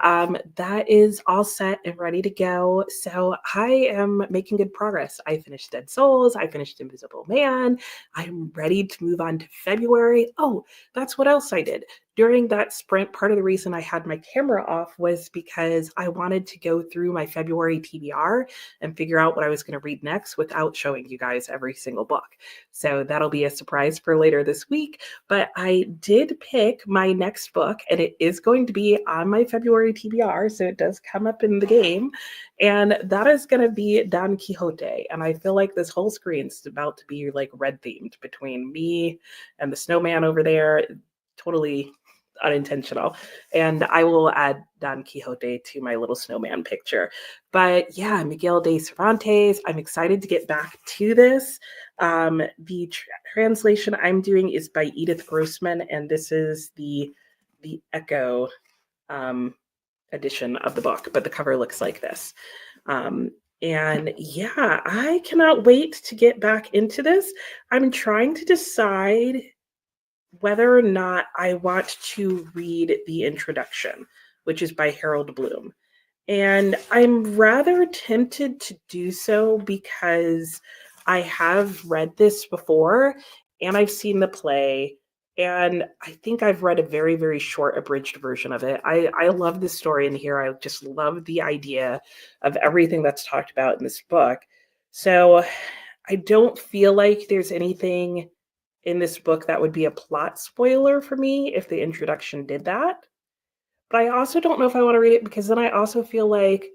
S1: that is all set and ready to go. So I am making good progress. I finished Dead Souls. I finished Invisible Man. I'm ready to move on to February. Oh, that's what else I did. During that sprint, part of the reason I had my camera off was because I wanted to go through my February TBR and figure out what I was going to read next without showing you guys every single book. So that'll be a surprise for later this week. But I did pick my next book, and it is going to be on my February TBR, so it does come up in the game. And that is going to be Don Quixote. And I feel like this whole screen is about to be like red themed between me and the snowman over there. Totally unintentional. And I will add Don Quixote to my little snowman picture. But yeah, Miguel de Cervantes, I'm excited to get back to this. The translation I'm doing is by Edith Grossman, and this is the Echo um, edition of the book, but the cover looks like this. Um, and yeah, I cannot wait to get back into this. I'm trying to decide whether or not I want to read the introduction, which is by Harold Bloom. And I'm rather tempted to do so because I have read this before and I've seen the play. And I think I've read a very, very short abridged version of it. I love this story in here. I just love the idea of everything that's talked about in this book. So I don't feel like there's anything in this book that would be a plot spoiler for me if the introduction did that. But I also don't know if I want to read it because then I also feel like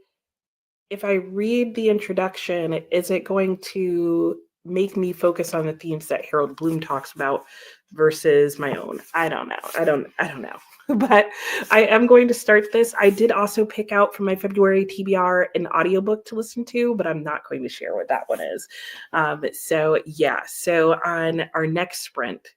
S1: if I read the introduction, is it going to make me focus on the themes that Harold Bloom talks about versus my own? I don't know. I don't know. But I am going to start this. I did also pick out from my February TBR an audiobook to listen to, but I'm not going to share what that one is. So yeah, so on our next sprint,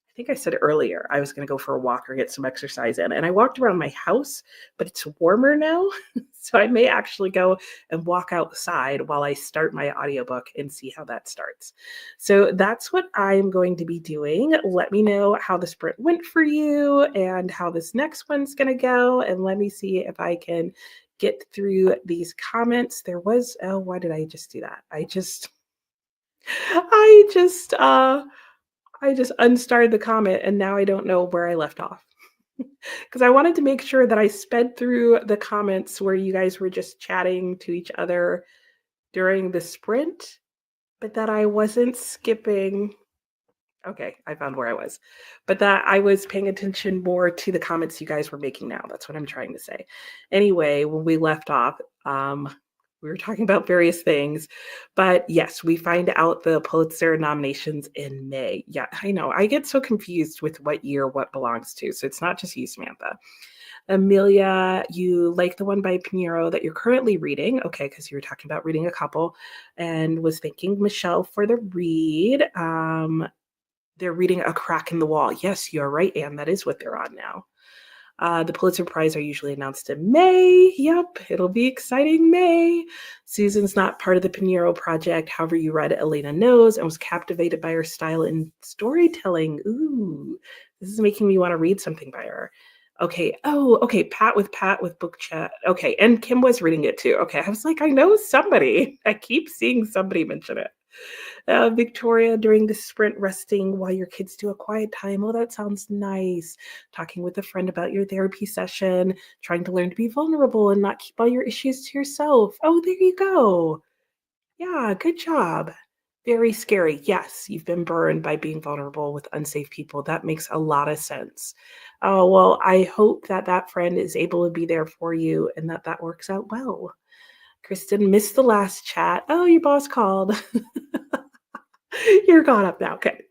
S1: I think I said earlier I was going to go for a walk or get some exercise in. And I walked around my house, but it's warmer now. So I may actually go and walk outside while I start my audiobook and see how that starts. So that's what I'm going to be doing. Let me know how the sprint went for you and how this next one's going to go. And let me see if I can get through these comments. There was, oh, why did I just do that? I just, I just unstarred the comment and now I don't know where I left off. Because I wanted to make sure that I sped through the comments where you guys were just chatting to each other during the sprint, but that I wasn't skipping. Okay, I found where I was. But that I was paying attention more to the comments you guys were making now. That's what I'm trying to say. Anyway, when we left off, we were talking about various things. But yes, we find out the Pulitzer nominations in May. Yeah, I know. I get so confused with what year what belongs to. So it's not just you, Samantha. Amelia, you like the one by Pinheiro that you're currently reading. Okay, because you were talking about reading a couple and was thanking Michelle for the read. They're reading A Crack in the Wall. Yes, you're right, Anne. That is what they're on now. The Pulitzer Prize are usually announced in May. Yep, it'll be exciting May. Susan's not part of the Pinheiro project. However, you read Elena Knows and was captivated by her style in storytelling. Ooh, this is making me want to read something by her. Okay. Oh, okay. Pat with book chat. Okay. And Kim was reading it too. Okay. I was like, I know somebody. I keep seeing somebody mention it. Victoria, during the sprint, resting while your kids do a quiet time. Oh, that sounds nice. Talking with a friend about your therapy session, trying to learn to be vulnerable and not keep all your issues to yourself. Oh, there you go. Yeah, good job. Very scary. Yes, you've been burned by being vulnerable with unsafe people. That makes a lot of sense. Oh, well, I hope that that friend is able to be there for you and that that works out well. Kristen missed the last chat. Oh, your boss called. You're caught up now. Okay.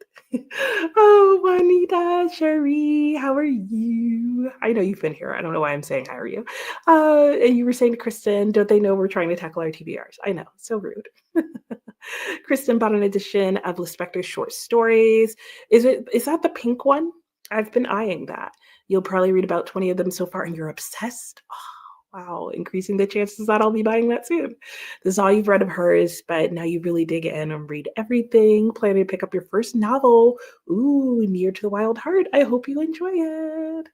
S1: Oh, Juanita, Cherie, how are you? I know you've been here. I don't know why I'm saying how are you. And you were saying to Kristen, don't they know we're trying to tackle our TBRs? I know, so rude. Kristen bought an edition of Lispector's short stories. Is that the pink one? I've been eyeing that. You'll probably read about 20 of them so far and you're obsessed. Oh, wow, increasing the chances that I'll be buying that soon. This is all you've read of hers, but now you really dig in and read everything. Planning to pick up your first novel. Ooh, Near to the Wild Heart. I hope you enjoy it.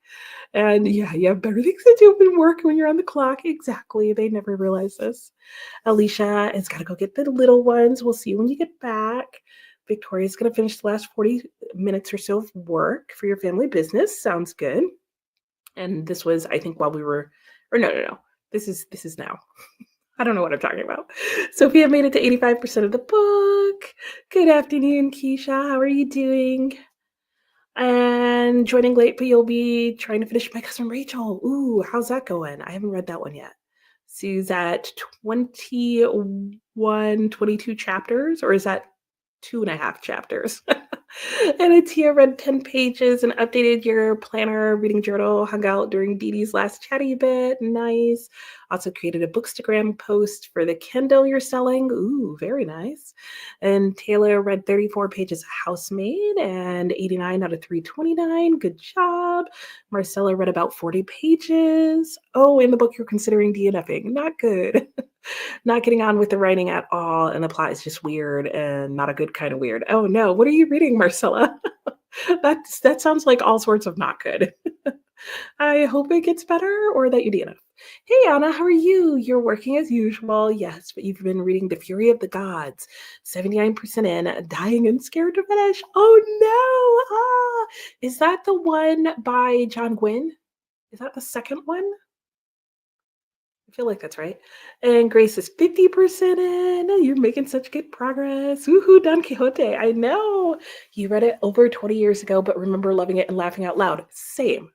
S1: And yeah, you have better things to do than work when you're on the clock. Exactly. They never realize this. Alicia has got to go get the little ones. We'll see you when you get back. Victoria's going to finish the last 40 minutes or so of work for your family business. Sounds good. And this was, I think, while we were, or no. This is now. I don't know what I'm talking about. Sophia made it to 85% of the book. Good afternoon, Keisha. How are you doing? And joining late, but you'll be trying to finish My Cousin Rachel. Ooh, how's that going? I haven't read that one yet. Sue's at 21, 22 chapters, or is that 2.5 chapters? And Atia read 10 pages and updated your planner, reading journal, hung out during Dee Dee's last chatty bit. Nice. Also created a Bookstagram post for the Kindle you're selling. Ooh, very nice. And Taylor read 34 pages of Housemaid and 89 out of 329. Good job. Marcella read about 40 pages. Oh, in the book you're considering DNFing. Not good. Not getting on with the writing at all, and the plot is just weird and not a good kind of weird. Oh no, what are you reading, Marcella? That sounds like all sorts of not good. I hope it gets better or that you DNF. Hey Anna, how are you? You're working as usual. Yes, but you've been reading The Fury of the Gods. 79% in, dying and scared to finish. Oh no! Is that the one by John Gwynne? Is that the second one? I feel like that's right. And Grace is 50% in. Oh, you're making such good progress. Woohoo, Don Quixote. I know. You read it over 20 years ago, but remember loving it and laughing out loud. Same.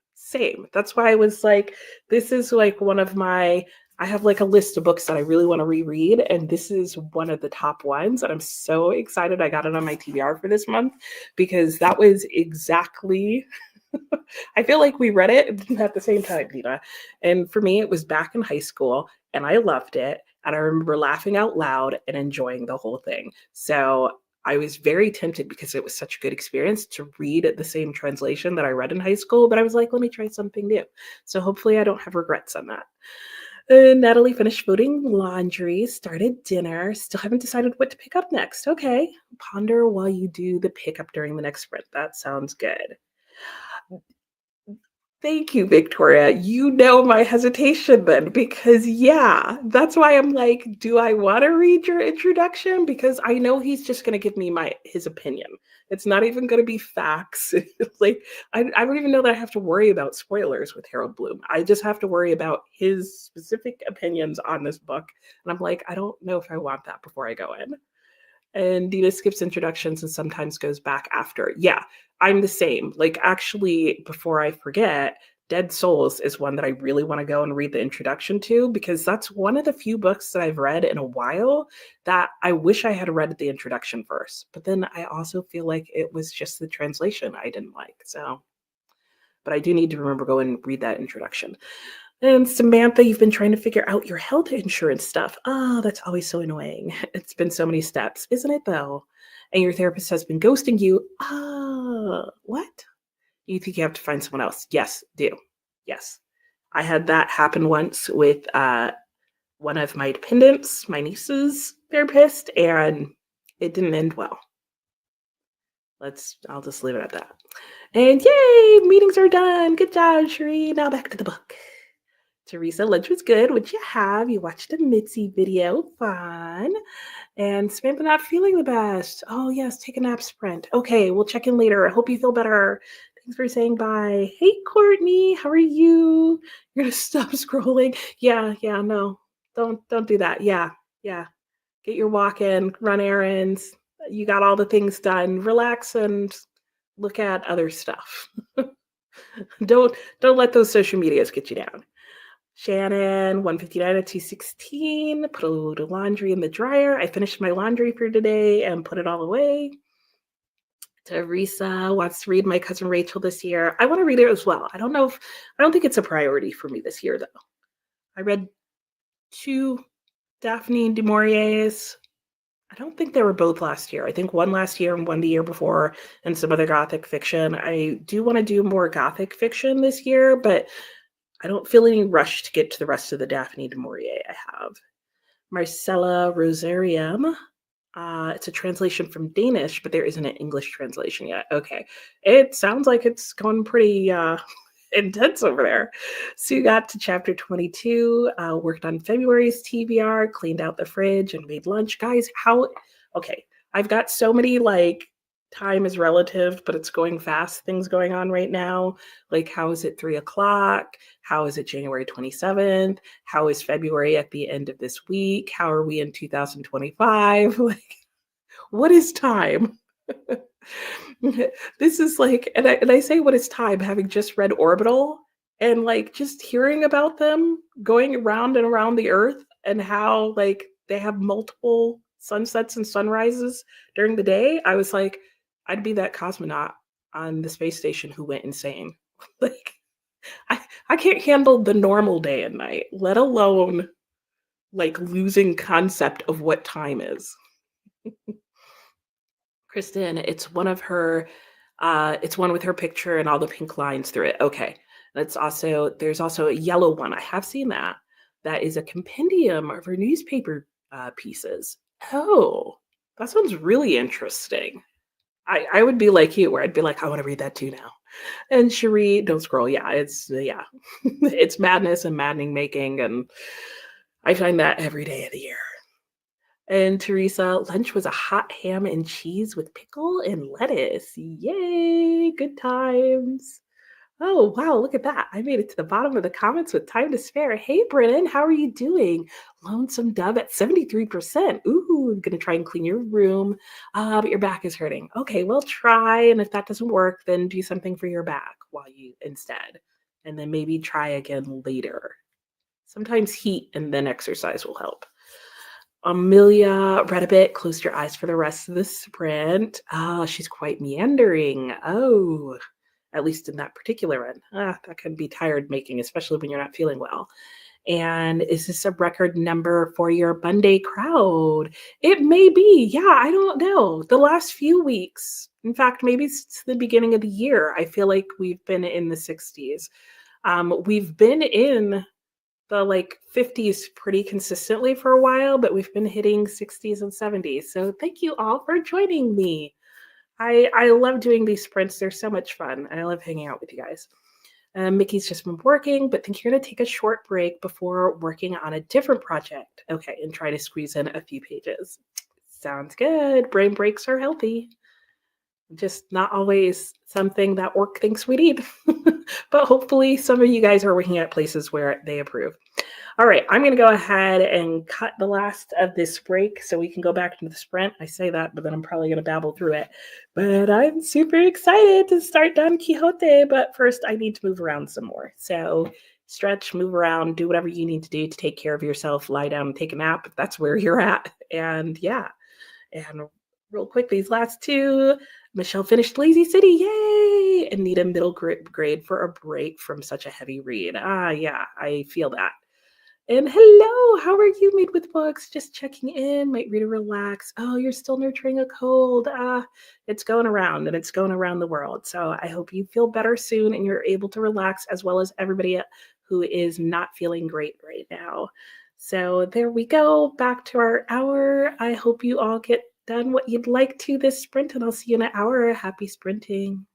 S1: That's why I was like, this is like one of my, I have like a list of books that I really want to reread, and this is one of the top ones. And I'm so excited I got it on my TBR for this month because that was exactly I feel like we read it at the same time, Dina. And for me, it was back in high school and I loved it. And I remember laughing out loud and enjoying the whole thing. So I was very tempted because it was such a good experience to read the same translation that I read in high school. But I was like, let me try something new. So hopefully I don't have regrets on that. Natalie finished folding laundry, started dinner, still haven't decided what to pick up next. Okay, ponder while you do the pickup during the next sprint. That sounds good. Thank you, Victoria. You know my hesitation then, because yeah, that's why I'm like, do I want to read your introduction? Because I know he's just going to give me his opinion. It's not even going to be facts. Like I don't even know that I have to worry about spoilers with Harold Bloom. I just have to worry about his specific opinions on this book. And I'm like, I don't know if I want that before I go in. And Dina skips introductions and sometimes goes back after. Yeah, I'm the same. Like, actually, before I forget, Dead Souls is one that I really want to go and read the introduction to because that's one of the few books that I've read in a while that I wish I had read the introduction first. But then I also feel like it was just the translation I didn't like. So, but I do need to remember go and read that introduction. And Samantha, you've been trying to figure out your health insurance stuff. Oh, that's always so annoying. It's been so many steps, isn't it though? And your therapist has been ghosting you. What? You think you have to find someone else? Yes, do. Yes. I had that happen once with one of my dependents, my niece's therapist, and it didn't end well. I'll just leave it at that. And yay, meetings are done. Good job, Sheree. Now back to the book. Teresa, lunch was good. What'd you have? You watched a Mitzi video. Fun. And Samantha not feeling the best. Oh, yes, take a nap sprint. Okay, we'll check in later. I hope you feel better. Thanks for saying bye. Hey, Courtney, how are you? You're gonna stop scrolling. Yeah, no. Don't do that. Yeah. Get your walk in, run errands. You got all the things done. Relax and look at other stuff. don't let those social medias get you down. Shannon, 159 at 216. Put a load of laundry in the dryer. I finished my laundry for today and put it all away. Teresa wants to read My Cousin Rachel this year. I want to read it as well. I don't think it's a priority for me this year, though. I read two Daphne du Maurier's. I don't think they were both last year. I think one last year and one the year before, and some other Gothic fiction. I do want to do more Gothic fiction this year, but I don't feel any rush to get to the rest of the Daphne du Maurier I have. Marcella Rosarium. It's a translation from Danish, but there isn't an English translation yet. Okay. It sounds like it's going pretty intense over there. So you got to chapter 22, worked on February's TBR, cleaned out the fridge, and made lunch. Guys, okay, I've got so many like time is relative, but it's going fast things going on right now. Like, how is it 3 o'clock? How is it January 27th? How is February at the end of this week? How are we in 2025? Like, what is time? This is like, and I say what is time, having just read Orbital and like just hearing about them going around and around the earth and how like they have multiple sunsets and sunrises during the day. I was like, I'd be that cosmonaut on the space station who went insane. Like, I can't handle the normal day and night, let alone like losing concept of what time is. Kristen, it's one with her picture and all the pink lines through it. Okay. There's also a yellow one. I have seen that. That is a compendium of her newspaper pieces. Oh, that sounds really interesting. I would be like you, where I'd be like, I want to read that too now. And Cherie, don't scroll. Yeah, it's madness and maddening making, and I find that every day of the year. And Teresa, lunch was a hot ham and cheese with pickle and lettuce. Yay, good times. Oh, wow, look at that. I made it to the bottom of the comments with time to spare. Hey, Brennan, how are you doing? Lonesome Dove at 73%. Ooh, I'm going to try and clean your room, but your back is hurting. Okay, well, try. And if that doesn't work, then do something for your back while you instead. And then maybe try again later. Sometimes heat and then exercise will help. Amelia read a bit, closed your eyes for the rest of the sprint. She's quite meandering. Oh, at least in that particular one. That can be tired making, especially when you're not feeling well. And is this a record number for your Monday crowd? It may be. Yeah, I don't know. The last few weeks, in fact, maybe since the beginning of the year, I feel like we've been in the 60s. We've been in the like 50s pretty consistently for a while, but we've been hitting 60s and 70s. So thank you all for joining me. I love doing these sprints. They're so much fun, and I love hanging out with you guys. Mickey's just been working, but think you're going to take a short break before working on a different project. Okay, and try to squeeze in a few pages. Sounds good. Brain breaks are healthy. Just not always something that work thinks we need. But hopefully some of you guys are working at places where they approve. All right, I'm going to go ahead and cut the last of this break so we can go back into the sprint. I say that, but then I'm probably going to babble through it. But I'm super excited to start Don Quixote. But first, I need to move around some more. So stretch, move around, do whatever you need to do to take care of yourself. Lie down, take a nap if that's where you're at. And yeah, and real quick, these last two. Michelle finished Lazy City, yay! And need a middle grade for a break from such a heavy read. Yeah, I feel that. And hello, how are you, Made with Books? Just checking in, might read or relax. Oh, you're still nurturing a cold. It's going around and it's going around the world. So I hope you feel better soon and you're able to relax as well as everybody who is not feeling great right now. So there we go, back to our hour. I hope you all get done what you'd like to this sprint, and I'll see you in an hour. Happy sprinting.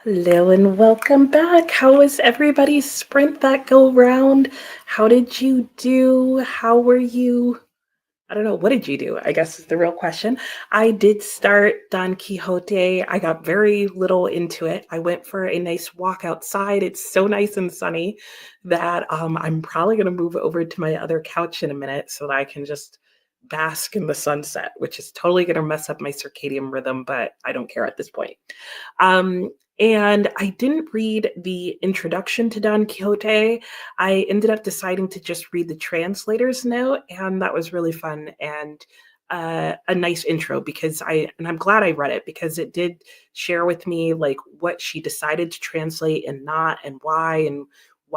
S1: Hello and welcome back. How was everybody's sprint that go round? How did you do? How were you? I don't know. What did you do? I guess is the real question. I did start Don Quixote. I got very little into it. I went for a nice walk outside. It's so nice and sunny that I'm probably going to move over to my other couch in a minute so that I can just bask in the sunset, which is totally going to mess up my circadian rhythm, but I don't care at this point. Um, and I didn't read the introduction to Don Quixote. I ended up deciding to just read the translator's note, and that was really fun and a nice intro because I'm glad I read it because it did share with me like what she decided to translate and not, and why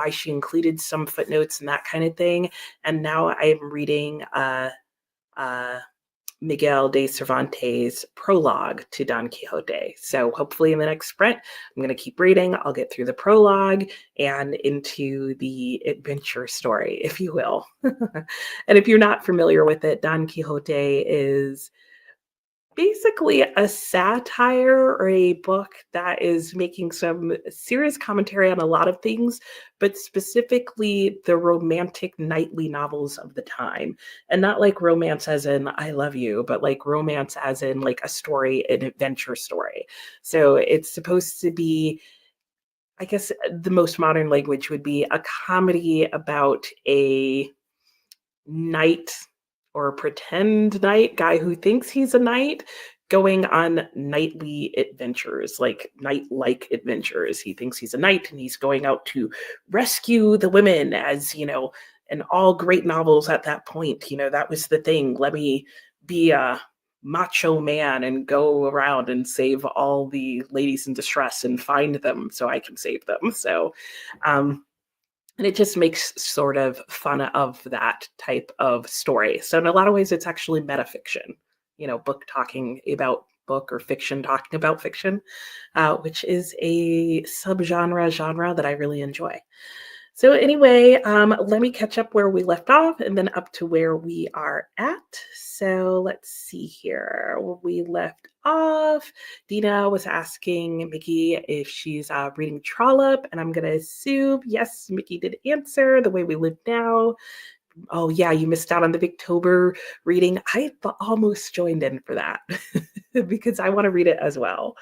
S1: she included some footnotes and that kind of thing. And now I am reading uh, Miguel de Cervantes' prologue to Don Quixote. So hopefully in the next sprint, I'm going to keep reading. I'll get through the prologue and into the adventure story, if you will. And if you're not familiar with it, Don Quixote is basically a satire or a book that is making some serious commentary on a lot of things, but specifically the romantic knightly novels of the time. And not like romance as in I love you, but like romance as in like a story, an adventure story. So it's supposed to be, I guess the most modern language would be a comedy about a knight or pretend knight guy who thinks he's a knight going on knightly adventures, like knight-like adventures. He thinks he's a knight and he's going out to rescue the women, as you know, in all great novels at that point, that was the thing. Let me be a macho man and go around and save all the ladies in distress and find them so I can save them. So um and it just makes sort of fun of that type of story. So in a lot of ways, it's actually metafiction, book talking about book or fiction talking about fiction, which is a genre that I really enjoy. So anyway, let me catch up where we left off and then up to where we are at. So let's see here. Where we left off, Dina was asking Mickey if she's reading Trollop, and I'm going to assume yes, Mickey did answer The Way We Live Now. Oh yeah, you missed out on the Victober reading. I almost joined in for that because I want to read it as well.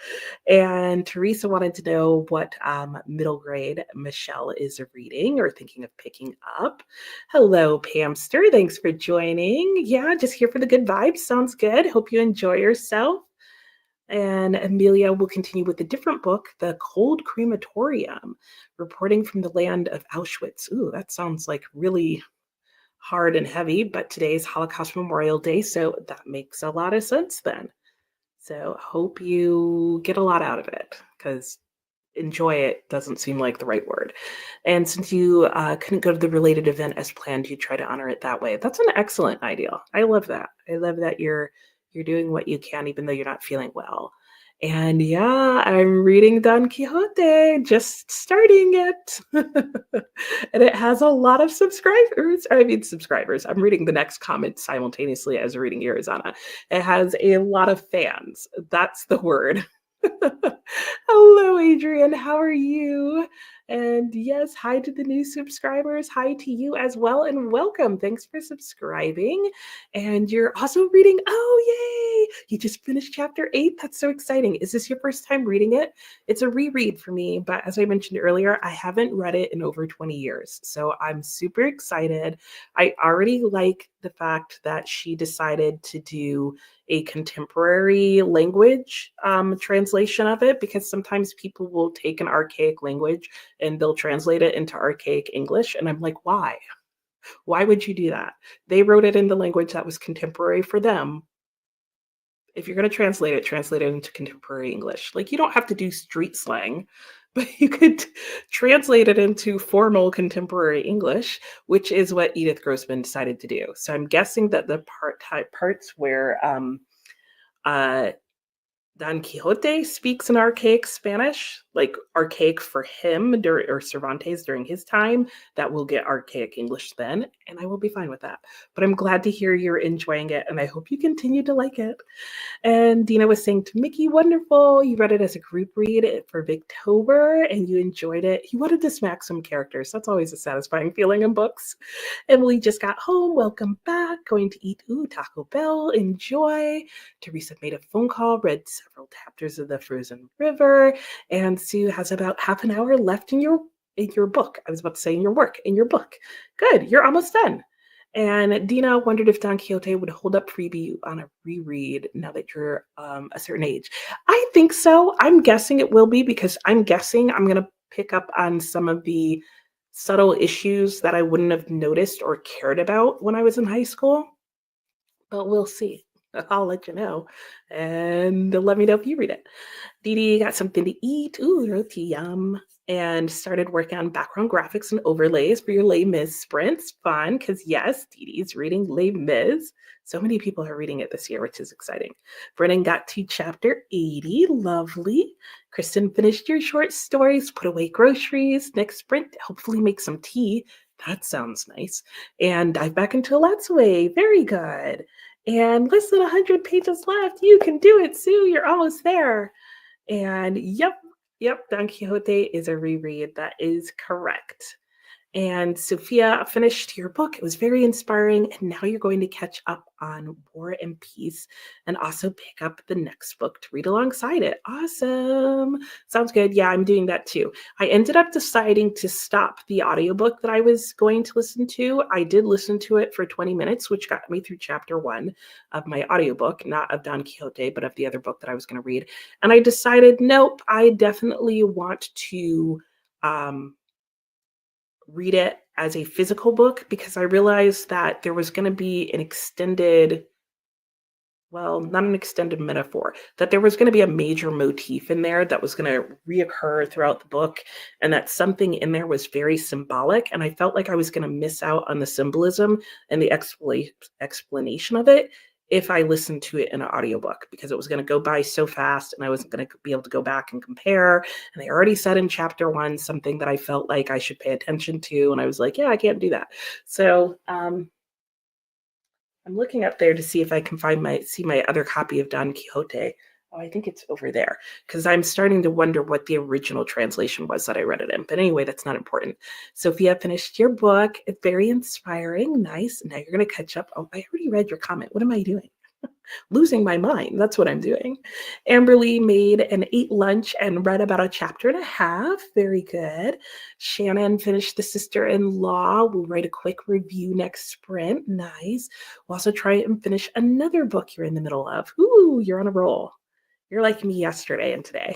S1: And Teresa wanted to know what middle grade Michelle is reading or thinking of picking up. Hello, Pamster. Thanks for joining. Yeah, just here for the good vibes. Sounds good. Hope you enjoy yourself. And Amelia will continue with a different book, The Cold Crematorium, reporting from the land of Auschwitz. Ooh, that sounds like really hard and heavy, but today's Holocaust Memorial Day, so that makes a lot of sense then. So hope you get a lot out of it because enjoy it doesn't seem like the right word. And since you couldn't go to the related event as planned, you try to honor it that way. That's an excellent idea. I love that. I love that you're doing what you can even though you're not feeling well. And yeah, I'm reading Don Quixote, just starting it. And it has a lot of subscribers. I mean, subscribers. I'm reading the next comment simultaneously as reading Arizona. It has a lot of fans. That's the word. Hello, Adrian. How are you? And yes, hi to the new subscribers. Hi to you as well, and welcome. Thanks for subscribing. And you're also reading. Oh, yay! You just finished chapter 8. That's so exciting. Is this your first time reading it? It's a reread for me, but as I mentioned earlier, I haven't read it in over 20 years. So I'm super excited. I already like the fact that she decided to do a contemporary language translation of it because sometimes people will take an archaic language and they'll translate it into archaic English. And I'm like, why? Why would you do that? They wrote it in the language that was contemporary for them. If you're going to translate it into contemporary English. Like, you don't have to do street slang, but you could translate it into formal contemporary English, which is what Edith Grossman decided to do. So I'm guessing that the parts where uh, Don Quixote speaks an archaic Spanish, like archaic for him or Cervantes during his time. That will get archaic English then, and I will be fine with that. But I'm glad to hear you're enjoying it, and I hope you continue to like it. And Dina was saying to Mickey, wonderful. You read it as a group read for Victober and you enjoyed it. You wanted to smack some characters. That's always a satisfying feeling in books. Emily just got home. Welcome back. Going to eat, Taco Bell. Enjoy. Teresa made a phone call, read several chapters of The Frozen River. And Sue has about half an hour left in your book. I was about to say in your work, in your book. Good. You're almost done. And Dina wondered if Don Quixote would hold up for you on a reread now that you're a certain age. I think so. I'm guessing it will be because I'm guessing I'm going to pick up on some of the subtle issues that I wouldn't have noticed or cared about when I was in high school. But we'll see. I'll let you know. And let me know if you read it. Dee Dee got something to eat. Roti yum. And started working on background graphics and overlays for your Les Mis sprints. Fun, because yes, Dee Dee's reading Les Mis. So many people are reading it this year, which is exciting. Brennan got to chapter 80. Lovely. Kristen finished your short stories, put away groceries. Next sprint, hopefully make some tea. That sounds nice. And dive back into Let's Way. Very good. And less than 100 pages left. You can do it, Sue. You're almost there. And yep, Don Quixote is a reread. That is correct. And Sophia finished your book. It was very inspiring. And now you're going to catch up on War and Peace and also pick up the next book to read alongside it. Awesome. Sounds good. Yeah, I'm doing that too. I ended up deciding to stop the audiobook that I was going to listen to. I did listen to it for 20 minutes, which got me through chapter 1 of my audiobook, not of Don Quixote, but of the other book that I was going to read. And I decided, nope, I definitely want to read it as a physical book because I realized that there was going to be an extended, well, not an extended metaphor, that there was going to be a major motif in there that was going to reoccur throughout the book, and that something in there was very symbolic. And I felt like I was going to miss out on the symbolism and the explanation of it if I listened to it in an audiobook, because it was going to go by so fast and I wasn't going to be able to go back and compare. And they already said in chapter 1 something that I felt like I should pay attention to. And I was like, yeah, I can't do that. So I'm looking up there to see if I can see my other copy of Don Quixote. Oh, I think it's over there because I'm starting to wonder what the original translation was that I read it in. But anyway, that's not important. Sophia finished your book. It's very inspiring. Nice. Now you're going to catch up. Oh, I already read your comment. What am I doing? Losing my mind. That's what I'm doing. Amberly made and ate lunch and read about a chapter and a half. Very good. Shannon finished The Sister-in-Law. We'll write a quick review next sprint. Nice. We'll also try and finish another book you're in the middle of. Ooh, you're on a roll. You're like me yesterday and today.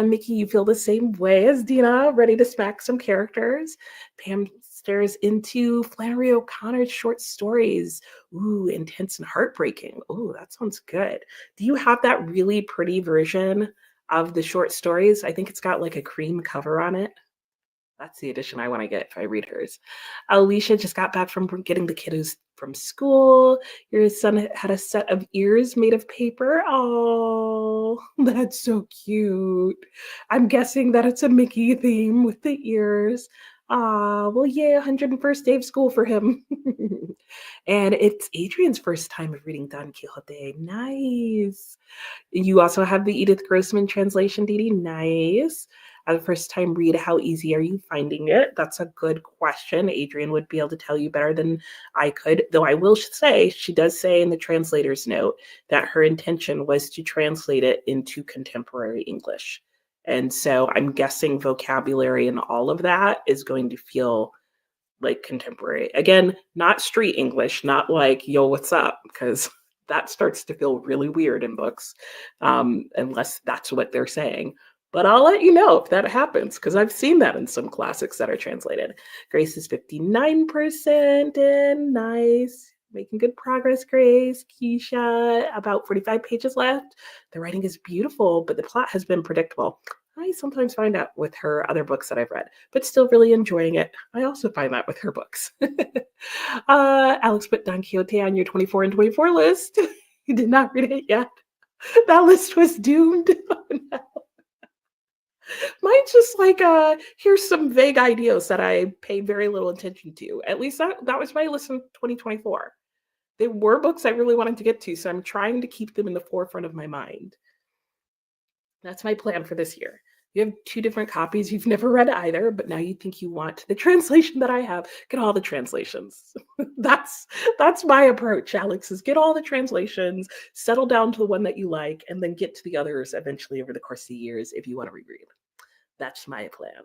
S1: Mickey, you feel the same way as Dina, ready to smack some characters. Pam stares into Flannery O'Connor's short stories. Ooh, intense and heartbreaking. Ooh, that sounds good. Do you have that really pretty version of the short stories? I think it's got like a cream cover on it. That's the edition I want to get if I read hers. Alicia just got back from getting the kiddos from school. Your son had a set of ears made of paper. Oh, that's so cute. I'm guessing that it's a Mickey theme with the ears. Ah, well, yeah, 101st day of school for him. And it's Adrian's first time of reading Don Quixote. Nice. You also have the Edith Grossman translation, Dee Dee. Nice. The first time read, how easy are you finding it? That's a good question. Adrian would be able to tell you better than I could, though I will say, she does say in the translator's note that her intention was to translate it into contemporary English. And so I'm guessing vocabulary and all of that is going to feel like contemporary. Again, not street English, not like, yo, what's up? Because that starts to feel really weird in books, unless that's what they're saying. But I'll let you know if that happens, because I've seen that in some classics that are translated. Grace is 59% and nice. Making good progress, Grace. Keisha, about 45 pages left. The writing is beautiful, but the plot has been predictable. I sometimes find that with her other books that I've read, but still really enjoying it. I also find that with her books. Alex put Don Quixote on your 24 and 24 list. You did not read it yet. That list was doomed. Mine's just like, here's some vague ideas that I paid very little attention to. At least that was my list in 2024. There were books I really wanted to get to, so I'm trying to keep them in the forefront of my mind. That's my plan for this year. You have two different copies. You've never read either, but now you think you want the translation that I have. Get all the translations. that's that's my approach, Alex, is get all the translations, settle down to the one that you like, and then get to the others eventually over the course of the years if you want to reread. That's my plan.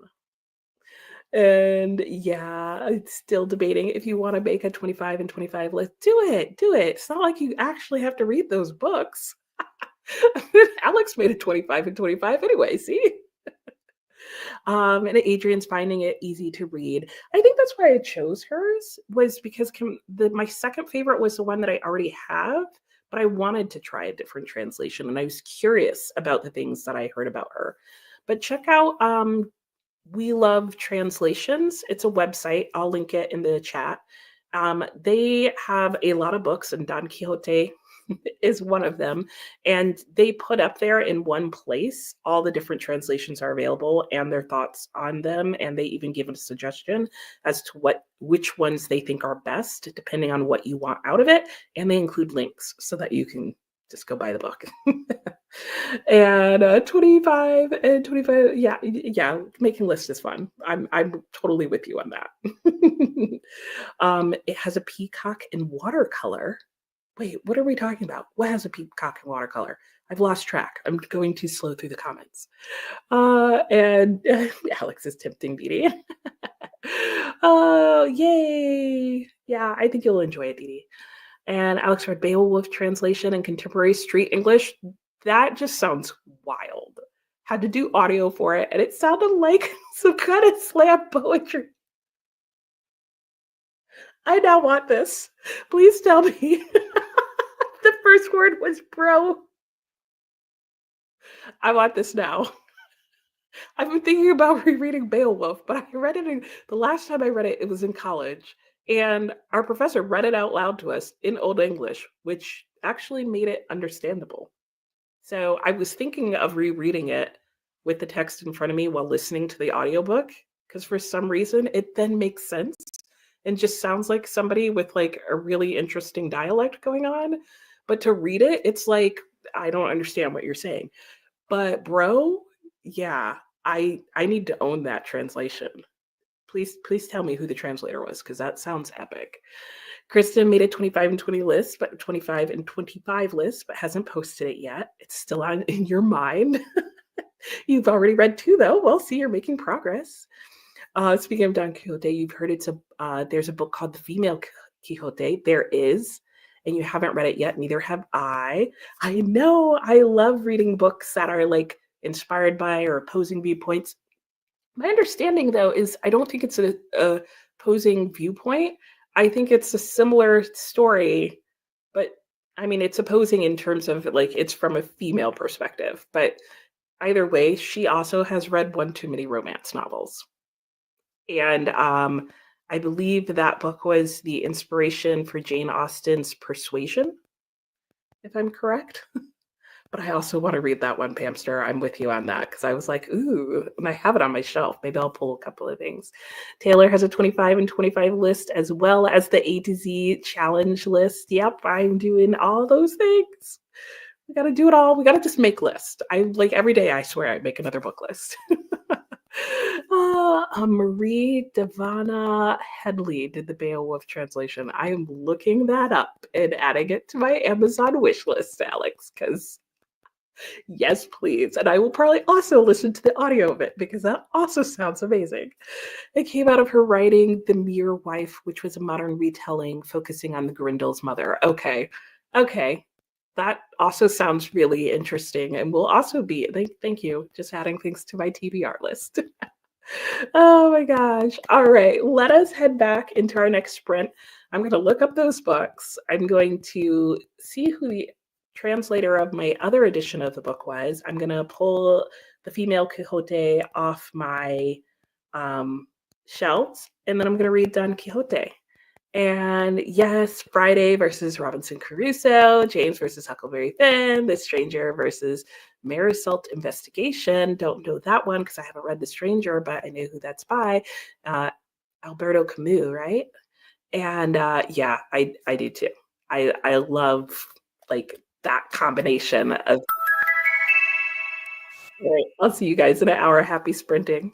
S1: And yeah, it's still debating if you want to make a 25 and 25 list. Do it. Do it. It's not like you actually have to read those books. Alex made a 25 and 25 anyway, see? And Adrian's finding it easy to read. I think that's why I chose hers, was because my second favorite was the one that I already have, but I wanted to try a different translation and I was curious about the things that I heard about her. But check out We Love Translations. It's a website. I'll link it in the chat. They have a lot of books, and Don Quixote is one of them. And they put up there in one place all the different translations are available and their thoughts on them. And they even give a suggestion as to which ones they think are best, depending on what you want out of it. And they include links so that you can just go buy the book. And 25 and 25, yeah, making lists is fun. I'm totally with you on that. It has a peacock in watercolor. Wait, what are we talking about? What has a peacock in watercolor? I've lost track. I'm going too slow through the comments. And Alex is tempting Dee. Oh, yay. Yeah, I think you'll enjoy it, Dee. And Alex read Beowulf translation and contemporary street English. That just sounds wild. Had to do audio for it, and it sounded like some kind of slam poetry. I now want this. Please tell me. The first word was bro. I want this now. I've been thinking about rereading Beowulf, but I read it the last time I read it, it was in college. And our professor read it out loud to us in Old English, which actually made it understandable. So I was thinking of rereading it with the text in front of me while listening to the audiobook, because for some reason it then makes sense and just sounds like somebody with like a really interesting dialect going on. But to read it, it's like, I don't understand what you're saying. But bro, yeah, I need to own that translation. Please tell me who the translator was, because that sounds epic. Kristen made a 25 and 20 list, but 25 and 25 list, but hasn't posted it yet. It's still on in your mind. You've already read 2 though. Well, see, you're making progress. Speaking of Don Quixote, you've heard there's a book called The Female Quixote. There is, and you haven't read it yet. Neither have I. I know I love reading books that are like inspired by or opposing viewpoints. My understanding, though, is I don't think it's a opposing viewpoint. I think it's a similar story, but I mean, it's opposing in terms of like it's from a female perspective. But either way, she also has read one too many romance novels. And I believe that book was the inspiration for Jane Austen's Persuasion, if I'm correct. But I also want to read that one, Pamster. I'm with you on that because I was like, ooh, and I have it on my shelf. Maybe I'll pull a couple of things. Taylor has a 25 and 25 list as well as the A to Z challenge list. Yep, I'm doing all those things. We got to do it all. We got to just make lists. I like every day, I swear I make another book list. Marie Devana Headley did the Beowulf translation. I am looking that up and adding it to my Amazon wish list, Alex, because yes, please. And I will probably also listen to the audio of it because that also sounds amazing. It came out of her writing The Mere Wife, which was a modern retelling focusing on the Grindel's mother. Okay. That also sounds really interesting and will also be, thank you, just adding things to my TBR list. Oh my gosh. All right, let us head back into our next sprint. I'm going to look up those books. I'm going to see who the translator of my other edition of the book was. I'm going to pull The Female Quixote off my shelves, and then I'm going to read Don Quixote. And yes, Friday versus Robinson Crusoe, James versus Huckleberry Finn, The Stranger versus Marisol Investigation. Don't know that one because I haven't read The Stranger, but I know who that's by. Uh, Alberto Camus, right? And yeah, I do too. I love like that combination of. All right, I'll see you guys in an hour. Happy sprinting.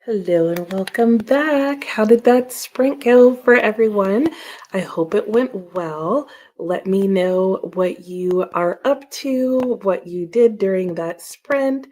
S1: Hello and welcome back. How did that sprint go for everyone? I hope it went well. Let me know what you are up to, what you did during that sprint,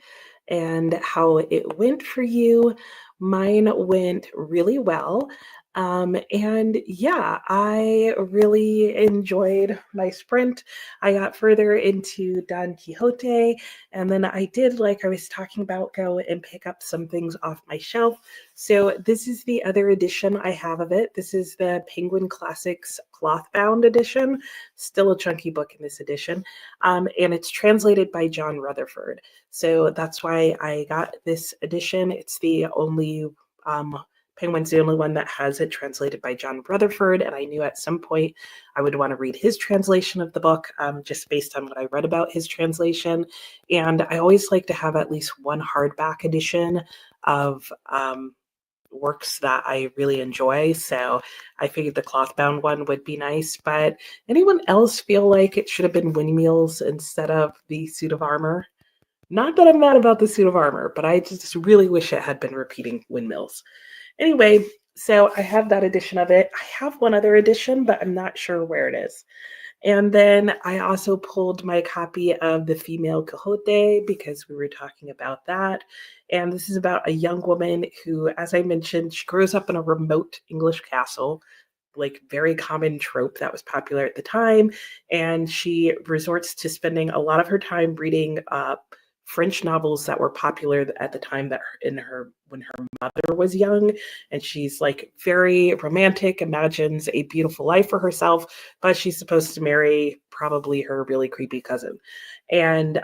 S1: and how it went for you. Mine went really well. And yeah, I really enjoyed my sprint. I got further into Don Quixote, and then I did, like I was talking about, go and pick up some things off my shelf. So this is the other edition I have of it. This is the Penguin Classics cloth bound edition. Still a chunky book in this edition. And it's translated by John Rutherford. So that's why I got this edition. It's the only Penguin's the only one that has it translated by John Rutherford, and I knew at some point I would want to read his translation of the book, just based on what I read about his translation. And I always like to have at least one hardback edition of works that I really enjoy. So I figured the cloth bound one would be nice. But anyone else feel like it should have been windmills instead of the suit of armor? Not that I'm mad about the suit of armor, but I just really wish it had been repeating windmills. Anyway, so I have that edition of it. I have one other edition, but I'm not sure where it is. And then I also pulled my copy of The Female Quixote because we were talking about that. And this is about a young woman who, as I mentioned, she grows up in a remote English castle, like very common trope that was popular at the time. And she resorts to spending a lot of her time reading French novels that were popular at the time that in her when her mother was young, and she's like very romantic, imagines a beautiful life for herself, but she's supposed to marry probably her really creepy cousin. And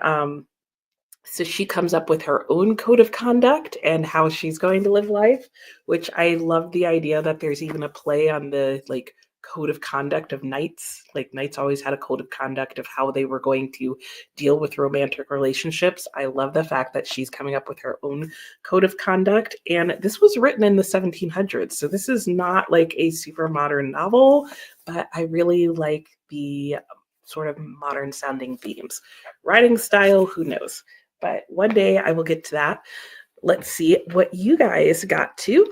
S1: so she comes up with her own code of conduct and how she's going to live life, which I love the idea that there's even a play on the like code of conduct of knights. Like knights always had a code of conduct of how they were going to deal with romantic relationships. I love the fact that she's coming up with her own code of conduct. And this was written in the 1700s. So this is not like a super modern novel, but I really like the sort of modern sounding themes. Writing style, who knows? But one day I will get to that. Let's see what you guys got to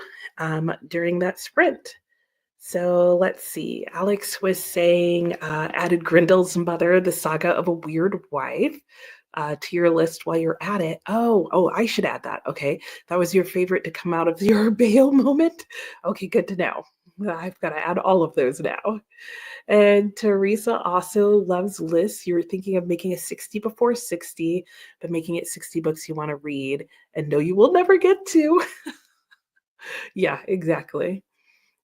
S1: during that sprint. So let's see. Alex was saying, added Grendel's mother, the saga of a weird wife, to your list while you're at it. Oh, I should add that. Okay. That was your favorite to come out of your bail moment. Okay, good to know. I've got to add all of those now. And Teresa also loves lists. You're thinking of making a 60 before 60, but making it 60 books you want to read and know you will never get to. Yeah, exactly.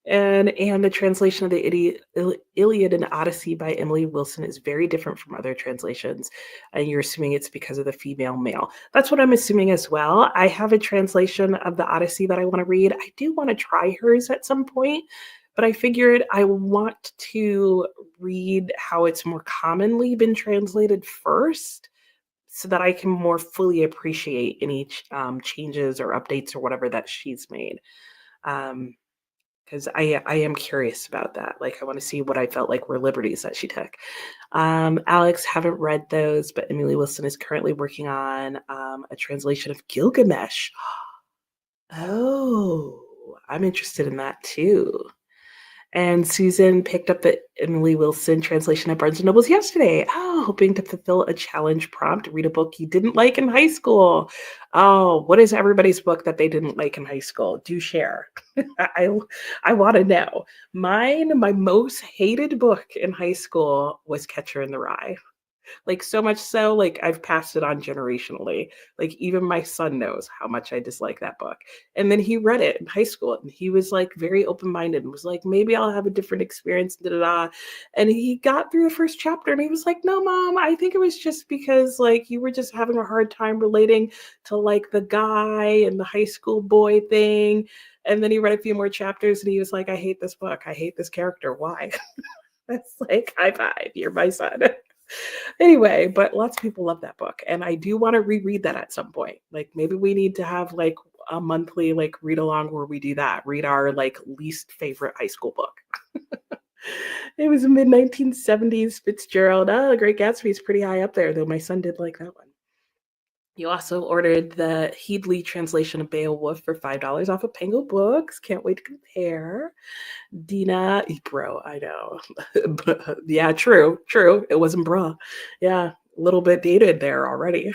S1: And the translation of the Iliad and Odyssey by Emily Wilson is very different from other translations, and you're assuming it's because of the female male. That's what I'm assuming as well. I have a translation of the Odyssey that I want to read. I do want to try hers at some point, but I figured I want to read how it's more commonly been translated first so that I can more fully appreciate any changes or updates or whatever that she's made. Um, because I am curious about that. Like, I want to see what I felt like were liberties that she took. Alex, haven't read those, but Emily Wilson is currently working on a translation of Gilgamesh. Oh, I'm interested in that too. And Susan picked up the Emily Wilson translation at Barnes& and Nobles yesterday. Oh, hoping to fulfill a challenge prompt, read a book you didn't like in high school. Oh, what is everybody's book that they didn't like in high school? Do share. I, I want to know. My most hated book in high school was Catcher in the Rye. Like so much so, like I've passed it on generationally. Like even my son knows how much I dislike that book. And then he read it in high school and he was like very open-minded and was like, maybe I'll have a different experience, da da da. And he got through the first chapter and he was like, no, mom, I think it was just because like you were just having a hard time relating to like the guy and the high school boy thing. And then he read a few more chapters and he was like, I hate this book. I hate this character. Why? That's like, high five, you're my son. Anyway, but lots of people love that book. And I do want to reread that at some point. Like maybe we need to have like a monthly like read along where we do that, read our like least favorite high school book. It was mid 1970s Fitzgerald. Oh, The Great Gatsby is pretty high up there, though my son did like that one. You also ordered the Headley translation of Beowulf for $5 off of Pango Books. Can't wait to compare. Dina, bro, I know. Yeah, true. It wasn't bra. Yeah, a little bit dated there already.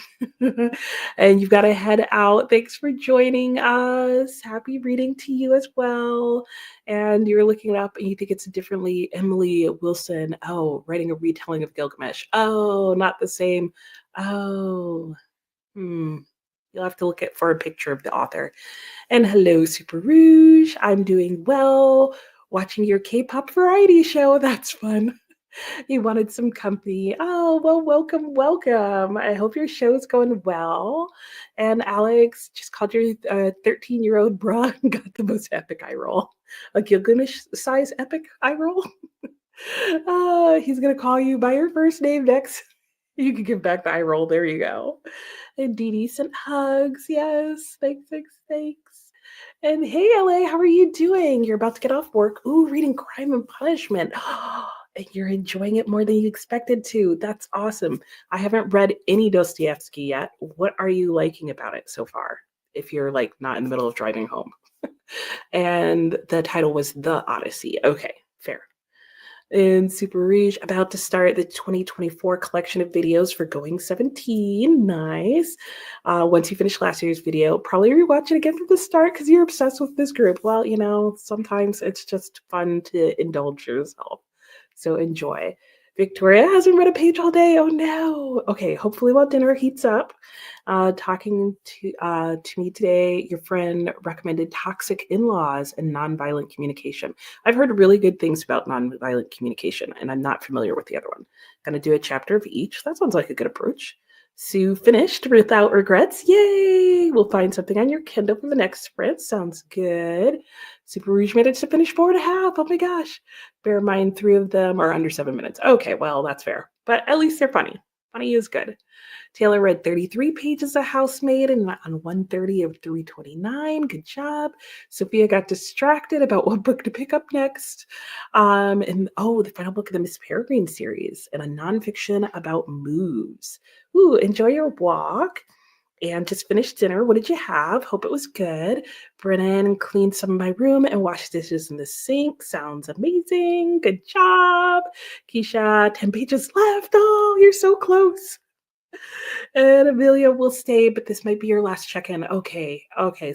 S1: And you've got to head out. Thanks for joining us. Happy reading to you as well. And you're looking it up and you think it's differently. Emily Wilson. Oh, writing a retelling of Gilgamesh. Oh, not the same. Oh, hmm. You'll have to look at for a picture of the author. And hello, Super Rouge. I'm doing well. Watching your K-pop variety show. That's fun. You wanted some company. Oh, well, welcome. I hope your show's going well. And Alex just called your 13-year-old bra and got the most epic eye roll. A Gilgamesh size epic eye roll. He's going to call you by your first name next. You can give back the eye roll. There you go. And Dee Dee sent hugs. Yes. Thanks. And hey, LA, how are you doing? You're about to get off work. Ooh, reading Crime and Punishment. And you're enjoying it more than you expected to. That's awesome. I haven't read any Dostoevsky yet. What are you liking about it so far? If you're like not in the middle of driving home. And the title was The Odyssey. Okay, fair. And Super Rouge about to start the 2024 collection of videos for Going 17. Nice. Once you finish last year's video, probably rewatch it again from the start because you're obsessed with this group. Well, sometimes it's just fun to indulge yourself. So enjoy. Victoria hasn't read a page all day. Oh no. Okay, hopefully while dinner heats up. Talking to me today, your friend recommended Toxic In-Laws and Nonviolent Communication. I've heard really good things about nonviolent communication, and I'm not familiar with the other one. Gonna do a chapter of each. That sounds like a good approach. Sue finished without regrets. Yay! We'll find something on your Kindle for the next sprint. Sounds good. Super Rouge managed to finish 4.5. Oh my gosh. Bear in mind, 3 of them are under 7 minutes. Okay, well, that's fair. But at least they're funny. Funny is good. Taylor read 33 pages of Housemaid and on 130 of 329. Good job. Sophia got distracted about what book to pick up next. The final book of the Miss Peregrine series and a nonfiction about moves. Ooh, enjoy your walk. And just finished dinner. What did you have? Hope it was good. Brennan cleaned some of my room and washed dishes in the sink. Sounds amazing. Good job. Keisha, 10 pages left. Oh, you're so close. And Amelia will stay, but this might be your last check-in. Okay,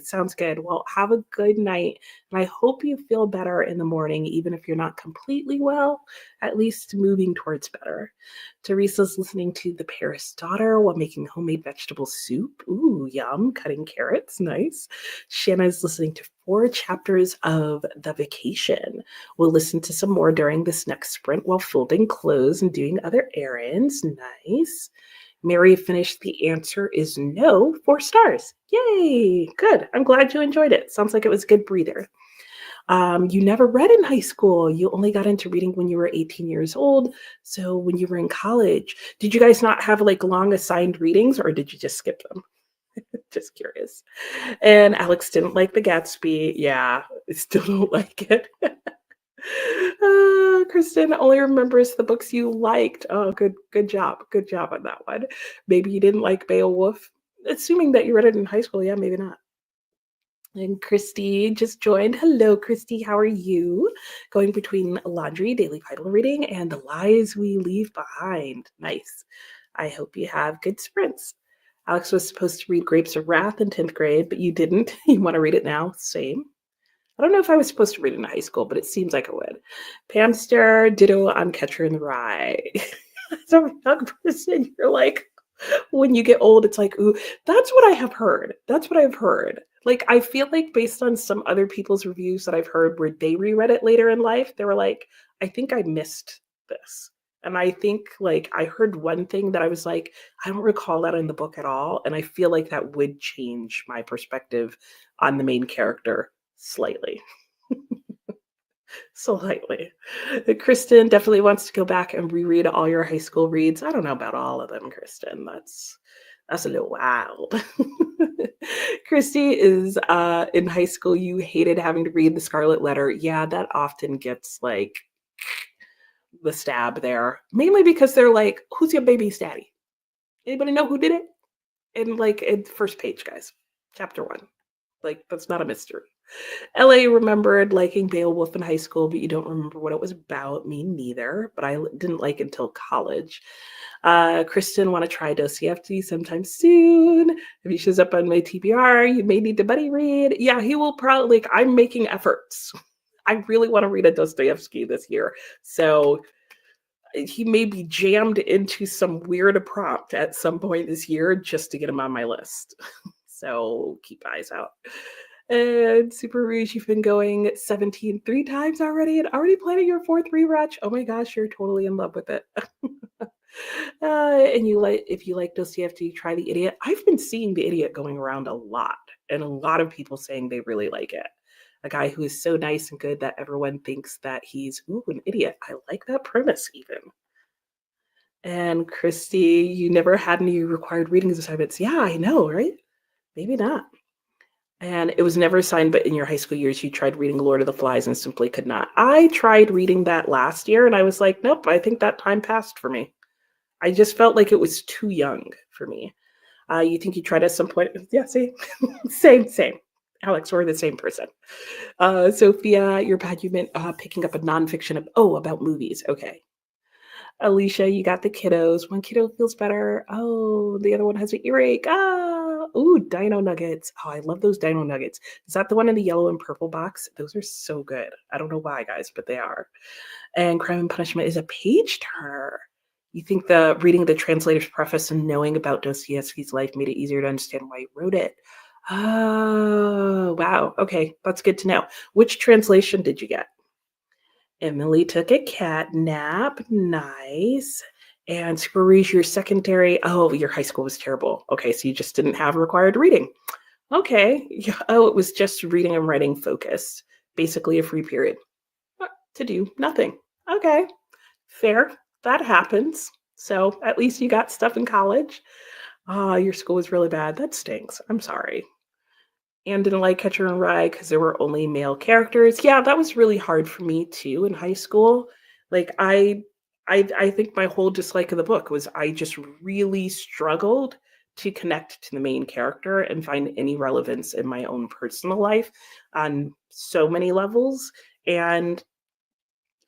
S1: sounds good. Well, have a good night, and I hope you feel better in the morning, even if you're not completely well, at least moving towards better. Teresa's listening to The Paris Daughter while making homemade vegetable soup. Ooh, yum, cutting carrots, nice. Shanna's listening to 4 chapters of The Vacation. We'll listen to some more during this next sprint while folding clothes and doing other errands. Nice. Mary finished The Answer is No, 4 stars. Yay! Good. I'm glad you enjoyed it. Sounds like it was a good breather. You never read in high school. You only got into reading when you were 18 years old. So when you were in college, did you guys not have like long assigned readings or did you just skip them? Just curious. And Alex didn't like The Gatsby. Yeah, I still don't like it. Kristen only remembers the books you liked. Oh, good job. Good job on that one. Maybe you didn't like Beowulf. Assuming that you read it in high school, yeah, maybe not. And Christy just joined. Hello, Christy. How are you? Going between laundry, daily Bible reading, and the lies we leave behind. Nice. I hope you have good sprints. Alex was supposed to read Grapes of Wrath in 10th grade, but you didn't. You want to read it now? Same. I don't know if I was supposed to read it in high school, but it seems like I would. Pamster, ditto on Catcher in the Rye. As a young person, you're like, when you get old, it's like, ooh, that's what I have heard. That's what I've heard. Like, I feel like based on some other people's reviews that I've heard where they reread it later in life, they were like, I think I missed this. And I think like I heard one thing that I was like, I don't recall that in the book at all. And I feel like that would change my perspective on the main character slightly. Slightly. Kristen definitely wants to go back and reread all your high school reads. I don't know about all of them, Kristen. That's a little wild. Christy is in high school. You hated having to read the Scarlet Letter. Yeah, that often gets like the stab there. Mainly because they're like, who's your baby's daddy? Anybody know who did it? And like in first page, guys, chapter one. Like that's not a mystery. LA remembered liking Beowulf in high school, but you don't remember what it was about. Me neither, but I didn't like it until college. Kristen, want to try Dostoevsky sometime soon. If he shows up on my TBR, you may need to buddy read. Yeah, he will probably, like, I'm making efforts. I really want to read a Dostoevsky this year. So he may be jammed into some weird prompt at some point this year just to get him on my list. So keep eyes out. And Super Rouge, you've been going 17 times already and already planning your fourth rewatch. Oh my gosh, you're totally in love with it. And you like if you like Dostoevsky, try The Idiot. I've been seeing The Idiot going around a lot, and a lot of people saying they really like it. A guy who is so nice and good that everyone thinks that he's an idiot. I like that premise even. And Christy, you never had any required reading assignments. Yeah, I know, right? Maybe not. And it was never assigned, but in your high school years, you tried reading Lord of the Flies and simply could not. I tried reading that last year, and I was like, nope, I think that time passed for me. I just felt like it was too young for me. You think you tried at some point? Yeah, see, same. Alex, we're the same person. Sophia, you're bad. You meant picking up a nonfiction about movies. Okay. Alicia, you got the kiddos. One kiddo feels better. Oh, the other one has an earache. Dino nuggets. Oh, I love those dino nuggets. Is that the one in the yellow and purple box? Those are so good. I don't know why, guys, but they are. And Crime and Punishment is a page turner. You think the reading the translator's preface and knowing about Dostoevsky's life made it easier to understand why he wrote it. Oh, wow. Okay, that's good to know. Which translation did you get? Emily took a cat nap. Nice. And Squarish, your secondary. Oh, your high school was terrible. Okay, so you just didn't have required reading. Okay. Yeah. Oh, it was just reading and writing focus. Basically a free period. To do nothing. Okay. Fair. That happens. So at least you got stuff in college. Your school was really bad. That stinks. I'm sorry. And didn't like Catcher in Rye because there were only male characters. Yeah, that was really hard for me too in high school. Like I think my whole dislike of the book was I just really struggled to connect to the main character and find any relevance in my own personal life on so many levels. And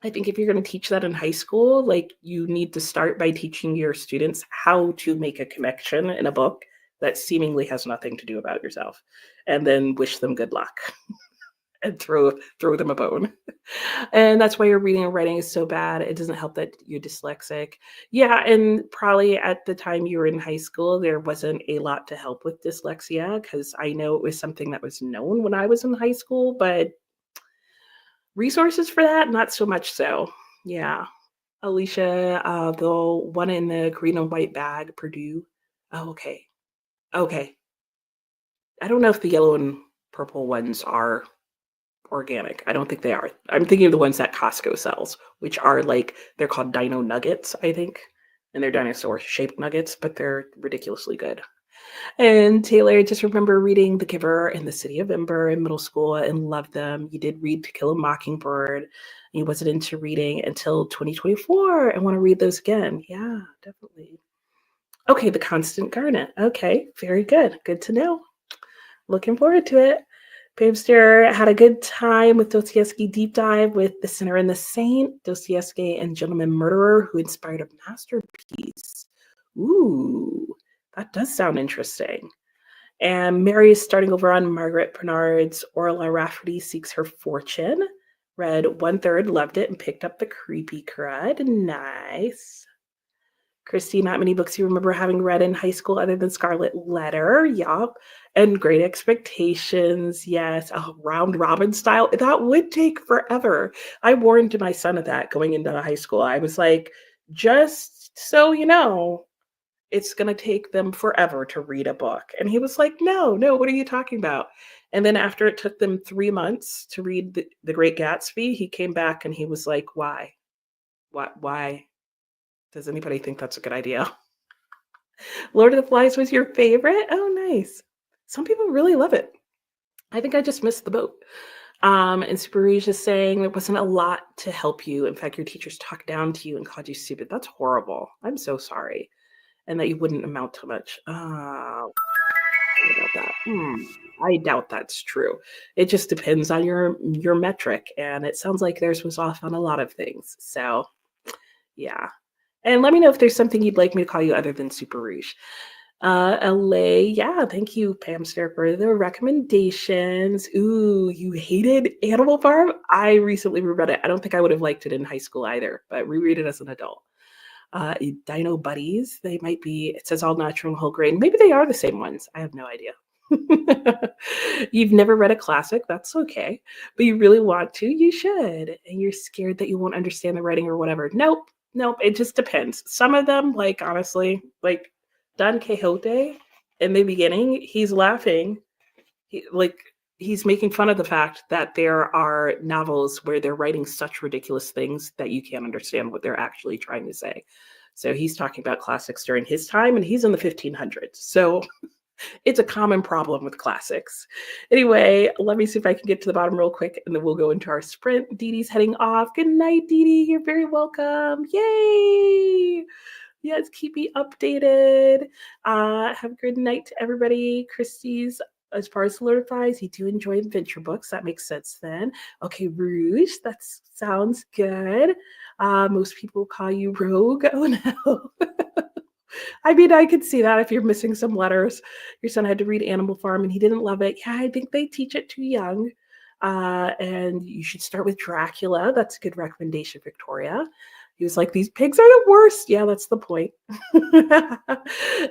S1: I think if you're going to teach that in high school, like you need to start by teaching your students how to make a connection in a book that seemingly has nothing to do about yourself, and then wish them good luck and throw them a bone. And that's why your reading and writing is so bad. It doesn't help that you're dyslexic. Yeah, and probably at the time you were in high school, there wasn't a lot to help with dyslexia because I know it was something that was known when I was in high school, but resources for that, not so much so. Yeah. Alicia, the one in the green and white bag, Purdue. Oh, okay. Okay. I don't know if the yellow and purple ones are organic. I don't think they are. I'm thinking of the ones that Costco sells, which are like, they're called dino nuggets, I think. And they're dinosaur shaped nuggets, but they're ridiculously good. And Taylor, I just remember reading The Giver and The City of Ember in middle school and loved them. You did read To Kill a Mockingbird. You wasn't into reading until 2024 and want to read those again. Yeah, definitely. Okay, The Constant Garnet. Okay, very good. Good to know. Looking forward to it. Babester had a good time with Dostoevsky deep dive with The Sinner and the Saint, Dostoevsky and Gentleman Murderer, who inspired a masterpiece. Ooh, that does sound interesting. And Mary is starting over on Margaret Bernard's Orla Rafferty Seeks Her Fortune. Read 1/3, loved it, and picked up The Creepy Crud. Nice. Christy, not many books you remember having read in high school other than Scarlet Letter. Yup. And Great Expectations. Yes. Oh, round robin style. That would take forever. I warned my son of that going into high school. I was like, just so you know, it's going to take them forever to read a book. And he was like, no, what are you talking about? And then after it took them 3 months to read the Great Gatsby, he came back and he was like, why? Why? Does anybody think that's a good idea? Lord of the Flies was your favorite? Oh, nice. Some people really love it. I think I just missed the boat. And Super Rouge is saying there wasn't a lot to help you. In fact, your teachers talked down to you and called you stupid. That's horrible. I'm so sorry. and that you wouldn't amount to much. Think about that. I doubt that's true. It just depends on your metric, and it sounds like theirs was off on a lot of things. So yeah. And let me know if there's something you'd like me to call you other than Super Rouge. LA, yeah, thank you, Pamster, for the recommendations. Ooh, you hated Animal Farm? I recently reread it. I don't think I would have liked it in high school either, but reread it as an adult. Dino Buddies, they might be, it says all natural and whole grain. Maybe they are the same ones. I have no idea. You've never read a classic, that's okay. But you really want to, you should. And you're scared that you won't understand the writing or whatever. Nope, nope, it just depends. Some of them, like honestly, like Don Quixote in the beginning, he's laughing. Like he's making fun of the fact that there are novels where they're writing such ridiculous things that you can't understand what they're actually trying to say. So he's talking about classics during his time, and he's in the 1500s. So it's a common problem with classics. Anyway, let me see if I can get to the bottom real quick, and then we'll go into our sprint. Dee Dee's heading off. Good night, Dee Dee. You're very welcome. Yay! Yes, keep me updated. Have a good night to everybody. Christie's, as far as solidifies, you do enjoy adventure books. That makes sense then. Okay, Rouge, that sounds good. Most people call you Rogue. Oh no. I mean, I could see that if you're missing some letters. Your son had to read Animal Farm and he didn't love it. Yeah, I think they teach it too young. And you should start with Dracula. That's a good recommendation, Victoria. He was like, these pigs are the worst. Yeah, that's the point.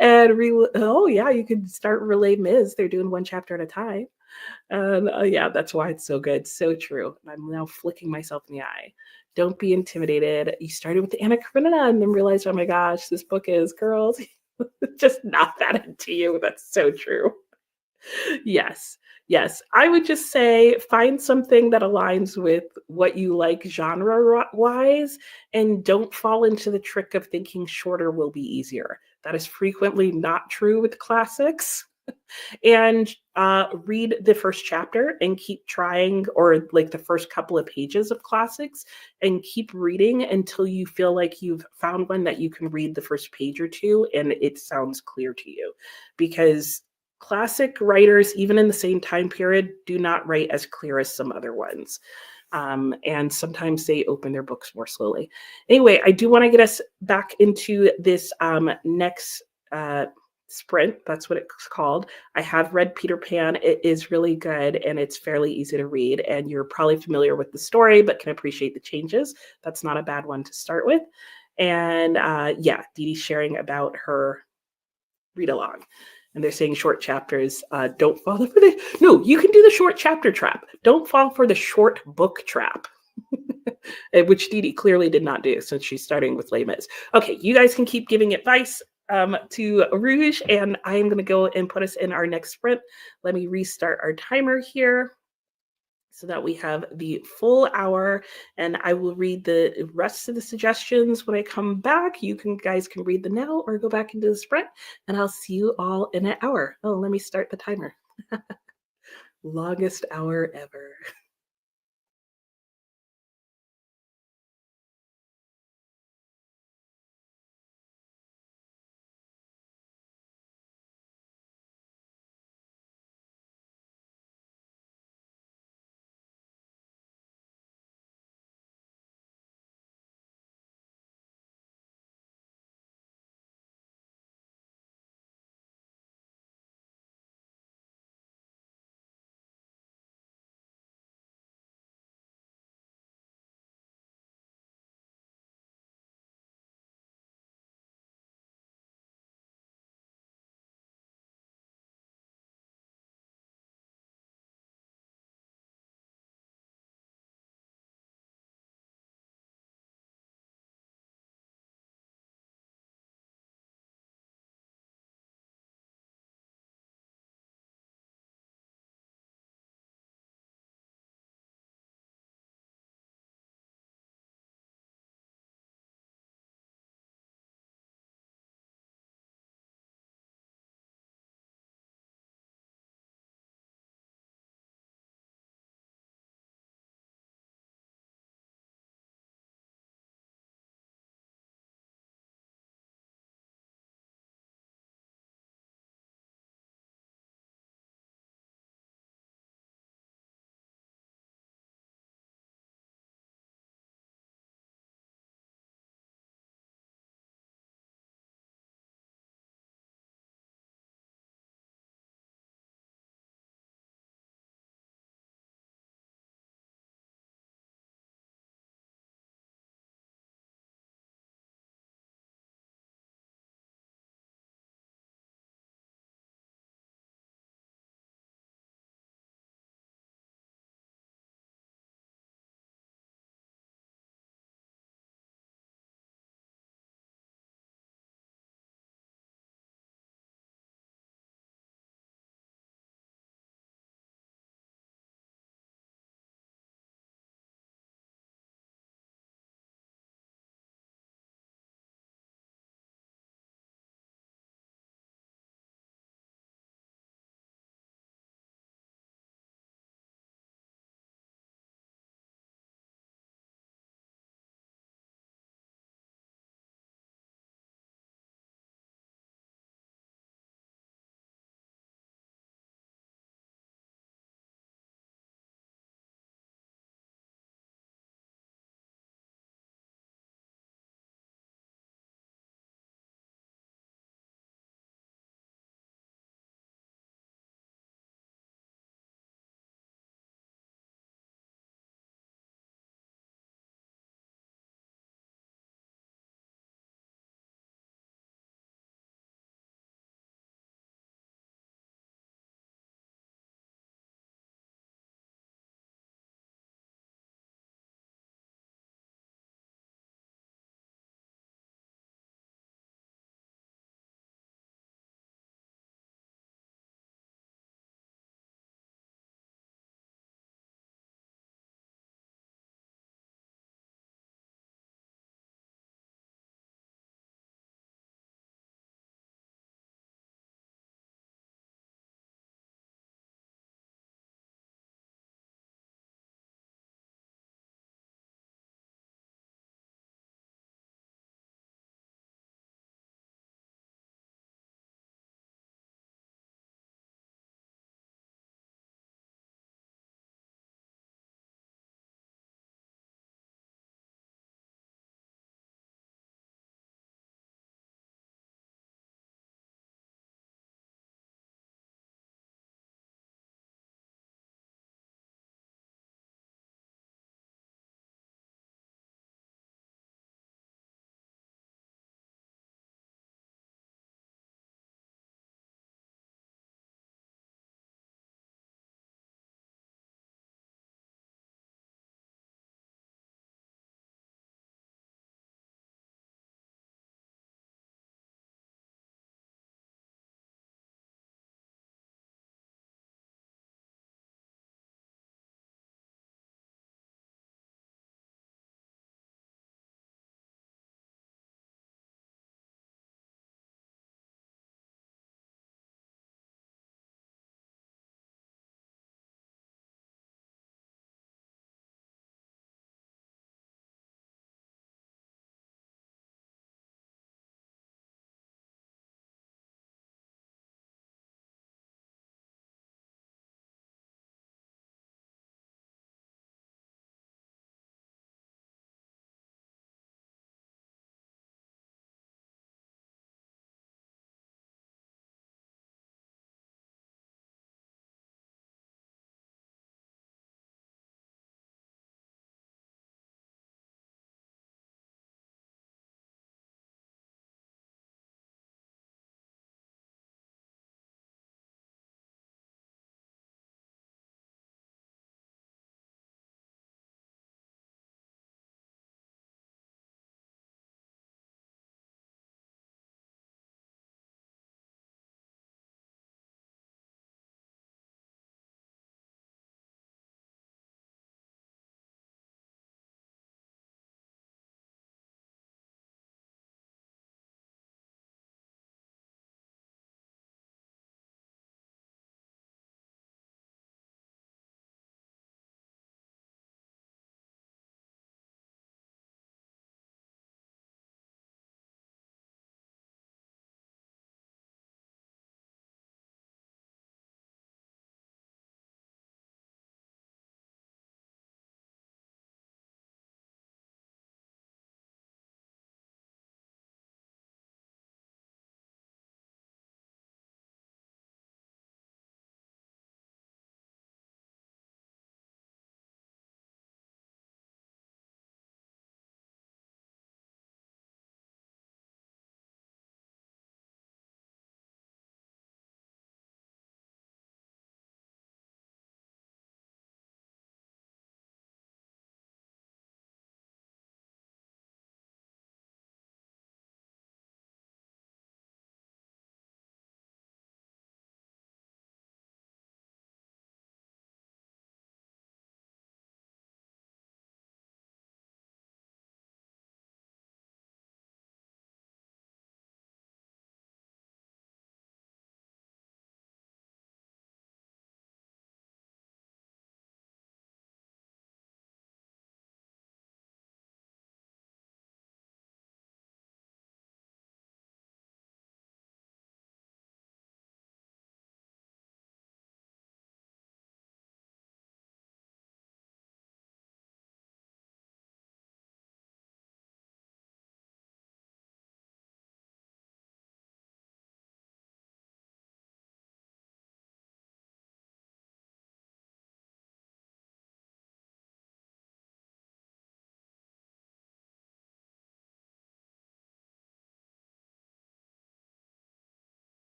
S1: And oh yeah, you could start Relay Miz. They're doing one chapter at a time. And yeah, that's why it's so good. So true. I'm now flicking myself in the eye. Don't be intimidated. You started with the Anna Karenina and then realized, oh my gosh, this book is girls. Just not that into you. That's so true. Yes. Yes. I would just say find something that aligns with what you like genre wise and don't fall into the trick of thinking shorter will be easier. That is frequently not true with classics. And read the first chapter and keep trying, or like the first couple of pages of classics, and keep reading until you feel like you've found one that you can read the first page or two and it sounds clear to you. Because classic writers, even in the same time period, do not write as clear as some other ones. And sometimes they open their books more slowly. Anyway, I do want to get us back into this next sprint. That's what it's called. I have read Peter Pan. It is really good and it's fairly easy to read. And you're probably familiar with the story, but can appreciate the changes. That's not a bad one to start with. And yeah, Dee Dee's sharing about her read along. And they're saying short chapters don't fall for the. No, you can do the short chapter trap. Don't fall for the short book trap. Which Dee Dee clearly did not do since she's starting with Les Mis. Okay, you guys can keep giving advice to Rouge, and I am going to go and put us in our next sprint. Let me restart our timer here so that we have the full hour, and I will read the rest of the suggestions when I come back. You guys can read them now or go back into the sprint, and I'll see you all in an hour. Oh, let me start the timer. Longest hour ever.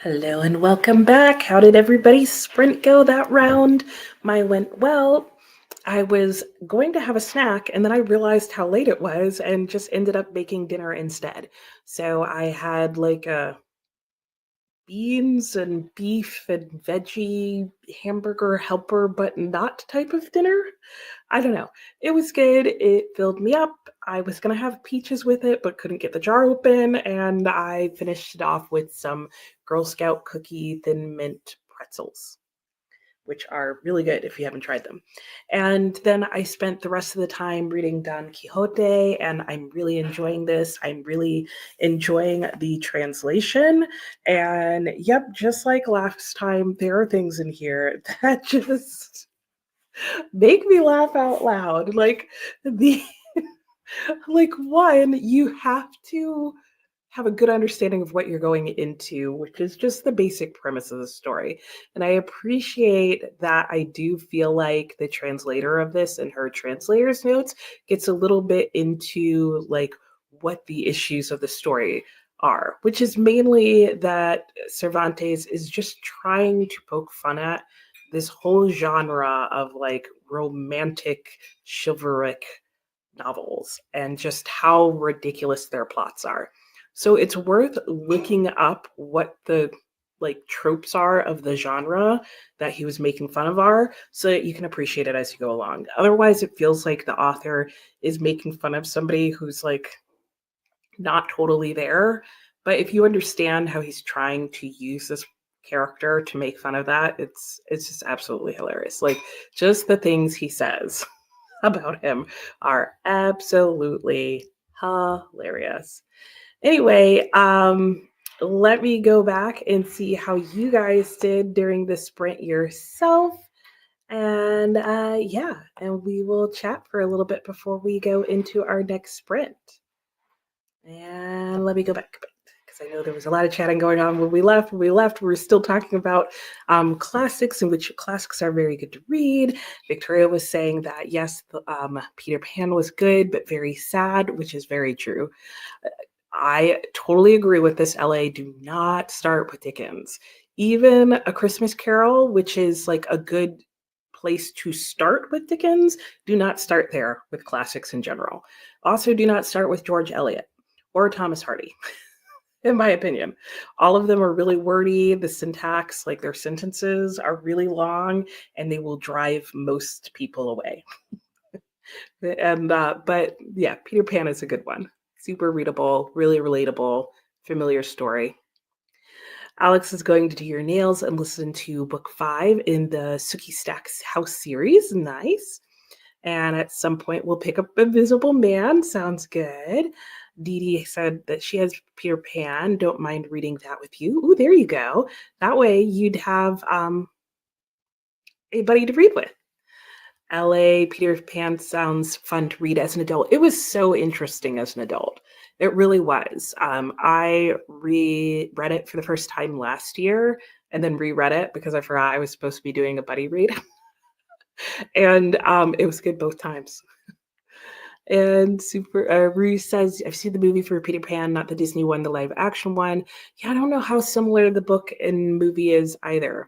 S1: Hello and welcome back. How did everybody's sprint go that round? Mine went well. I was going to have a snack and then I realized how late it was and just ended up making dinner instead. So I had like a beans and beef and veggie hamburger helper but not type of dinner. I don't know. It was good. It filled me up. I was going to have peaches with it, but couldn't get the jar open. And I finished it off with some Girl Scout cookie thin mint pretzels, which are really good if you haven't tried them. And then I spent the rest of the time reading Don Quixote, and I'm really enjoying this. I'm really enjoying the translation. And yep, just like last time, there are things in here that just make me laugh out loud. The like one, you have to have a good understanding of what you're going into, which is just the basic premise of the story. And I appreciate that. I do feel like the translator of this and her translator's notes gets a little bit into like what the issues of the story are, which is mainly that Cervantes is just trying to poke fun at this whole genre of like romantic chivalric novels and just how ridiculous their plots are. So it's worth looking up what the like tropes are of the genre that he was making fun of are so that you can appreciate it as you go along. Otherwise it feels like the author is making fun of somebody who's like not totally there. But if you understand how he's trying to use this character to make fun of that, it's just absolutely hilarious. Like just the things he says about him are absolutely hilarious. Anyway, let me go back and see how you guys did during the sprint yourself. And yeah, and we will chat for a little bit before we go into our next sprint. And let me go back because I know there was a lot of chatting going on when we left. When we left, we were still talking about classics, in which classics are very good to read. Victoria was saying that yes, Peter Pan was good but very sad, which is very true. I totally agree with this. LA, do not start with Dickens. Even A Christmas Carol, which is like a good place to start with Dickens, do not start there with classics in general. Also, do not start with George Eliot or Thomas Hardy, in my opinion. All of them are really wordy. The syntax, like their sentences, are really long and they will drive most people away. And but yeah, Peter Pan is a good one. Super readable, really relatable, familiar story. Alex is going to do your nails and listen to book 5 in the Sookie Stacks House series. Nice. And at some point, we'll pick up Invisible Man. Sounds good. Dee Dee said that she has Peter Pan. Don't mind reading that with you. Ooh, there you go. That way you'd have a buddy to read with. LA Peter Pan sounds fun to read as an adult. It was so interesting as an adult. It really was. I reread it for the first time last year and then reread it because I forgot I was supposed to be doing a buddy read. And it was good both times. And Rue says, I've seen the movie for Peter Pan, not the Disney one, the live action one. Yeah, I don't know how similar the book and movie is either.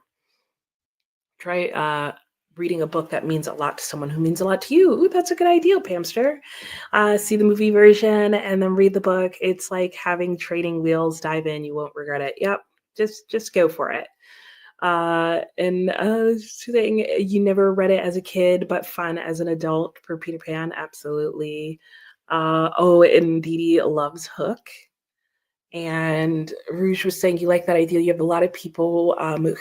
S1: Try reading a book that means a lot to someone who means a lot to you. Ooh, that's a good idea, Pamster. See the movie version and then read the book. It's like having training wheels. Dive in, you won't regret it. Yep, just go for it. Saying you never read it as a kid, but fun as an adult for Peter Pan. Absolutely. And Dee Dee loves Hook. And Rouge was saying you like that idea. You have a lot of people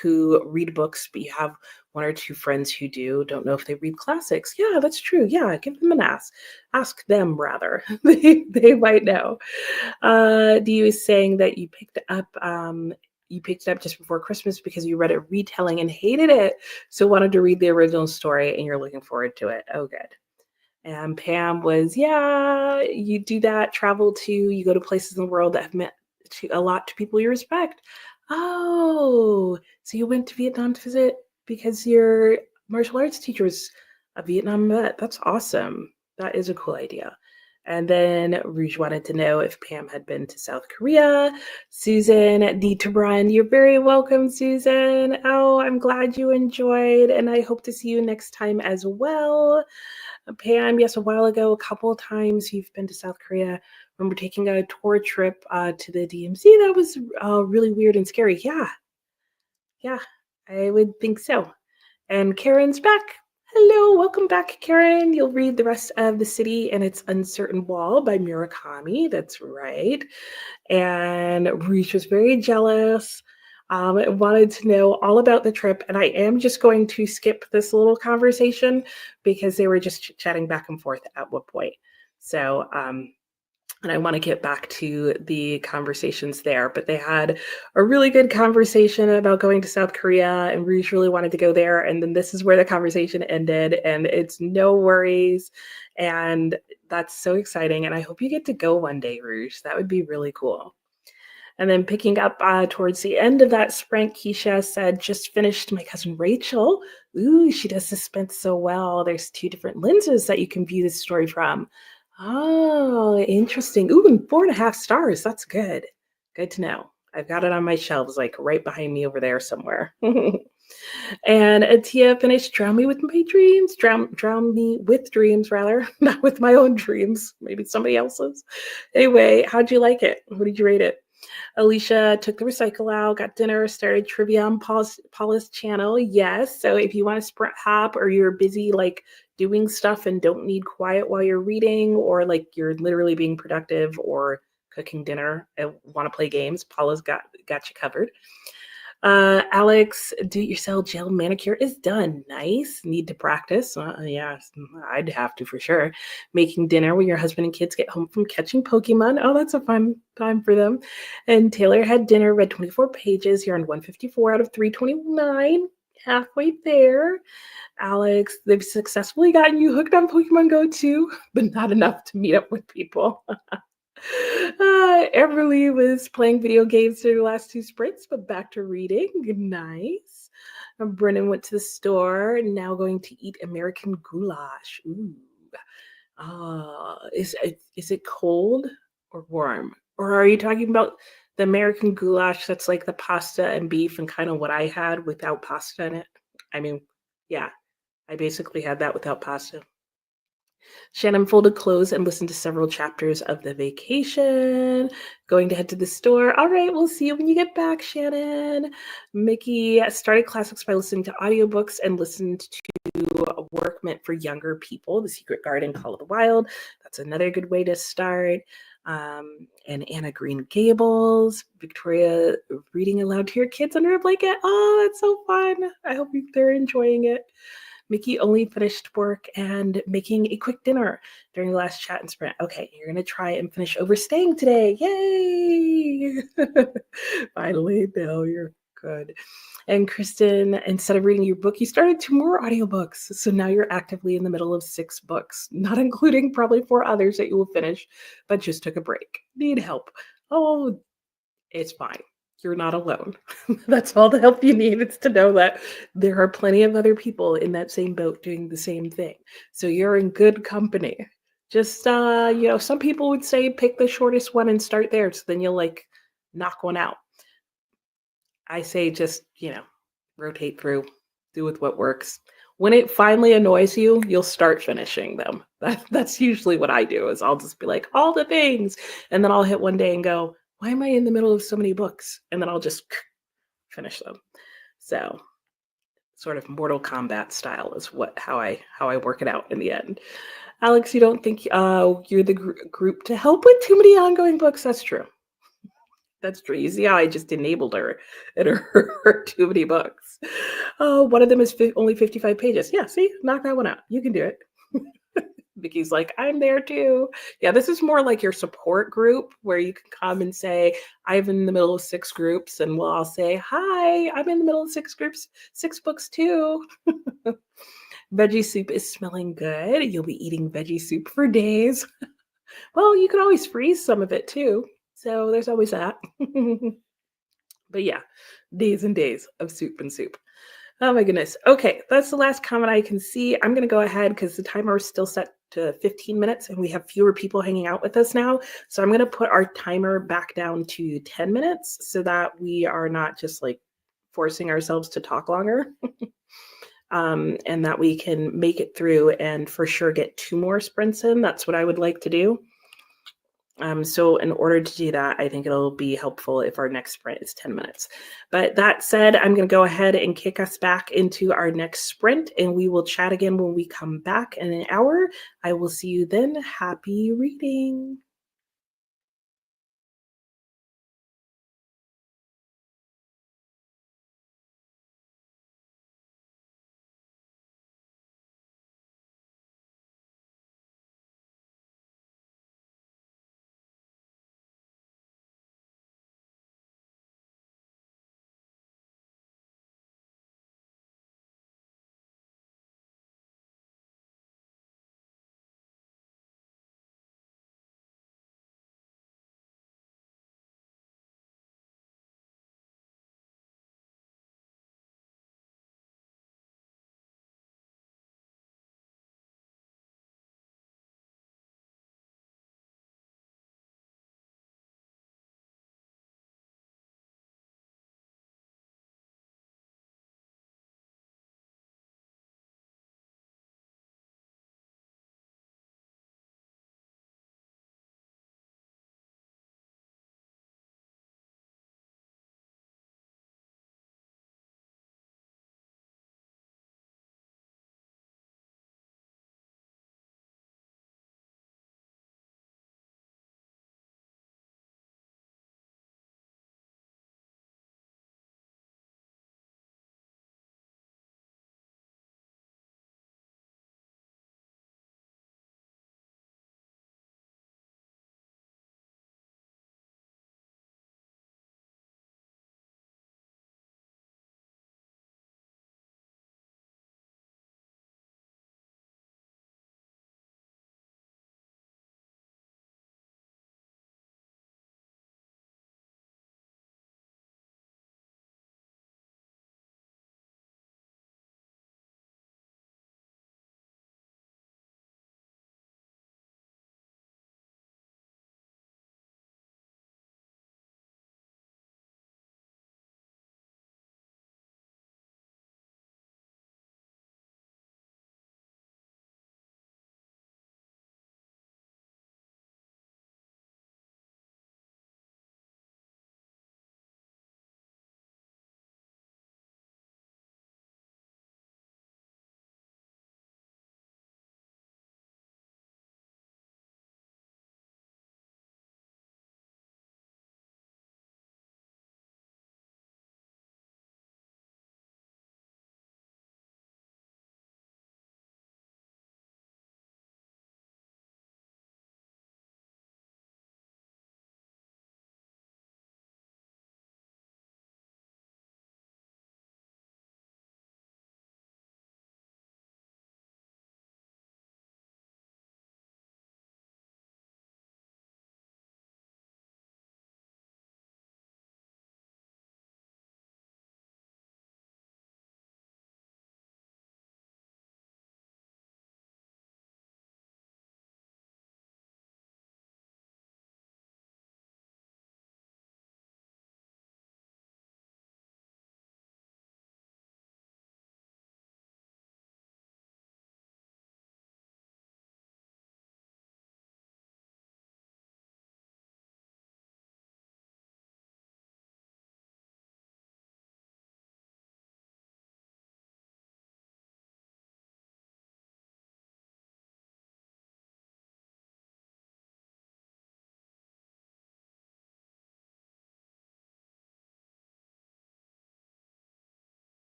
S1: who read books, but you have one or two friends who don't know if they read classics. Yeah, that's true. Yeah, give them an ask. Ask them rather. they might know. Dee is saying that you picked it up just before Christmas because you read a retelling and hated it, so wanted to read the original story and you're looking forward to it. Oh, good. And Pam was, yeah, you do that, travel to, you go to places in the world that have meant a lot to people you respect. Oh, so you went to Vietnam to visit because your martial arts teacher was a Vietnam vet. That's awesome. That is a cool idea. And then Rouge wanted to know if Pam had been to South Korea. Susan need to run. You're very welcome, Susan. Oh, I'm glad you enjoyed, and I hope to see you next time as well. Pam, yes, a while ago, a couple of times you've been to South Korea. Remember taking a tour trip to the DMZ? That was really weird and scary. Yeah, I would think so. And Karen's back. Hello, welcome back, Karen. You'll read the rest of The City and Its Uncertain Wall by Murakami. That's right. And Reese was very jealous. Wanted to know all about the trip. And I am just going to skip this little conversation because they were just chatting back and forth at what point. So, and I want to get back to the conversations there, but they had a really good conversation about going to South Korea, and Rouge really wanted to go there. And then this is where the conversation ended, and it's no worries. And that's so exciting. And I hope you get to go one day, Rouge. That would be really cool. And then picking up towards the end of that sprint, Keisha said, just finished My Cousin Rachel. Ooh, she does suspense so well. There's 2 different lenses that you can view this story from. Oh, interesting. Ooh, and 4.5 stars. That's good. Good to know. I've got it on my shelves, like right behind me over there somewhere. And Atia finished Drown Me With My Dreams. Drown Me With Dreams, rather. Not with my own dreams. Maybe somebody else's. Anyway, how'd you like it? What did you rate it? Alicia took the recycle out, got dinner, started trivia on Paula's channel. Yes. So if you want to sprint hop or you're busy like doing stuff and don't need quiet while you're reading, or like you're literally being productive or cooking dinner and want to play games, Paula's got you covered. Alex, do-it-yourself gel manicure is done. Nice. Need to practice. Yeah, I'd have to for sure. Making dinner when your husband and kids get home from catching Pokemon. Oh, that's a fun time for them. And Taylor had dinner, read 24 pages. You're on 154 out of 329. Halfway there. Alex, they've successfully gotten you hooked on Pokemon Go too, but not enough to meet up with people. Everly was playing video games through the last 2 sprints, but back to reading. Nice. Brennan went to the store, now going to eat American goulash. Ooh. Is it cold or warm? Or are you talking about the American goulash that's like the pasta and beef and kind of what I had without pasta in it? I mean, yeah, I basically had that without pasta. Shannon folded clothes and listened to several chapters of The Vacation. Going to head to the store. All right, we'll see you when you get back, Shannon. Mickey started classics by listening to audiobooks and listened to a work meant for younger people, The Secret Garden, Call of the Wild. That's another good way to start. And Anna Green Gables. Victoria reading aloud to your kids under a blanket. Oh, that's so fun. I hope they're enjoying it. Mickey only finished work and making a quick dinner during the last chat and sprint. Okay, you're going to try and finish overstaying today. Yay! Finally, no, you're good. And Kristen, instead of reading your book, you started 2 more audiobooks. So now you're actively in the middle of 6 books, not including probably 4 others that you will finish, but just took a break. Need help. Oh, it's fine. You're not alone. That's all the help you need. It's to know that there are plenty of other people in that same boat doing the same thing. So you're in good company. Just, some people would say pick the shortest one and start there. So then you'll like knock one out. I say just, rotate through, do with what works. When it finally annoys you, you'll start finishing them. That's usually what I do is I'll just be like, all the things. And then I'll hit one day and go, why am I in the middle of so many books? And then I'll just finish them. So sort of Mortal Kombat style is how I work it out in the end. Alex, you don't think you're the group to help with too many ongoing books? That's true. That's true. You see how I just enabled her and her too many books. Oh, one of them is only 55 pages. Yeah, see, knock that one out. You can do it. Vicky's like, I'm there too. Yeah, this is more like your support group where you can come and say, I'm in the middle of 6 groups, and we'll all say, hi, I'm in the middle of 6 groups, 6 books too. Veggie soup is smelling good. You'll be eating veggie soup for days. Well, you can always freeze some of it too. So there's always that. But yeah, days and days of soup and soup. Oh my goodness. Okay, that's the last comment I can see. I'm going to go ahead because the timer is still set to 15 minutes, and we have fewer people hanging out with us now. So I'm going to put our timer back down to 10 minutes so that we are not just like forcing ourselves to talk longer. And that we can make it through and for sure get 2 more sprints in. That's what I would like to do. So in order to do that, I think it'll be helpful if our next sprint is 10 minutes. But that said, I'm going to go ahead and kick us back into our next sprint, and we will chat again when we come back in an hour. I will see you then. Happy reading.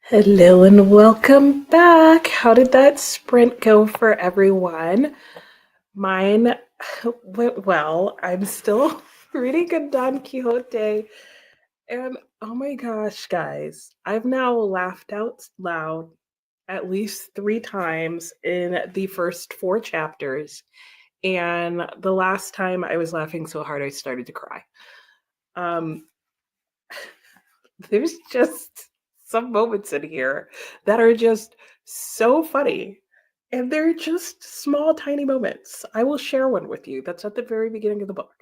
S1: Hello and welcome back. How did that sprint go for everyone? Mine went well. I'm still reading a Don Quixote, and oh my gosh, guys, I've now laughed out loud at least 3 times in the first 4 chapters. And the last time I was laughing so hard I started to cry. Um, there's just some moments in here that are just so funny. And they're just small, tiny moments. I will share one with you. That's at the very beginning of the book,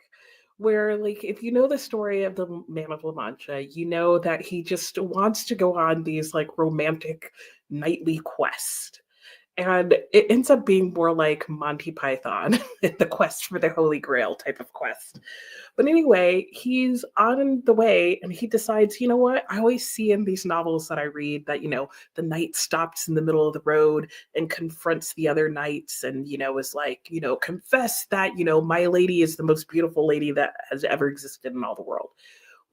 S1: where, like, if you know the story of the Man of La Mancha, you know that he just wants to go on these, like, romantic nightly quests. And it ends up being more like Monty Python, the quest for the Holy Grail type of quest. But anyway, he's on the way and he decides, you know what? I always see in these novels that I read that, the knight stops in the middle of the road and confronts the other knights and, is like, confess that, my lady is the most beautiful lady that has ever existed in all the world.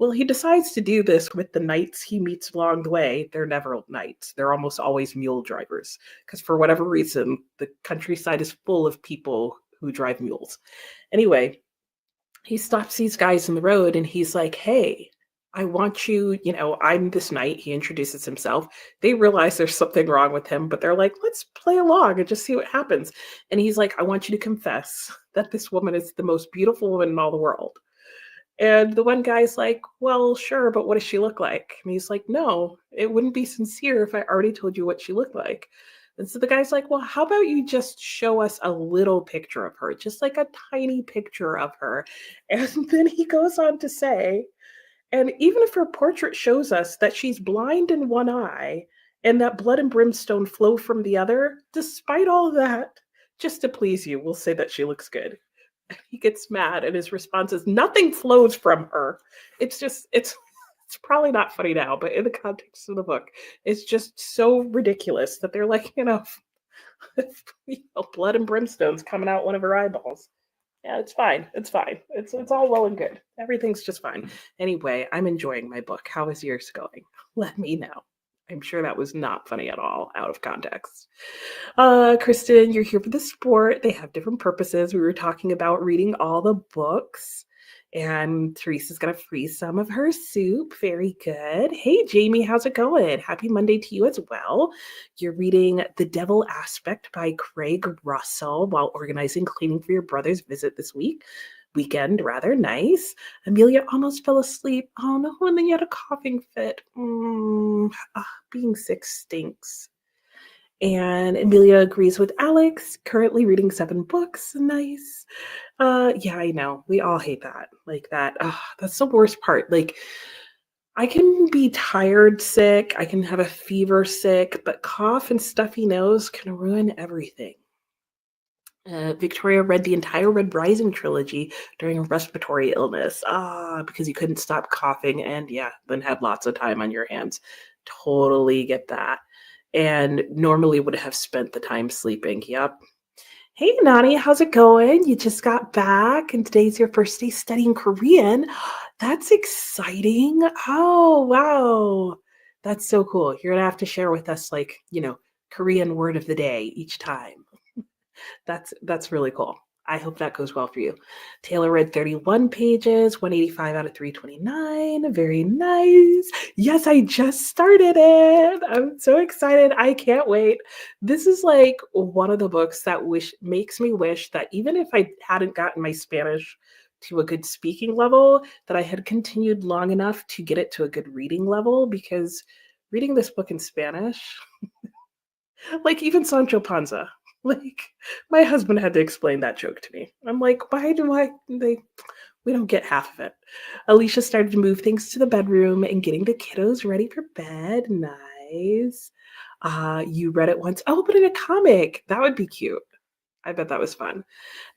S1: Well, he decides to do this with the knights he meets along the way. They're never knights. They're almost always mule drivers because for whatever reason, the countryside is full of people who drive mules. Anyway, he stops these guys in the road and he's like, hey, I want you, I'm this knight. He introduces himself. They realize there's something wrong with him, but they're like, let's play along and just see what happens. And he's like, I want you to confess that this woman is the most beautiful woman in all the world. And the one guy's like, well, sure, but what does she look like? And he's like, no, it wouldn't be sincere if I already told you what she looked like. And so the guy's like, well, how about you just show us a little picture of her, just like a tiny picture of her. And then he goes on to say, and even if her portrait shows us that she's blind in one eye and that blood and brimstone flow from the other, despite all that, just to please you, we'll say that she looks good. He gets mad and his response is nothing flows from her. It's probably not funny now, but in the context of the book, it's just so ridiculous that they're like, blood and brimstone's coming out one of her eyeballs. Yeah, it's fine. It's fine. It's all well and good. Everything's just fine. Anyway, I'm enjoying my book. How is yours going? Let me know. I'm sure that was not funny at all, out of context. Kristen, you're here for the sport. They have different purposes. We were talking about reading all the books, and Teresa's gonna freeze some of her soup. Very good. Hey, Jamie, how's it going? Happy Monday to you as well. You're reading The Devil Aspect by Craig Russell while organizing cleaning for your brother's visit this weekend. Rather nice. Amelia almost fell asleep. Oh no, and then you had a coughing fit. Being sick stinks. And Amelia agrees with Alex, currently reading 7 books. Nice. Yeah, I know. We all hate that. Like that. That's the worst part. Like, I can be tired sick, I can have a fever sick, but cough and stuffy nose can ruin everything. Victoria read the entire Red Rising trilogy during a respiratory illness. Because you couldn't stop coughing and yeah, then had lots of time on your hands. Totally get that. And normally would have spent the time sleeping. Yep. Hey, Nani, how's it going? You just got back and today's your first day studying Korean. That's exciting. Oh, wow. That's so cool. You're gonna have to share with us, like, Korean word of the day each time. That's really cool. I hope that goes well for you. Taylor read 31 pages, 185 out of 329. Very nice. Yes, I just started it. I'm so excited. I can't wait. This is like one of the books that makes me wish that even if I hadn't gotten my Spanish to a good speaking level, that I had continued long enough to get it to a good reading level, because reading this book in Spanish, like even Sancho Panza. Like, my husband had to explain that joke to me. I'm like, why do we don't get half of it. Alicia started to move things to the bedroom and getting the kiddos ready for bed. Nice. You read it once. Oh, but in a comic. That would be cute. I bet that was fun.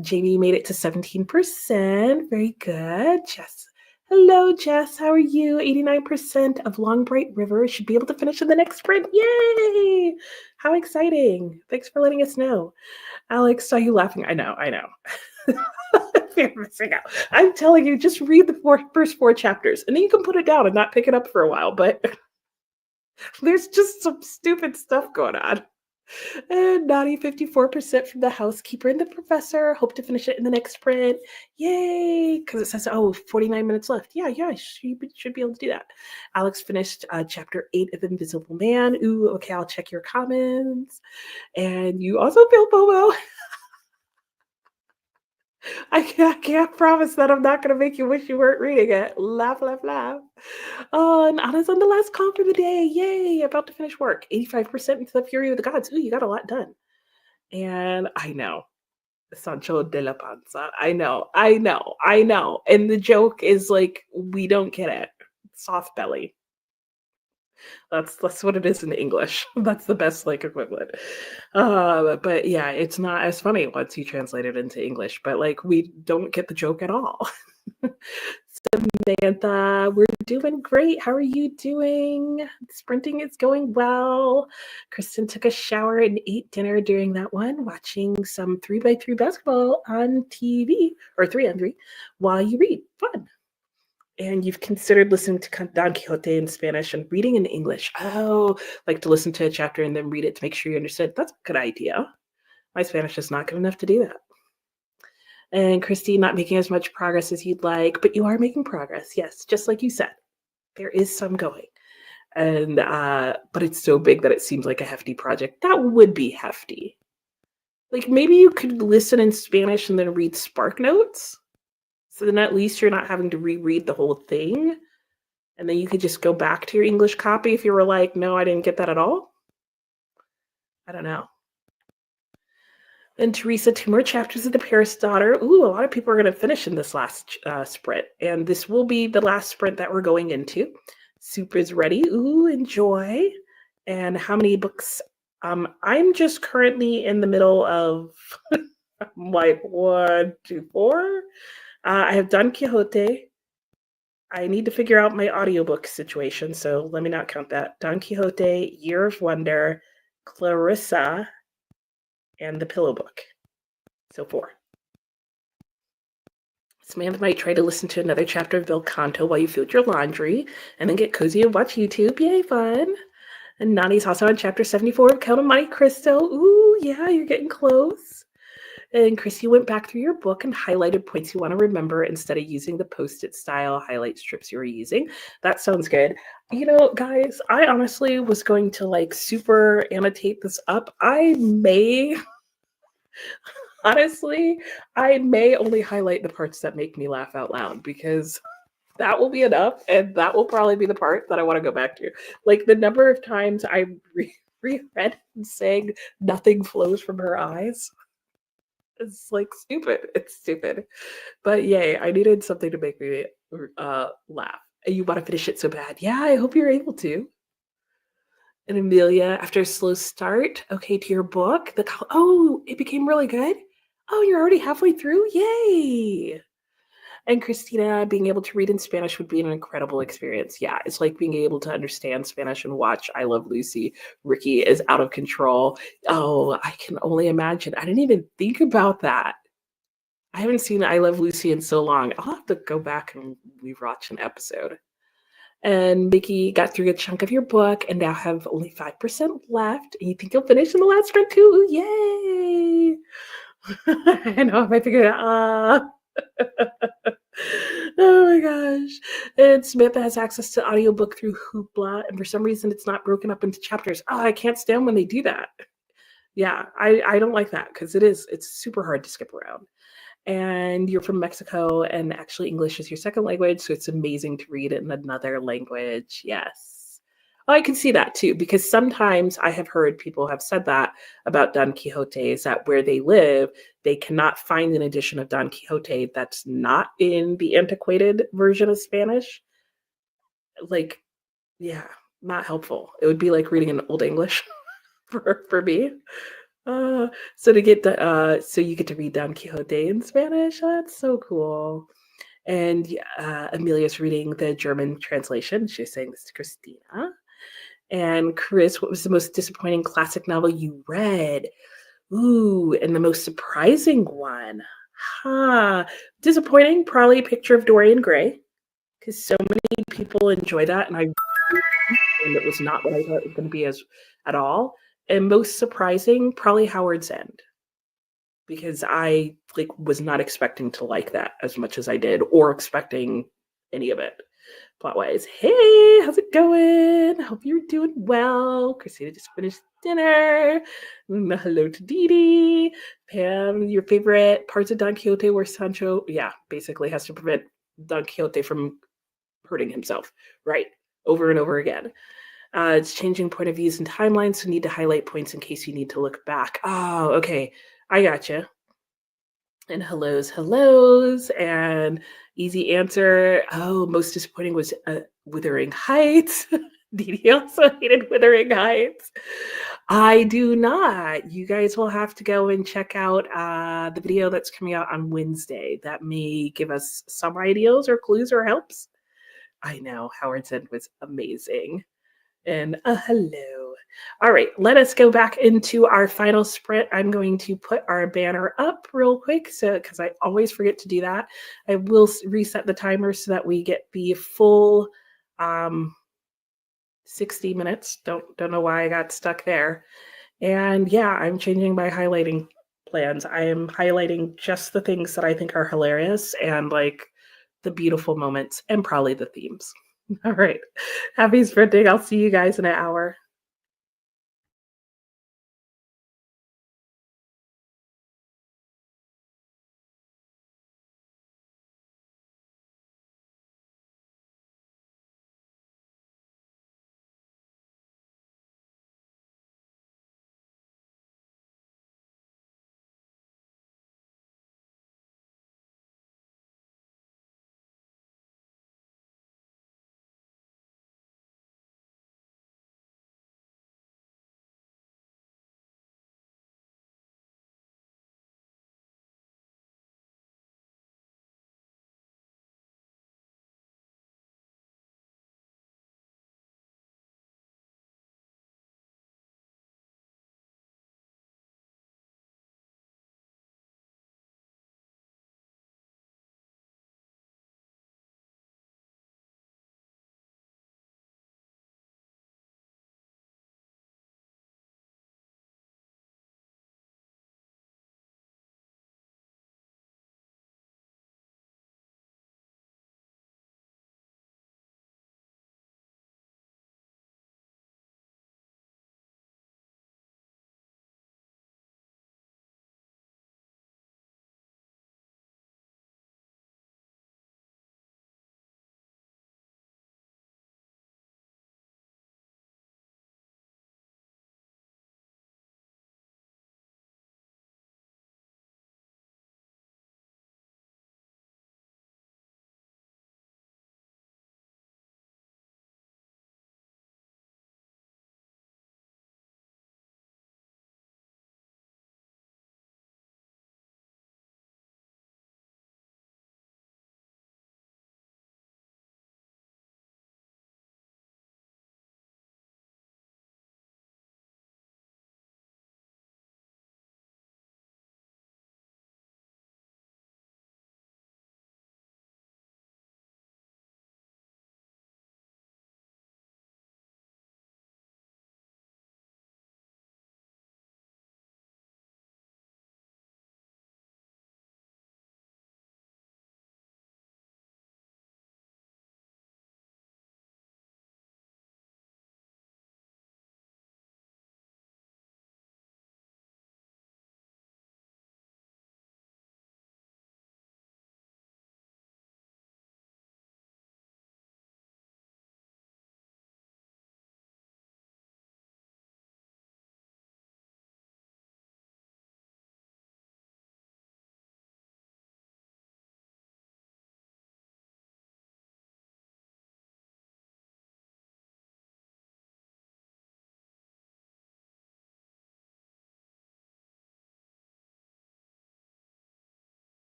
S1: Jamie made it to 17%. Very good. Jess. Hello, Jess. How are you? 89% of Long Bright River should be able to finish in the next sprint. Yay! How exciting. Thanks for letting us know. Alex, saw you laughing. I know. Fear missing out. I'm telling you, just read the first 4 chapters and then you can put it down and not pick it up for a while. But There's just some stupid stuff going on. And naughty 54% from the housekeeper and the professor. Hope to finish it in the next sprint. Yay! Because it says, oh, 49 minutes left. Yeah, she should be able to do that. Alex finished chapter 8 of Invisible Man. Ooh, okay, I'll check your comments. And you also feel FOMO. I can't promise that I'm not going to make you wish you weren't reading it. Laugh, laugh, laugh. And Anna's on the last call for the day. Yay, about to finish work. 85% into the Fury of the Gods. Ooh, you got a lot done. And I know. Sancho de la Panza. I know. And the joke is like, we don't get it. Soft belly. That's what it is in English. That's the best like equivalent. But yeah, it's not as funny once you translate it into English. But like, we don't get the joke at all. Samantha, we're doing great. How are you doing? Sprinting is going well. Kristen took a shower and ate dinner during that one, watching some 3x3 basketball on TV, or 3-on-3, while you read. Fun. And you've considered listening to Don Quixote in Spanish and reading in English. Oh, like to listen to a chapter and then read it to make sure you understood. That's a good idea. My Spanish is not good enough to do that. And Christine, not making as much progress as you'd like, but you are making progress. Yes, just like you said, there is some going. And but it's so big that it seems like a hefty project. That would be hefty. Like maybe you could listen in Spanish and then read Spark Notes. So then at least you're not having to reread the whole thing. And then you could just go back to your English copy if you were like, no, I didn't get that at all. I don't know. And Teresa, 2 more chapters of The Paris Daughter. Ooh, a lot of people are going to finish in this last sprint. And this will be the last sprint that we're going into. Soup is ready. Ooh, enjoy. And how many books? I'm just currently in the middle of like 1, 2, 4. I have Don Quixote. I need to figure out my audiobook situation, so let me not count that. Don Quixote, Year of Wonder, Clarissa, and The Pillow Book. So 4. Samantha might try to listen to another chapter of Bel Canto while you fold your laundry, and then get cozy and watch YouTube. Yay, fun! And Nani's also on chapter 74 of Count of Monte Cristo. Ooh, yeah, you're getting close. And Christy went back through your book and highlighted points you want to remember instead of using the Post-it style highlight strips you were using. That sounds good. You know, guys, I honestly was going to like super annotate this up. I may only highlight the parts that make me laugh out loud because that will be enough. And that will probably be the part that I want to go back to. Like the number of times I reread and sang "Nothing Flows from Her Eyes." It's like stupid. It's stupid. But yay, I needed something to make me laugh. And you want to finish it so bad. Yeah, I hope you're able to. And Amelia, after a slow start, okay, to your book. It became really good. Oh, you're already halfway through? Yay! And Christina, being able to read in Spanish would be an incredible experience. Yeah, it's like being able to understand Spanish and watch I Love Lucy. Ricky is out of control. Oh, I can only imagine. I didn't even think about that. I haven't seen I Love Lucy in so long. I'll have to go back and rewatch an episode. And Mickey got through a chunk of your book and now have only 5% left. And you think you'll finish in the last sprint too? Yay! I know, if I figured it out. Oh my gosh. And Samantha has access to audiobook through Hoopla, and for some reason it's not broken up into chapters. Oh, I can't stand when they do that. Yeah, I don't like that because it's super hard to skip around. And you're from Mexico, and actually English is your second language, so it's amazing to read it in another language. Yes. Oh, I can see that too, because sometimes I have heard people have said that about Don Quixote, is that where they live, they cannot find an edition of Don Quixote that's not in the antiquated version of Spanish. Like, yeah, not helpful. It would be like reading an Old English for me. So you get to read Don Quixote in Spanish. Oh, that's so cool. And Amelia's reading the German translation. She's saying this to Christina. And Chris, what was the most disappointing classic novel you read? Ooh, and the most surprising one. Disappointing, probably Picture of Dorian Gray, because so many people enjoy that, and I and it was not what I thought it was gonna be as at all. And most surprising, probably Howard's End, because I, like, was not expecting to like that as much as I did or expecting any of it plot-wise. Hey, how's it going? Hope you're doing well. Christina just finished dinner. Hello to Dee Dee. Pam, your favorite parts of Don Quixote were Sancho, yeah, basically has to prevent Don Quixote from hurting himself, right? Over and over again. It's changing point of views and timelines, so need to highlight points in case you need to look back. Oh, okay. I gotcha. And hellos, and easy answer. Oh, most disappointing was Wuthering Heights. Dee Dee also hated Wuthering Heights. I do not. You guys will have to go and check out the video that's coming out on Wednesday. That may give us some ideas or clues or helps. I know Howard's End was amazing. And a hello. All right, let us go back into our final sprint. I'm going to put our banner up real quick, so because I always forget to do that. I will reset the timer so that we get the full 60 minutes. Don't know why I got stuck there. And yeah, I'm changing my highlighting plans. I am highlighting just the things that I think are hilarious and like the beautiful moments and probably the themes. All right. Happy sprinting. I'll see you guys in an hour.